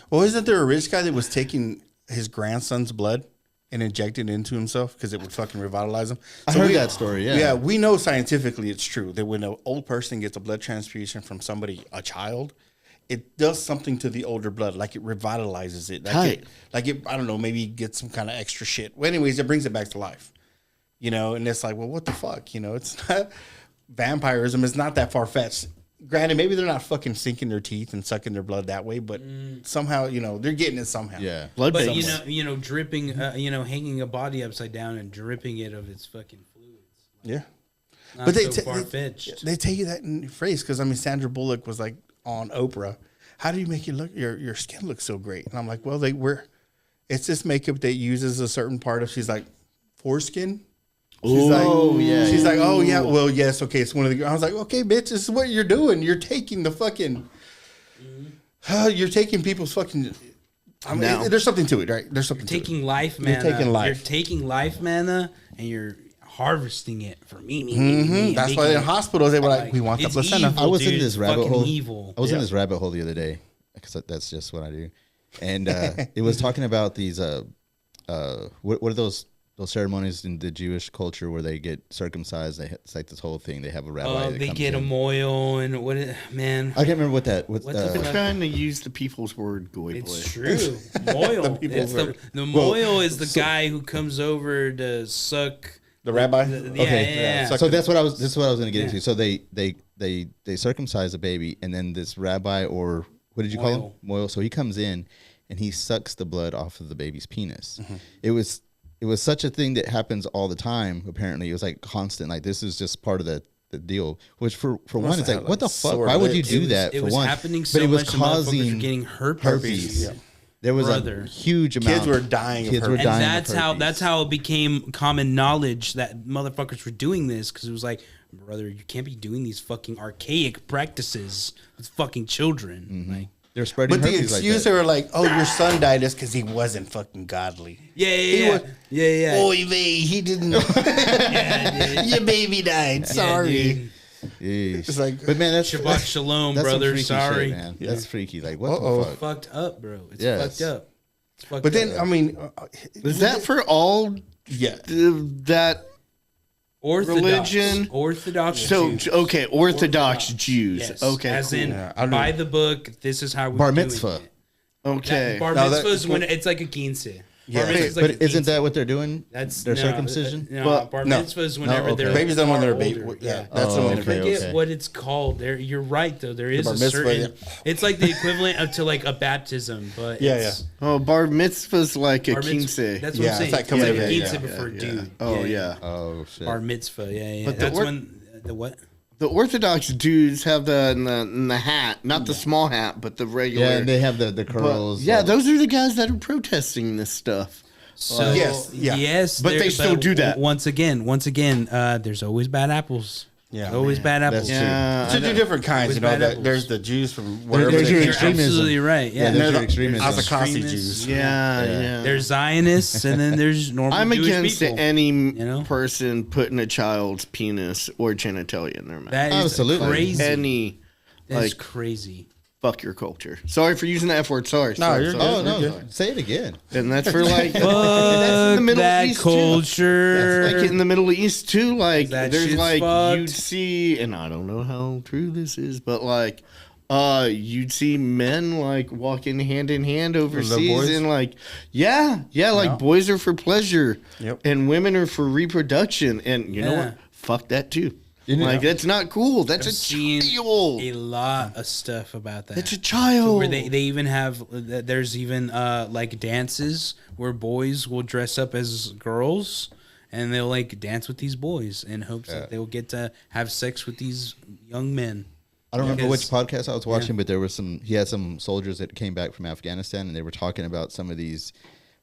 Well, isn't there a rich guy that was taking his grandson's blood and injected it into himself because it would fucking revitalize him? I heard that story, yeah. Yeah, we know scientifically it's true that when an old person gets a blood transfusion from a child, it does something to the older blood, like it revitalizes it. Tight. Like it, I don't know, maybe get some kind of extra shit. Well, anyways, it brings it back to life. You know, and it's like, well, what the fuck? You know, it's not vampirism. It's not that far fetched. Granted, maybe they're not fucking sinking their teeth and sucking their blood that way, but somehow, you know, they're getting it somehow. Yeah. blood But banks. dripping, hanging a body upside down and dripping it of its fucking fluids. Yeah. Not But so far fetched. they take you that in phrase because I mean Sandra Bullock was like on Oprah. How do you make your skin look so great? And I'm like, well, it's this makeup that uses a certain part of. She's like foreskin. She's yeah, She's like, oh yeah, well yes, okay. It's one of the. I was like, okay, bitch, this is what you're doing. You're taking the fucking. You're taking people's fucking. I mean, Now- there's something to it, right? There's something to Taking it. life You're mana. taking life. You're taking life mana and you're harvesting it for me. That's why in hospitals they were like, we want the it's placenta. evil, I was in dude. this It's rabbit fucking hole. Evil. I was in this rabbit hole the other day because that's just what I do, and it was talking about these what are those ceremonies in the Jewish culture where they get circumcised? It's like this whole thing. They have a rabbi. Oh, that they comes get a in. moil and man. I can't remember what that. What the I'm fuck? trying to use the people's word, goy boy. It's true. Moil. people's word. The moil is the guy who comes over to suck. The rabbi. Yeah. So that's what I was. This is what I was going to get into. So they circumcise a baby, and then this rabbi, or what did you call him? Moil. So he comes in, and he sucks the blood off of the baby's penis. Mm-hmm. It was it was such a thing that happens all the time. Apparently, it was like constant. Like this is just part of the deal. Which for one, it's like what the fuck? Why would you do that? It For was one, happening so but it was much that motherfuckers were causing getting herpes. herpes. There was Brother. a huge amount. Kids were dying. Kids of were herpes. dying. And of that's herpes. how it became common knowledge that motherfuckers were doing this, because it was like, brother, you can't be doing these fucking archaic practices with fucking children. Like, They're spreading But the herpes excuse like they that. were like, "Oh, your son died just because he wasn't fucking godly." yeah. Oy vey, he didn't. Your baby died. Sorry. Yeesh. It's like, But man, that's Shabbat shalom, that's some brother. freaky Sorry. shit, man. That's freaky. Like what Uh-oh. the fuck? Fucked up, bro. It's Yes. fucked up. It's fucked but then up. I mean, Is that for all yeah. that? religion? Orthodox So Jews. okay, Orthodox Jews. Yes. Okay, As cool. in, Yeah, I don't by know. the book, this is how we're Bar doing mitzvah. it. Okay. Bar No, mitzvah that- is when it's like a quince. Yeah. Bar mitzvah is like But a isn't quince. that what they're doing? That's their no, circumcision? No, Well, bar no. mitzvah is whenever okay. they're Babies done when they're far baby. older. Yeah, that's Oh, when I they're okay, baby. forget what it's called. There, you're right though. There is bar a mitzvah, certain. yeah. It's like the equivalent of to like a baptism, but Yeah, it's, Oh, bar mitzvah's like a bar quince. mitzvah. That's what Yeah, I'm saying. it's like It's coming like of a age, quince yeah, but for a dude. Oh yeah. Oh shit. Bar mitzvah. Yeah. But the That's or- when the what? The Orthodox dudes have the hat, not the small hat, but the regular. Yeah, and they have the But, curls. yeah, those are the guys that are protesting this stuff. So Yes, yeah. yes, But they still do that. Once again, there's always bad apples. Yeah, There's always bad apples. That's true. Yeah, So two different kinds, With you know. bad That apples. there's the Jews from wherever there's they your came You're from. extremism. absolutely right. Yeah, Yeah, And there's they're your extremism. the Asakasi Extremists. Jews. yeah. There's Zionists, and then there's normal I'm Jewish against people. any know? person putting a child's penis or genitalia in their mouth. That is Absolutely. crazy. Any That's like crazy. fuck your culture. Sorry for using the F word. Sorry. No, sorry, you're sorry. Oh good. no! You're good. Say it again. And that's for like Fuck that's in the Middle that East culture. Too. Like in the Middle East too. Like That there's shit's like fucked. you'd see, and I don't know how true this is, but like you'd see men like walking hand in hand overseas, boys? and like like boys are for pleasure, Yep. and women are for reproduction, and you know Yeah. what? Fuck that too. You know- Like that's not cool. That's I've a seen child. a lot of stuff about that. It's a child. Where they even have there's even like dances where boys will dress up as girls and they'll like dance with these boys in hopes that they'll get to have sex with these young men. I don't remember which Because- podcast I was watching, but there was he had some soldiers that came back from Afghanistan, and they were talking about some of these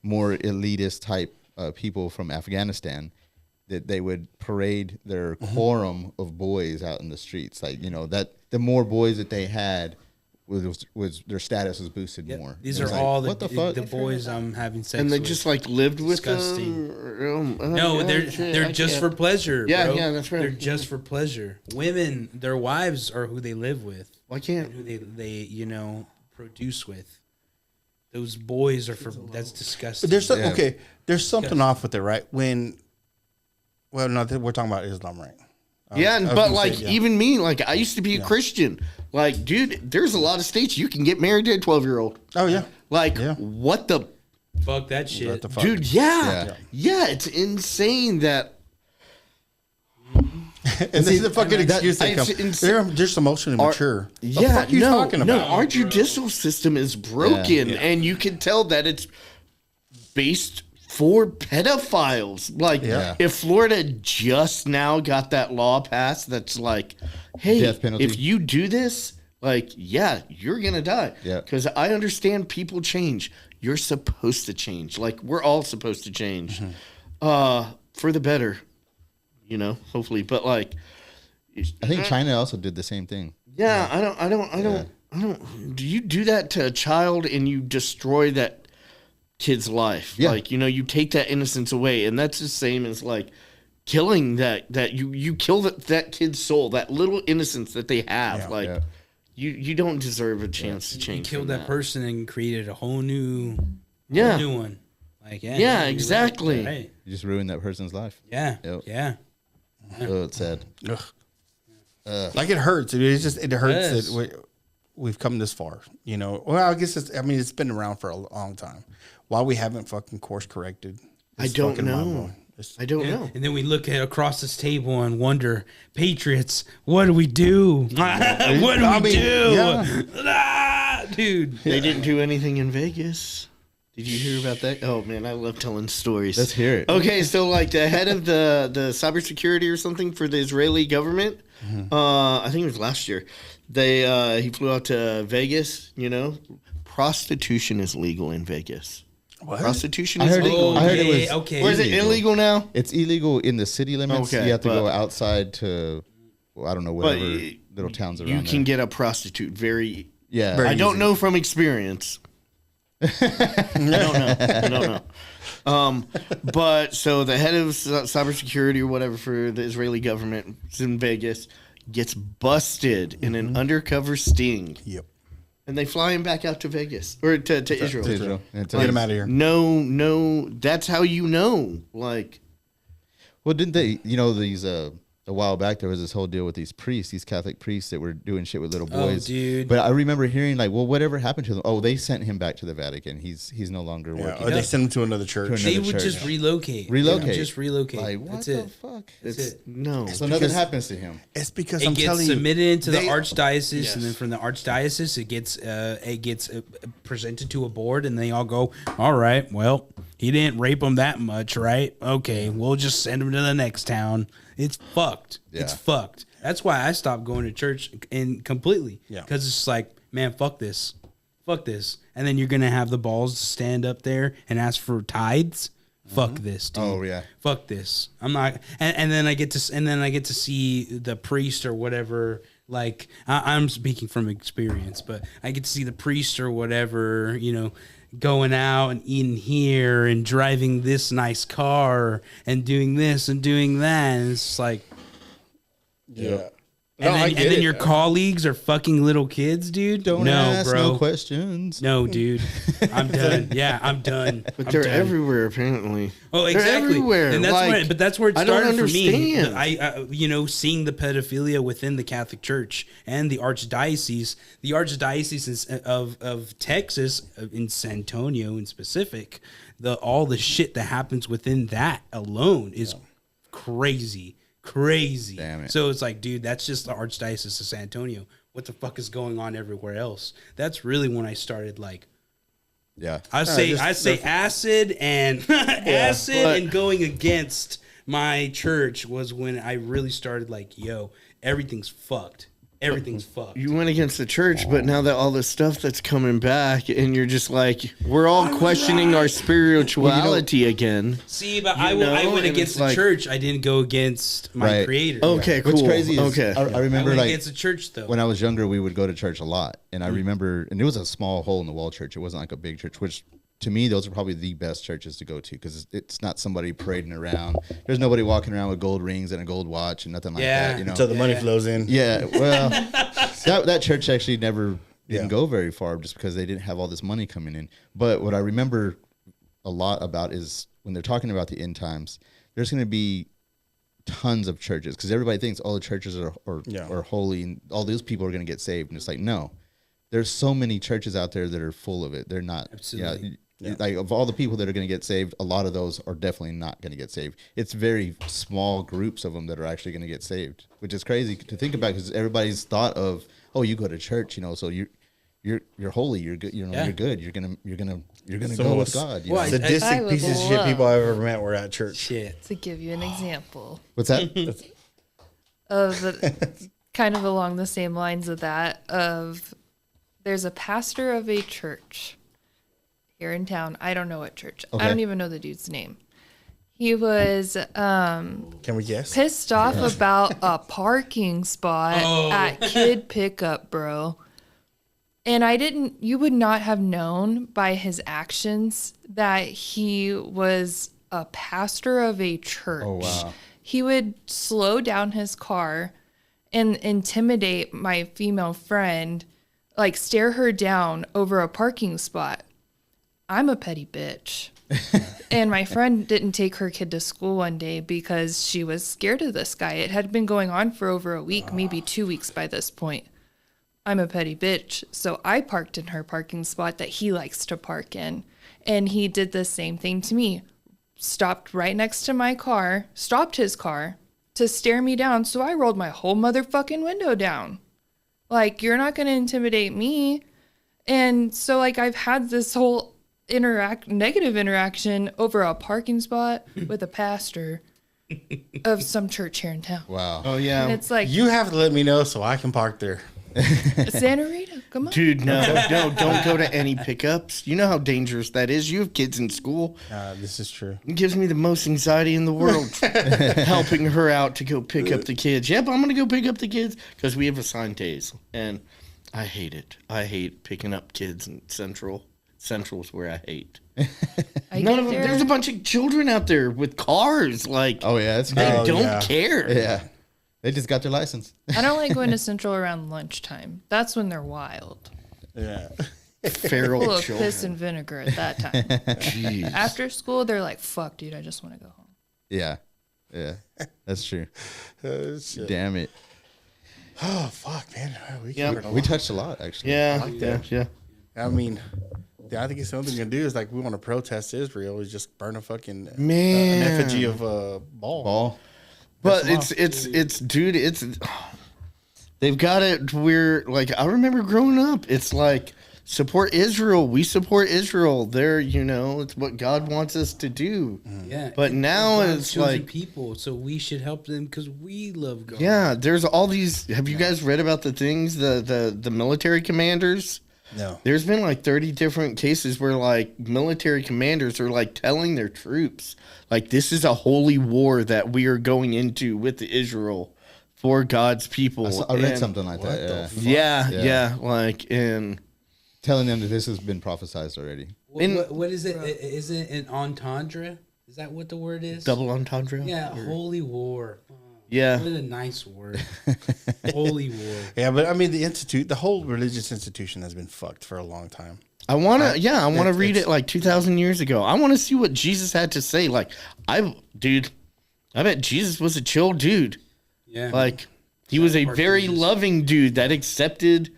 more elitist type people from Afghanistan that they would parade their quorum of boys out in the streets. Like, you know, that the more boys that they had was their status was boosted Yep. more. These It are was like, all what the, the fuck? the boys I'm having sex and they with. just like lived with Disgusting. them. No, they're just for pleasure. Yeah, bro. yeah, that's right. They're just for pleasure. Women, their wives are who they live with, Why can't? who they produce with. Those boys are for. That's disgusting. But there's some, Yeah. okay. There's something off with it, right? Well, no, we're talking about Islam, right? Yeah, I was but gonna like say, yeah. even me, like I used to be a Christian. Like, dude, there's a lot of states you can get married to a 12-year-old. Oh yeah. Like, Yeah. what the Fuck that shit. What the fuck? dude? Yeah. Yeah, it's insane that. And this is the fucking excuse they come. it's ins- They're just emotionally mature. Yeah, the fuck you no, talking no. about? Our judicial system is broken, Yeah. and you can tell that it's based for pedophiles. Like, Yeah. if Florida just now got that law passed, that's like, hey, Death penalty. if you do this, like, yeah, you're gonna die. Yeah. Because I understand people change. You're supposed to change. Like, we're all supposed to change, for the better. You know, hopefully, but like, I think China also did the same thing. yeah, I don't. Do you do that to a child and you destroy that kid's life? Yeah. Like, you know, you take that innocence away, and that's the same as like killing that you kill that kid's soul, that little innocence that they have. Yeah. Like, Yeah. you don't deserve a chance to You change. killed from that person and created a whole new, Yeah. new one. Like Yeah, you're right. exactly. You're right. You just ruined that person's life. Yeah, Yep. yeah. Oh, it's sad. Like it hurts. It hurts Yes. that we've come this far. You know. Well, I guess it's been around for a long time. Why we haven't fucking course corrected? I don't know. mind-blowing. I don't know. And then we look at across this table and wonder, Patriots, what do we do? what do I we mean, do? yeah. Ah, dude. They didn't do anything in Vegas. Did you hear about that? Oh man, I love telling stories. Let's hear it. Okay, so like the head of the cybersecurity or something for the Israeli government, I think it was last year. He flew out to Vegas. You know, prostitution is legal in Vegas. What? Prostitution I is heard, legal. I heard it was okay. Where is it illegal now? It's illegal in the city limits. Okay, you have to go but- outside to, well, I don't know, But whatever little towns around you can there. get a prostitute very. Yeah. Very I don't easy. know from experience. I don't know. But so the head of cybersecurity or whatever for the Israeli government is in Vegas, gets busted in an undercover sting, Yep. and they fly him back out to Vegas or to Israel. To Israel. And to- Get him out of here. No, that's how you know. Like, Well, didn't they, these, a while back, there was this whole deal with these priests, these Catholic priests that were doing shit with little boys. dude. But I remember hearing like, well, whatever happened to them? Oh, they sent him back to the Vatican. He's no longer Yeah, working. or they send him to another church. They another would church. just relocate. Relocate. They would just relocate. Like, what That's the it. fuck? That's it. no. So nothing because- happens to him. It's because It I'm gets telling you, submitted into the they- archdiocese, and then from the archdiocese, it gets presented to a board, and they all go, "All right, well, he didn't rape him that much, right? Okay, we'll just send him to the next town." It's fucked. It's Yeah. fucked. That's why I stopped going to church and completely. Yeah. Because it's like, man, fuck this, and then you're gonna have the balls to stand up there and ask for tithes. Fuck this, dude. Oh, yeah. Fuck this. I'm not. And then I get to see the priest or whatever. Like I'm speaking from experience, but I get to see the priest or whatever, going out and eating here and driving this nice car and doing this and doing that. And it's like, Yeah. and then your colleagues are fucking little kids, dude. Don't no, ask bro. no questions. No, dude. I'm done. Yeah, I'm done. But I'm they're done. everywhere apparently. Oh, They're exactly. everywhere. And that's Like, but that's where it I don't started for me. understand. I seeing the pedophilia within the Catholic Church and the archdiocese of Texas, in San Antonio in specific, all the shit that happens within that alone is crazy. Damn it. So it's like, dude, that's just the archdiocese of San Antonio. What the fuck is going on everywhere else? That's really when I started like. Yeah. I say acid and acid but- and going against my church was when I really started like, yo, everything's fucked. Everything's fucked. You went against the church, but now that all this stuff that's coming back, and you're just like, we're all questioning our spirituality again. See, but You I know, went and against it's the like- church. I didn't go against my Right. creator. Okay, cool. What's crazy is okay. I I remember went like against the church though. when I was younger, we would go to church a lot, and I remember, and it was a small hole in the wall church. It wasn't like a big church, which to me, those are probably the best churches to go to because it's not somebody parading around. There's nobody walking around with gold rings and a gold watch and nothing like Yeah. that. You know. Until the money flows in. Yeah. Well, that church actually never didn't Yeah. go very far just because they didn't have all this money coming in. But what I remember a lot about is when they're talking about the end times, there's going to be tons of churches because everybody thinks all the churches are holy and all those people are going to get saved. And it's like, no, there's so many churches out there that are full of it. They're not. Absolutely. Yeah. Like of all the people that are going to get saved, a lot of those are definitely not going to get saved. It's very small groups of them that are actually going to get saved, which is crazy to think about because everybody's thought of, oh, you go to church, so you're holy, you're good, Yeah. you're good, you're gonna Some go of with us- God. Well, I- Sadistic would pieces of shit love- people I've ever met were at church. Shit. To give you an example What's that? of kind of along the same lines of that, there's a pastor of a church here in town. I don't know what church. Okay. I don't even know the dude's name. He was Can we guess? pissed off about a parking spot at kid pickup, bro. And you would not have known by his actions that he was a pastor of a church. Oh, wow. He would slow down his car and intimidate my female friend, like stare her down over a parking spot. I'm a petty bitch. And my friend didn't take her kid to school one day because she was scared of this guy. It had been going on for over a week, maybe 2 weeks by this point. I'm a petty bitch. So I parked in her parking spot that he likes to park in. And he did the same thing to me. Stopped right next to my car, stopped his car to stare me down. So I rolled my whole motherfucking window down. Like, you're not going to intimidate me. And so, like, I've had this whole negative interaction over a parking spot with a pastor of some church here in town. Wow. Oh yeah, And it's like, You have to let me know so I can park there. Santa Rita, come on. dude, no, don't go to any pickups. You know how dangerous that is. You have kids in school. This is true. It gives me the most anxiety in the world helping her out to go pick up the kids. Yep, I'm gonna go pick up the kids because we have assigned days, and I hate it. I hate picking up kids in Central. Central's where I hate. I None get of them, there. there's a bunch of children out there with cars. Like, Oh yeah, it's they great. don't yeah. care. Yeah, they just got their license. I don't like going to Central around lunchtime. That's when they're wild. Yeah. Feral Full of children. piss and vinegar at that time. Jeez. After school, they're like, fuck, dude, I just want to go home. Yeah, yeah, that's true. Shit. Damn it. Oh fuck, man. We Yeah. covered a We lot. touched a lot actually. Yeah, yeah. I mean, I think it's something we can do is like we want to protest Israel. Is just burn a fucking Man. an effigy of a ball. Ball. But That's it's dude, they've got it where, like, I remember growing up, it's like, support Israel. We support Israel. They're, it's what God wants us to do. Yeah, But and now God's it's chosen like, people, so we should help them because we love God. yeah, there's all these. Have you guys read about the things, the military commanders? No. There's been like 30 different cases where like military commanders are like telling their troops, like, this is a holy war that we are going into with Israel for God's people. I read And- something like that. Yeah. Yeah, Yeah. yeah, like, and Telling them that this has been prophesized already. What is it? Is it an entendre? Is that what the word is? double entendre. Yeah, holy war. Yeah. What a nice word. Holy war. Yeah, but I mean the whole religious institution has been fucked for a long time. I want to read it's- it like 2,000 years ago. I want to see what Jesus had to say. Like, I bet Jesus was a chill dude. Yeah. Like, he was a Part very Jesus. loving dude that accepted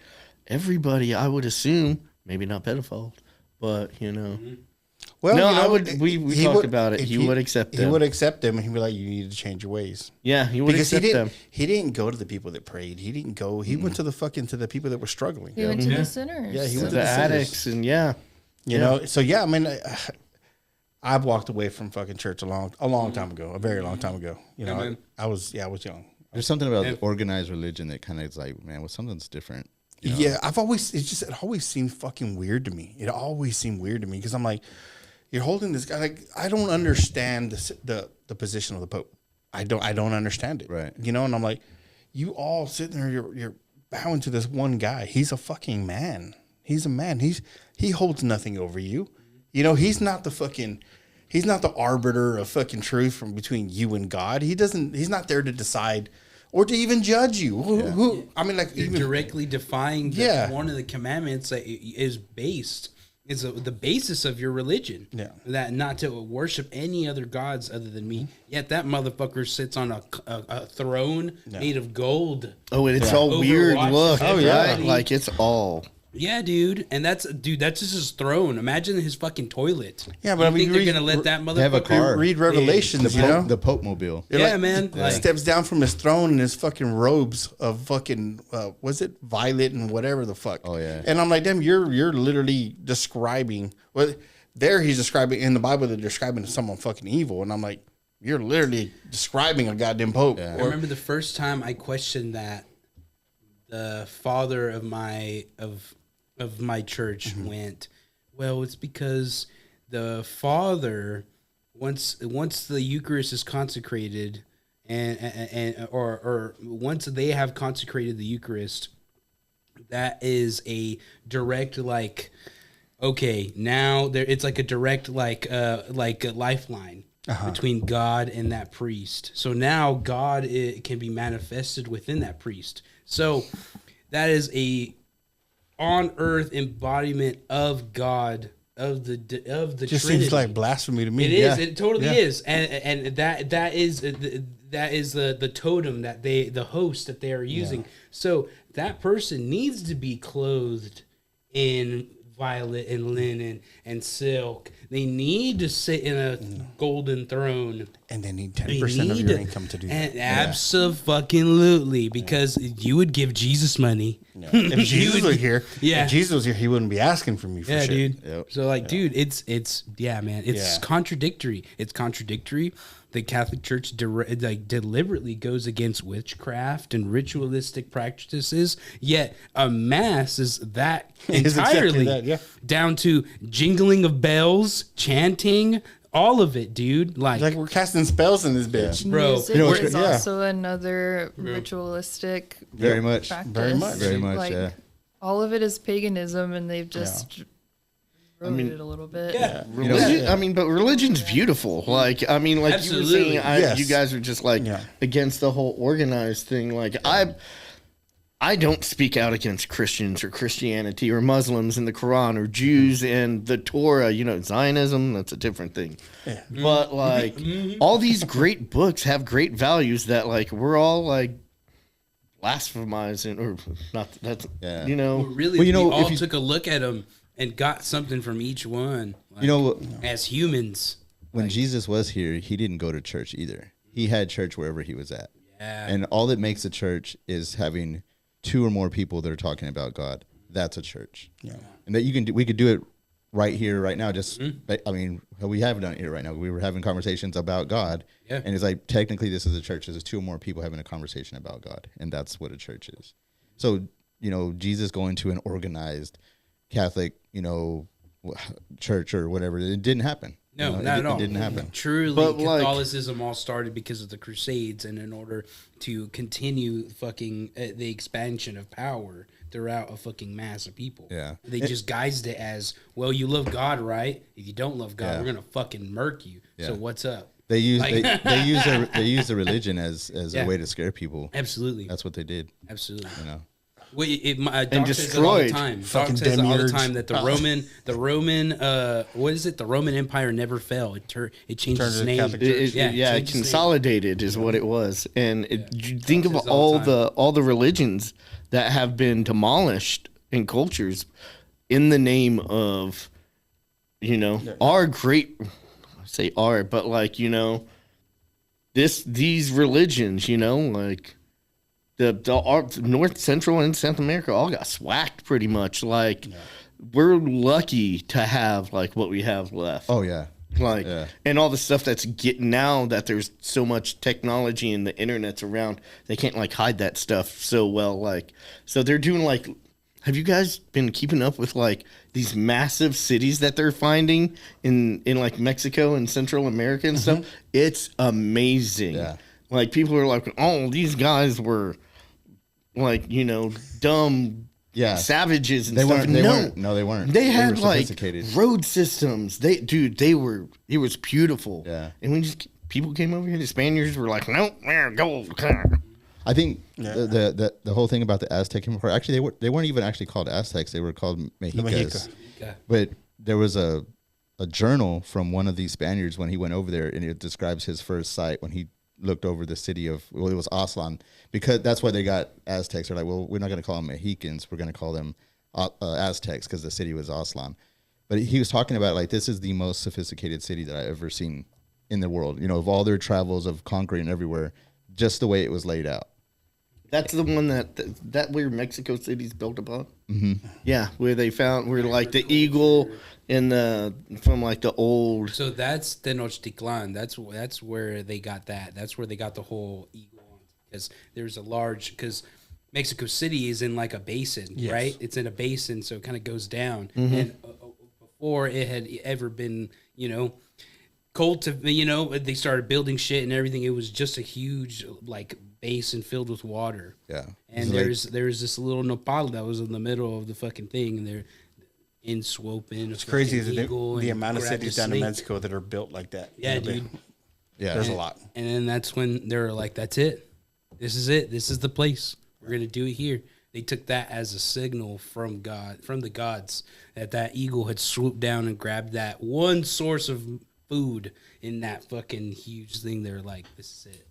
everybody, I would assume. Maybe not pedophiles, but, Well, No, you know, I would- we he talked would- about it. if He would accept He them. would accept them, and he'd be like, "You need to change your ways." Yeah, he would Because he accept didn't. them. He didn't go to the people that prayed. He didn't go. He went to the people that were struggling. He went to the sinners. Yeah, he went to The the addicts, and yeah. You know. So yeah, I mean, I've walked away from fucking church a long time ago, a very long time ago. You know, man. I was young. There's something about organized religion that kind of is like, man, well, something's different. Yeah, it always seemed fucking weird to me. It always seemed weird to me because I'm like, you're holding this guy. Like, I don't understand the position of the Pope. I don't understand it. Right. You know, and I'm like, you all sitting there, you're bowing to this one guy. He's a fucking man. He's a man. He holds nothing over you. You know, he's not the arbiter of fucking truth from between you and God. He's not there to decide or to even judge you. Who I mean, like, You're even directly defying Yeah. one of the commandments that is the basis of your religion. Yeah. That not to worship any other gods other than me. Yet that motherfucker sits on a throne made of gold. Oh, and it's all Overwatch weird look. Oh, yeah. Right? Like, it's all. Yeah, dude, and that's just his throne. Imagine his fucking toilet. Yeah, but you I mean, think they're read- gonna let that motherfucker have a car. read Revelations, you know. The Pope Mobile. You're Yeah, like- man. He Like- steps down from his throne in his fucking robes of fucking was it violet and whatever the fuck. Oh, yeah. And I'm like, damn, you're literally describing. Well, there he's describing in the Bible. They're describing someone fucking evil, and I'm like, you're literally describing a goddamn pope. I remember the first time I questioned that. The father of my church went, well, it's because the father once the Eucharist is consecrated or once they have consecrated the Eucharist, that is a direct like, okay, now it's like a direct like a lifeline between God and that priest. So now God can be manifested within that priest. So that is a on earth embodiment of God, of the just Trinity. seems like blasphemy to me. It is. Yeah. It totally Yeah. is, and that is the totem that the host that they are using. So that person needs to be clothed in violet and linen and silk. They need to sit in a golden throne. And they need 10% of your income to do that. Absolutely, because you would give Jesus money. Yeah. If Jesus was here, Yeah. if Jesus was here, he wouldn't be asking for me for shit. Dude. Yep. So like, dude, it's man, it's Yeah. contradictory. It's contradictory. The Catholic Church deliberately goes against witchcraft and ritualistic practices. Yet a mass is that It's exactly entirely that, yeah. down to jingling of bells, chanting, all of it, dude. Like we're casting spells in this bitch. Bro, Music you know what's is great? Yeah. also another ritualistic Very much. practice. Very much. Very much, Like, yeah. all of it is paganism, and they've just ruined it a little bit. yeah. Religion, I mean, but religion's beautiful. Like, I mean, like you were Absolutely. saying, Yes. you guys are just like Yeah. against the whole organized thing. Like, I don't speak out against Christians or Christianity or Muslims in the Quran or Jews and the Torah. You know, Zionism, that's a different thing. But like, all these great books have great values that like we're all like blasphemizing or not. That's Yeah. you know. Really, Well, you know, we all if you- took a look at them and got something from each one. Like, You know, as humans. when Jesus was here, he didn't go to church either. He had church wherever he was at. Yeah. And all that makes a church is having 2 or more people that are talking about God. That's a church. Yeah. And that we could do it right here, right now. Just, I mean, we have done it here right now. We were having conversations about God. Yeah. And it's like, technically this is a church. There's 2 or more people having a conversation about God. And that's what a church is. So, you know, Jesus going to an organized Catholic, you know, church or whatever, it didn't happen. No, You know, not it, at all. It didn't happen. Truly, But, like- Catholicism all started because of the Crusades, and in order to continue fucking the expansion of power throughout a fucking mass of people. Yeah. They just guised it as, well, you love God, right? If you don't love God, Yeah. we're gonna fucking murk you. So Yeah. what's up? They use Like- they use the religion as Yeah. a way to scare people. Absolutely, That's what they did. absolutely. You know. Well, Doc says it all the destroyed. time. Doc Fucking says it all the demiurge. time that the Roman, what is it? The Roman Empire never fell. It changed Turned its to the name. Catholic It changed its name. consolidated is what it was, and you think of says all the all the religions that have been demolished in cultures in the name of, you know, our great, I say our, but like, you know, these religions, you know, like our North, Central, and South America all got swacked pretty much. Like, we're lucky to have like what we have left. Oh yeah. Like, Yeah. and all the stuff that's getting now that there's so much technology and the internet's around, they can't like hide that stuff so well. Like, so they're doing like, have you guys been keeping up with like these massive cities that they're finding in like Mexico and Central America and stuff? It's amazing. Yeah. Like, people are like, oh, these guys were like, you know, dumb Yeah. savages and They stuff. weren't. They weren't. No, they weren't. They had were like sophisticated. road systems. It was beautiful. Yeah. And when people came over here, the Spaniards were like, nope, there, go. I think the whole thing about the Aztec Empire. Actually, they weren't even actually called Aztecs. They were called Mexicas. Okay. But there was a journal from one of these Spaniards when he went over there, and it describes his first sight when he looked over the city of, well, it was Aztlan, because that's why they got Aztecs. They're like, well, we're not going to call them Mexicans, we're going to call them Aztecs, because the city was Aztlan. But he was talking about, like, this is the most sophisticated city that I've ever seen in the world. You know, of all their travels of conquering everywhere, just the way it was laid out. That's the one that where Mexico City's built upon. Mm-hmm. Yeah, where they found where like the eagle in the from like the old. So that's Tenochtitlan. That's where they got that. That's where they got the whole eagle, because there's a large, because Mexico City is in like a basin, right? It's in a basin, so it kind of goes down. And before it had ever been, you know, they started building shit and everything. It was just a huge like basin filled with water. Yeah. And there's this little nopal that was in the middle of the fucking thing, and they're in swooping. It's crazy the amount of cities down in Mexico that are built like that. Yeah, dude. Yeah. There's a lot. And then that's when they were like, "That's it. This is it. This is the place. We're gonna do it here." They took that as a signal from God, from the gods, that eagle had swooped down and grabbed that one source of food in that fucking huge thing. They're like, "This is it.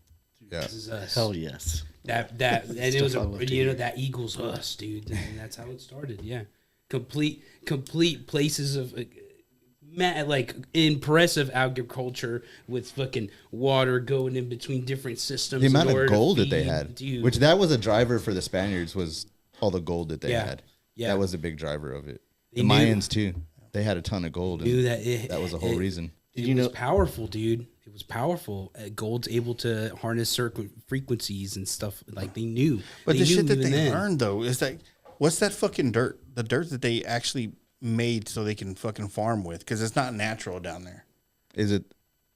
Yeah. This is us." Hell yes. That and it was I love to you know, that eagle's us, dude. And that's how it started. Yeah, complete places of like impressive agriculture with fucking water going in between different systems. The amount in order of to gold that they feed, had, dude. which that was a driver for the Spaniards, was all the gold that they Yeah. had. Yeah. That was a big driver of it. They The knew- Mayans too. They had a ton of gold. Knew And that was the whole reason. It was powerful, dude. It was powerful. Gold's able to harness certain frequencies and stuff. Like they knew. But They the knew shit that even they then. learned though is like, what's that fucking dirt? The dirt that they actually made so they can fucking farm with, because it's not natural down there. Is it?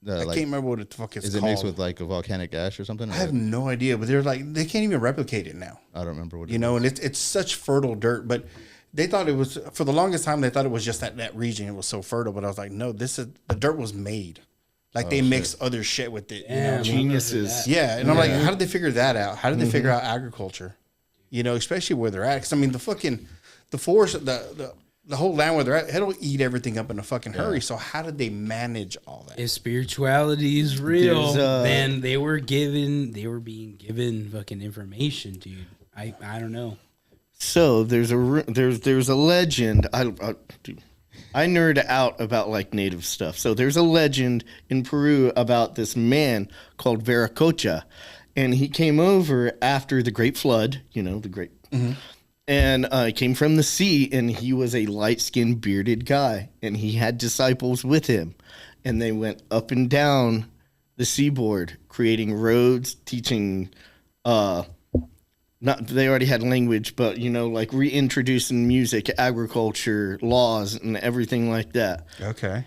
I can't remember what the fuck it's Is it called. mixed with like a volcanic ash or something? I have no idea, but they're like, they can't even replicate it now. I don't remember what. You know, and it's such fertile dirt, but they thought it was, for the longest time they thought it was just that region. It was so fertile, but I was like, no, the dirt was made. Like they mixed other shit with it. You know? Geniuses. Yeah, and I'm like, how did they figure that out? How did they figure out agriculture? You know, especially where they're at. Because I mean, the forest, the whole land where they're at, it'll eat everything up in a fucking hurry. So how did they manage all that? If spirituality is real, There's, then they were being given fucking information, dude. I don't know. So there's a legend. Dude, I nerd out about like native stuff. So there's a legend in Peru about this man called Viracocha, and he came over after the Great Flood. You know, the Great. And came from the sea, and he was a light-skinned, bearded guy, and he had disciples with him, and they went up and down the seaboard, creating roads, teaching. They already had language, but you know, like reintroducing music, agriculture, laws, and everything like that. Okay.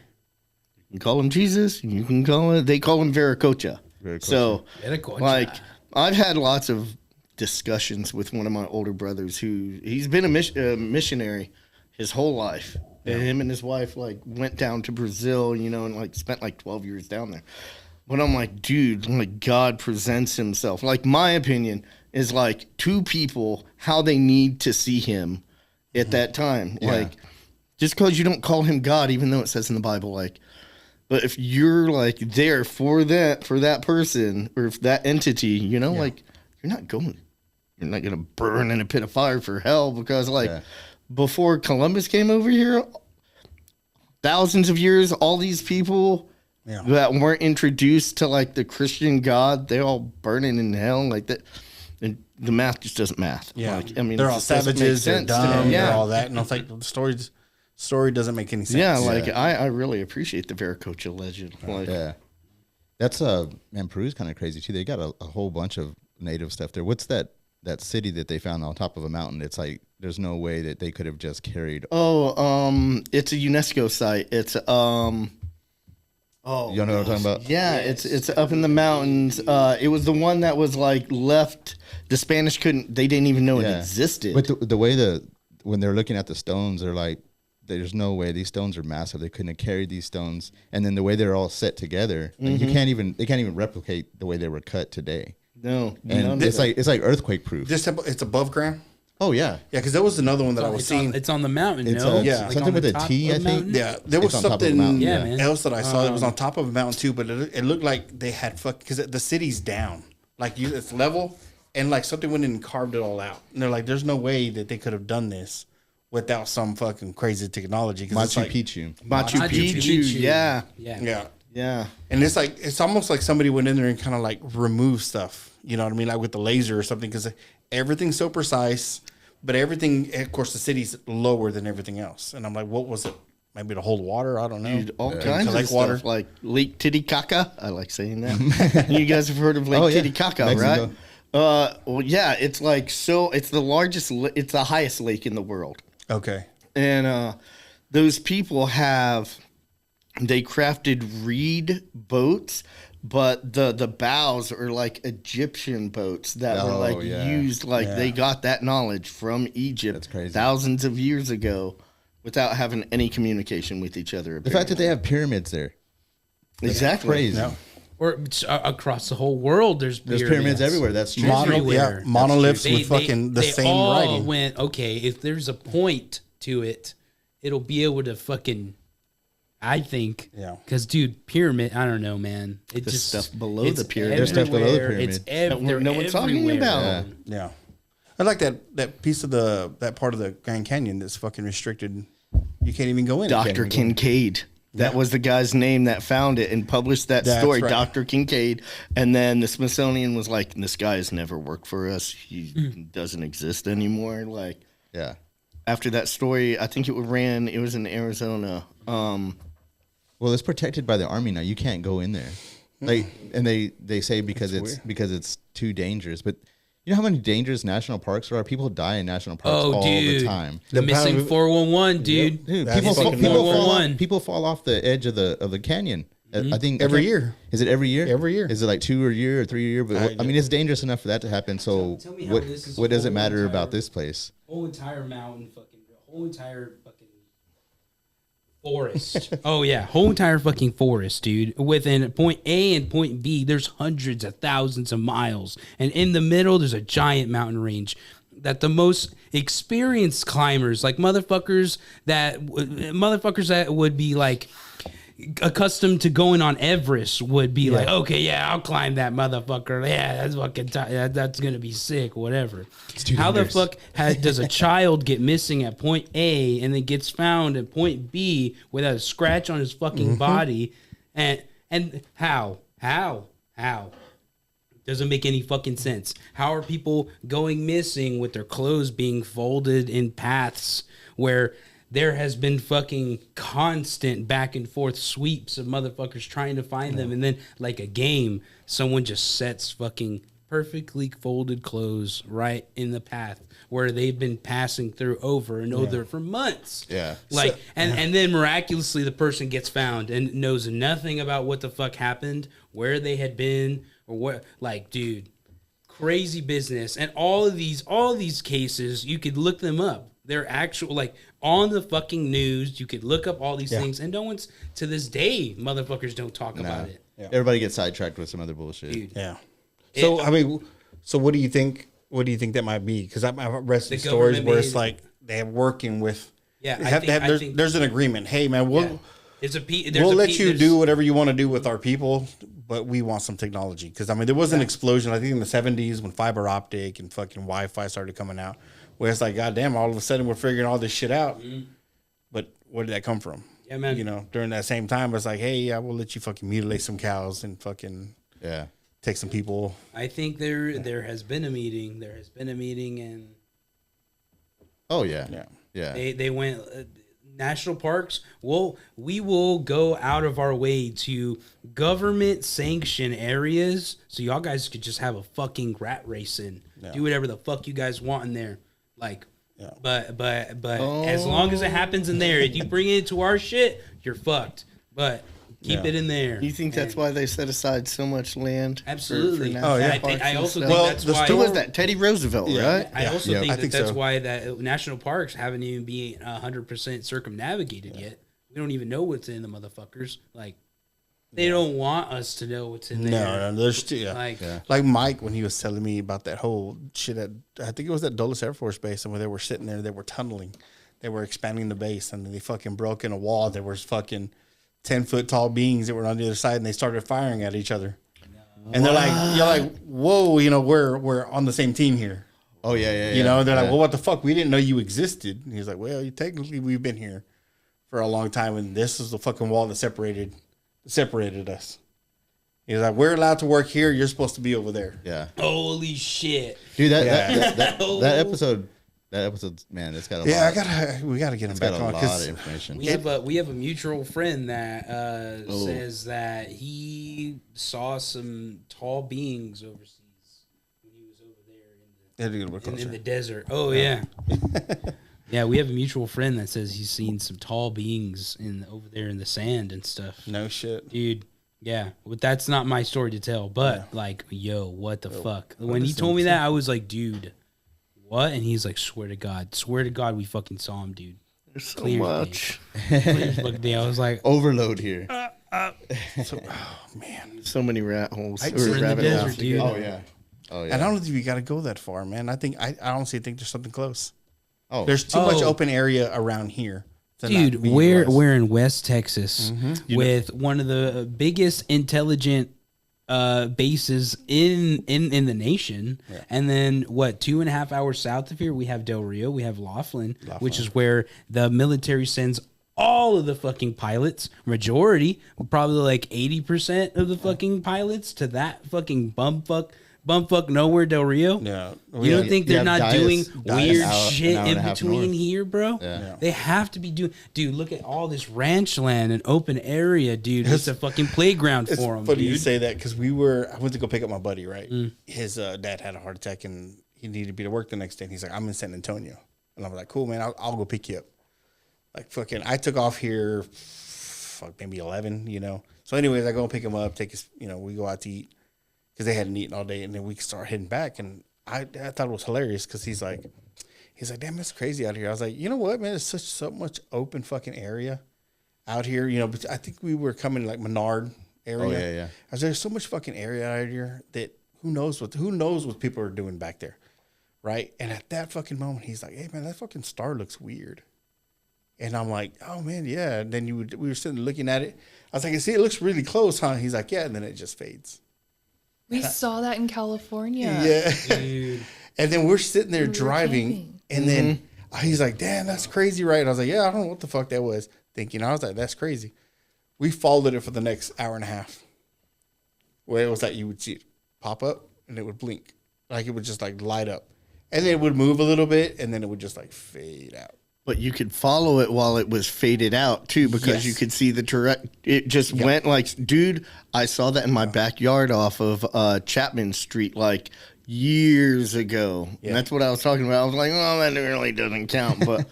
You can call him Jesus. You can call it. They call him Viracocha. So, Viracocha. like, I've had lots of discussions with one of my older brothers he's been a missionary his whole life. And him and his wife like went down to Brazil, you know, and like spent like 12 years down there. But I'm like, dude, like God presents himself. Like my opinion is like two people, how they need to see him at that time. Yeah. Like just because you don't call him God, even though it says in the Bible, like, but if you're like there for that person or if that entity, you know, like you're not going to burn in a pit of fire for hell because like before Columbus came over here, thousands of years, all these people that weren't introduced to like the Christian God, they're all burning in hell like that. And the math just doesn't math. Yeah. Like, I mean, they're it all just doesn't make savages, they're sense to dumb, me. they're all that. And I was like, the story doesn't make any sense. Yeah, like I really appreciate the Viracocha legend. Like, Yeah, that's man, Peru's kind of crazy too. They got a whole bunch of native stuff there. What's that city that they found on top of a mountain? It's like there's no way that they could have just carried. it's a UNESCO site. It's You know what I'm talking about? Yeah, it's up in the mountains. It was the one that was like left. The Spanish they didn't even know it existed. But the way when they're looking at the stones, they're like, there's no way these stones are massive. They couldn't have carried these stones. And then the way they're all set together, like they can't even replicate the way they were cut today. No, And it's like earthquake proof. It's above ground. Oh yeah, Yeah, because there was another one that I was seeing. It's on the mountain, It's no? Yeah. Like something on with the a top T, of I the think. mountain? Yeah, there was It's on top of the something mountain. Yeah, man. else that I saw that was on top of a mountain too, but it looked like they had because the city's down, like it's level, and like something went in and carved it all out. And they're like, "There's no way that they could have done this without some fucking crazy technology." Machu Picchu. Machu Picchu. Yeah, Yeah, and it's almost like somebody went in there and kind of like removed stuff. You know what I mean, like with the laser or something, because everything's so precise. But everything, of course, the city's lower than everything else. And I'm like, what was it? Maybe to hold water? I don't know. Dude, all kinds of collect stuff, water. like Lake Titicaca. I like saying that. You guys have heard of Lake Titicaca, Mexico. right? Well, yeah, it's like it's the largest, it's the highest lake in the world. Okay. And those people they crafted reed boats, but the bows are like Egyptian boats that were like used, like they got that knowledge from Egypt. That's crazy. Thousands of years ago without having any communication with each other. The fact that they have pyramids there. Exactly. Crazy. No. Or across the whole world, there's pyramids everywhere. That's true. Everywhere. Monoliths They- with fucking the they same all writing. went, okay, if there's a point to it, it'll be able to fucking, I think. Yeah. Because, dude, pyramid, I don't know, man. It The just stuff below it's the pyramid. There's stuff below the everywhere. pyramid. It's they're no one's talking everywhere. about. Yeah. I like that piece of that part of the Grand Canyon that's fucking restricted. You can't even go in. Dr. Kincaid. That was the guy's name that found it and published that That's story, right. Dr. Kincaid. And then the Smithsonian was like, this guy has never worked for us. He doesn't exist anymore. Like, Yeah. after that story, I think it was in Arizona. Well, it's protected by the Army now. You can't go in there. Like, and they say because it's too dangerous. But you know how many dangerous national parks there are? People die in national parks all the time. The missing pound- 411, dude. Dude, That's people fucking fall nuts. off, people fall off the edge of the canyon. I think Every year. Is it every year? Every year. Is it like 2 a year or 3 a year? But I mean, it's dangerous enough for that to happen. So Tell me how this is what does it whole matter entire- about this place? Whole entire mountain, whole entire fucking forest. Oh yeah, whole entire fucking forest, dude. Within point A and point B, there's hundreds of thousands of miles, and in the middle, there's a giant mountain range that the most experienced climbers, like motherfuckers that would be like accustomed to going on Everest, would be like, okay, yeah, I'll climb that motherfucker. Yeah, that's fucking that's gonna be sick, whatever. How the fuck does a child get missing at point A and then gets found at point B without a scratch on his fucking body? And how doesn't make any fucking sense. How are people going missing with their clothes being folded in paths where there has been fucking constant back and forth sweeps of motherfuckers trying to find them, and then like a game, someone just sets fucking perfectly folded clothes right in the path where they've been passing through over and over for months. Yeah. Like, and then miraculously the person gets found and knows nothing about what the fuck happened, where they had been, or what. Like, dude, crazy business. And all these cases, you could look them up. They're actual, like, on the fucking news. You could look up all these things, and no one's, to this day, motherfuckers don't talk about it. Yeah. Everybody gets sidetracked with some other bullshit. Dude. Yeah. So I mean, so what do you think? What do you think that might be? Because I've read some stories government where it's made- like they're working with. Yeah, they I have to think- have, I think- there's an agreement. Hey, man, we'll We'll let you do whatever you want to do with our people, but we want some technology. Because I mean, there was an explosion. I think in the '70s when fiber optic and fucking Wi-Fi started coming out, where it's like, goddamn, all of a sudden we're figuring all this shit out. But where did that come from? Yeah, man. You know, during that same time, it's like, hey, yeah, we'll let you fucking mutilate some cows and fucking Yeah. take some people. I think there has been a meeting. There has been a meeting, and Oh yeah. Yeah. Yeah. they went national parks. Well, we will go out of our way to government sanctioned areas, so y'all guys could just have a fucking rat race in. Do whatever the fuck you guys want in there, like. Yeah. But as long as it happens in there, if you bring it to our shit, you're fucked. But keep it in there. You think that's why they set aside so much land? Absolutely. national Oh, yeah. And parks I and also stuff? think Well, that's the why. Who was that? Teddy Roosevelt, right? I also Yeah. think I that think that's so. why that national parks haven't even been 100% circumnavigated yet. We don't even know what's in the motherfuckers. Like, they don't want us to know what's in there. No, there's still like Mike when he was telling me about that whole shit at I think it was at Dulles Air Force Base, and where they were sitting there, they were tunneling, they were expanding the base, and they fucking broke in a wall. There was fucking 10-foot tall beings that were on the other side, and they started firing at each other. And they're like, you're like, whoa, you know, we're on the same team here. Oh yeah. You know, they're like, well, what the fuck? We didn't know you existed. And he's like, well, technically we've been here for a long time, and this is the fucking wall that separated us. He's like, we're allowed to work here. You're supposed to be over there. Yeah. Holy shit. Dude, that episode, man, it's got a lot. We gotta get him It's back got a on. lot 'Cause of information. We have a mutual friend that says that he saw some tall beings overseas when he was over there Had to get a little in closer. the desert. Oh yeah. Yeah, we have a mutual friend that says he's seen some tall beings over there in the sand and stuff. No shit. Dude, yeah. But that's not my story to tell. But like, yo, what the fuck? When he told me that, I was like, dude, what? And he's like, swear to God, we fucking saw him, dude. There's so Clear much. Fucking day. I was like, Overload here. So, oh man. So many rat holes. We're or in the rabbit desert, holes. dude. Oh yeah. And I don't think we gotta go that far, man. I honestly think there's something close. Oh, There's too much open area around here. to not dude, be we're utilized. in West Texas with one of the biggest intelligent bases in the nation. Yeah. And then 2.5 hours south of here we have Del Rio, we have Laughlin, which is where the military sends all of the fucking pilots, majority, probably like 80% of the fucking pilots to that fucking bumfuck nowhere Del Rio. Yeah. You don't think they're not doing weird Dias shit an hour and in a half between north. here, bro? Yeah. They have to be doing. Dude, look at all this ranch land and open area, dude. It's a fucking playground It's for them, funny dude. you say that because I went to go pick up my buddy, right? His dad had a heart attack and he needed to be to work the next day. And he's like, I'm in San Antonio. And I'm like, cool, man, I'll go pick you up. Like, fucking, I took off here, maybe 11, you know? So, anyways, I go pick him up, take his, you know, we go out to eat because they hadn't eaten all day. And then we start heading back. And I thought it was hilarious because he's like, damn, it's crazy out here. I was like, you know what, man? It's so much open fucking area out here. You know, but I think we were coming like Menard area. Oh, yeah. I was there's so much fucking area out here that who knows what people are doing back there, right? And at that fucking moment, he's like, hey, man, that fucking star looks weird. And I'm like, oh, man, yeah. And then we were sitting looking at it. I was like, see, it looks really close, huh? He's like, yeah. And then it just fades. We saw that in California. Yeah. Dude. And then we're sitting there We were driving. camping. And then he's like, damn, that's crazy, right? And I was like, yeah, I don't know what the fuck that was. Thinking, I was like, that's crazy. We followed it for the next hour and a half. Where it was like you would see it pop up and it would blink. Like it would just like light up. And then it would move a little bit and then it would just like fade out. But you could follow it while it was faded out too, because you could see the direct. It just went like, dude, I saw that in my backyard off of Chapman Street like years ago. And that's what I was talking about. I was like, oh, that really doesn't count. But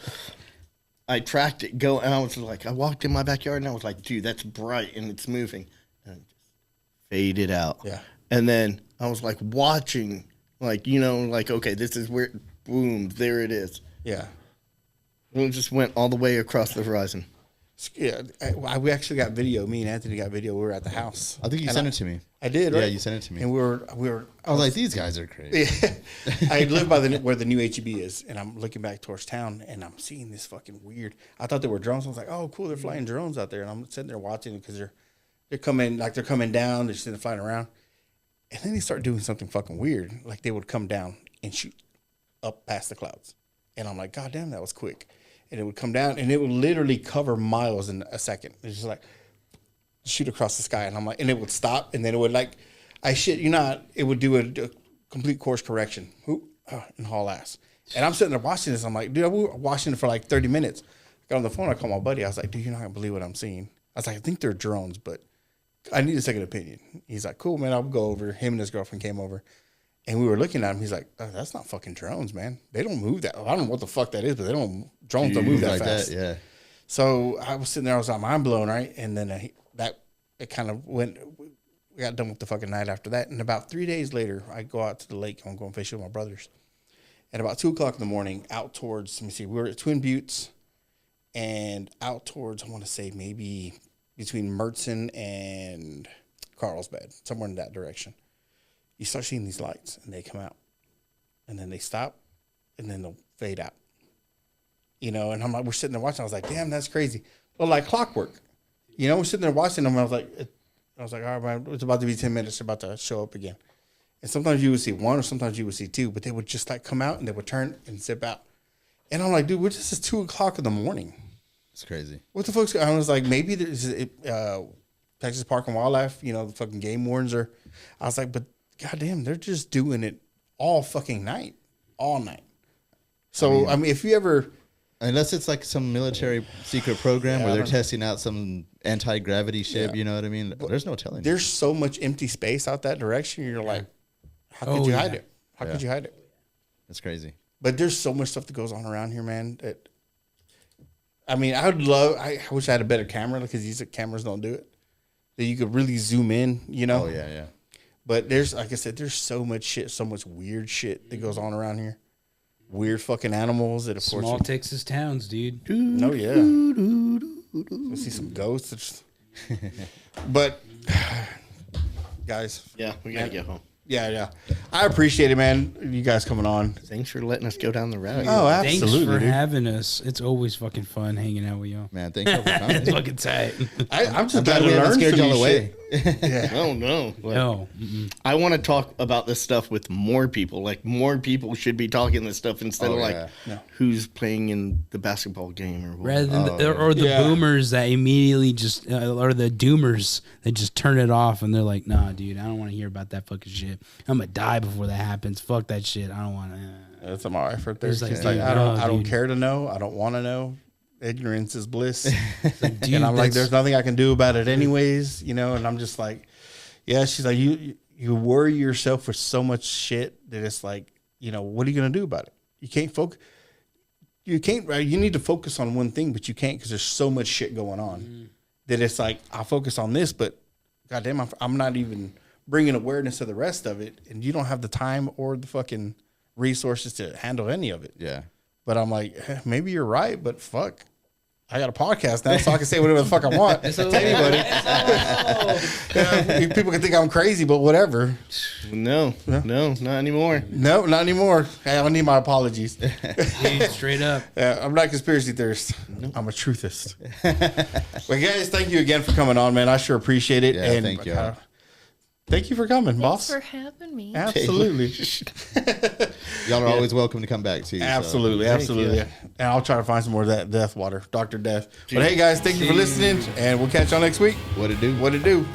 I tracked it go, and I was like, I walked in my backyard and I was like, dude, that's bright and it's moving. And it just faded out. Yeah. And then I was like watching, like, you know, like, okay, this is where, boom, there it is. Yeah. And it just went all the way across the horizon. Yeah. We actually got video. Me and Anthony got video. We were at the house. I think you sent it to me. I did, Yeah, right? you sent it to me. And we were. I was like, these guys are crazy. I live by where the new HEB is, and I'm looking back towards town, and I'm seeing this fucking weird. I thought they were drones. I was like, oh, cool, they're flying drones out there, and I'm sitting there watching it because they're coming down, they're sitting flying around, and then they start doing something fucking weird, like they would come down and shoot up past the clouds, and I'm like, god damn, that was quick, and it would come down, and it would literally cover miles in a second. It's just like shoot across the sky, and I'm like, and it would stop, and then it would like. I shit you not, it would do a complete course correction and haul ass. And I'm sitting there watching this. I'm like, dude, we were watching it for like 30 minutes. I got on the phone. I called my buddy. I was like, dude, you're not going to believe what I'm seeing. I was like, I think they're drones, but I need a second opinion. He's like, cool, man. I'll go over. Him and his girlfriend came over. And we were looking at him. He's like, oh, that's not fucking drones, man. They don't move that. I don't know what the fuck that is, but drones don't move that like fast. that, yeah. So I was sitting there. I was like, mind blown, right? And then it kind of went. We got done with the fucking night after that. And about 3 days later, I go out to the lake. I'm going fishing with my brothers. At about 2 o'clock in the morning, out towards, let me see, we were at Twin Buttes and out towards, I want to say maybe between Mertzen and Carlsbad, somewhere in that direction. You start seeing these lights and they come out and then they stop and then they'll fade out. You know, and I'm like, we're sitting there watching. I was like, damn, that's crazy. Well, like clockwork. You know, we're sitting there watching them. I was like, all right, man, it's about to be 10 minutes. It's about to show up again. And sometimes you would see one or sometimes you would see two, but they would just like come out and they would turn and zip out. And I'm like, dude, this is 2 o'clock in the morning. It's crazy. What the fuck's I was like, maybe there's Texas Park and Wildlife, you know, the fucking game wardens are. I was like, but goddamn, they're just doing it all fucking night, all night. So, I mean if you ever. Unless it's like some military secret program where they're testing out some anti-gravity ship, you know what I mean? There's no telling. There's so much empty space out that direction. You're like, how could you hide it? How could you hide it? It's crazy. But there's so much stuff that goes on around here, man. That I mean, I wish I had a better camera because these cameras don't do it. That you could really zoom in, you know? Oh, yeah. But there's, like I said, there's so much shit, so much weird shit that goes on around here. Weird fucking animals that, of course. Small Texas towns, dude. No, yeah. We see some ghosts. But, guys. Yeah, we gotta get home. Yeah. I appreciate it, man. You guys coming on. Thanks for letting us go down the route. Oh, absolutely. Thanks for dude. having us. It's always fucking fun hanging out with y'all. Man, thanks for coming. It's fucking tight. I'm just I'm glad glad we to haven't learn scared from y'all you away. shit. No, no. Like, No. I want to talk about this stuff with more people. Like, more people should be talking this stuff instead of like who's playing in the basketball game or Rather whatever. than the boomers that immediately just or the doomers that just turn it off and they're like, nah, dude, I don't want to hear about that fucking shit. I'm gonna die before that happens. Fuck that shit. I don't want to. That's some art right there. It's like, She's like, dude, I don't dude. care to know. I don't want to know. Ignorance is bliss. Dude, And I'm like, that's- there's nothing I can do about it anyways, you know. And I'm just like, yeah. She's like, you worry yourself with so much shit that it's like, you know, what are you gonna do about it? You can't focus. You can't. Right? You need to focus on one thing, but you can't because there's so much shit going on that it's like I focus on this, but goddamn, I'm not even bringing awareness to the rest of it, and you don't have the time or the fucking resources to handle any of it. Yeah. But I'm like, maybe you're right, but fuck. I got a podcast now, so I can say whatever the fuck I want to anybody. People can think I'm crazy, but whatever. No, not anymore. No, not anymore. I don't need my apologies. Dude, straight up. I'm not a conspiracy theorist. I'm a truthist. Well, guys, thank you again for coming on, man. I sure appreciate it. Yeah, and thank you. Thank you for coming, Thanks boss. for having me. Absolutely. Y'all are always welcome to come back too. so. Absolutely, absolutely. And I'll try to find some more of that death water, Dr. Death. But hey, guys, thank you for listening, and we'll catch y'all next week. What it do? What it do?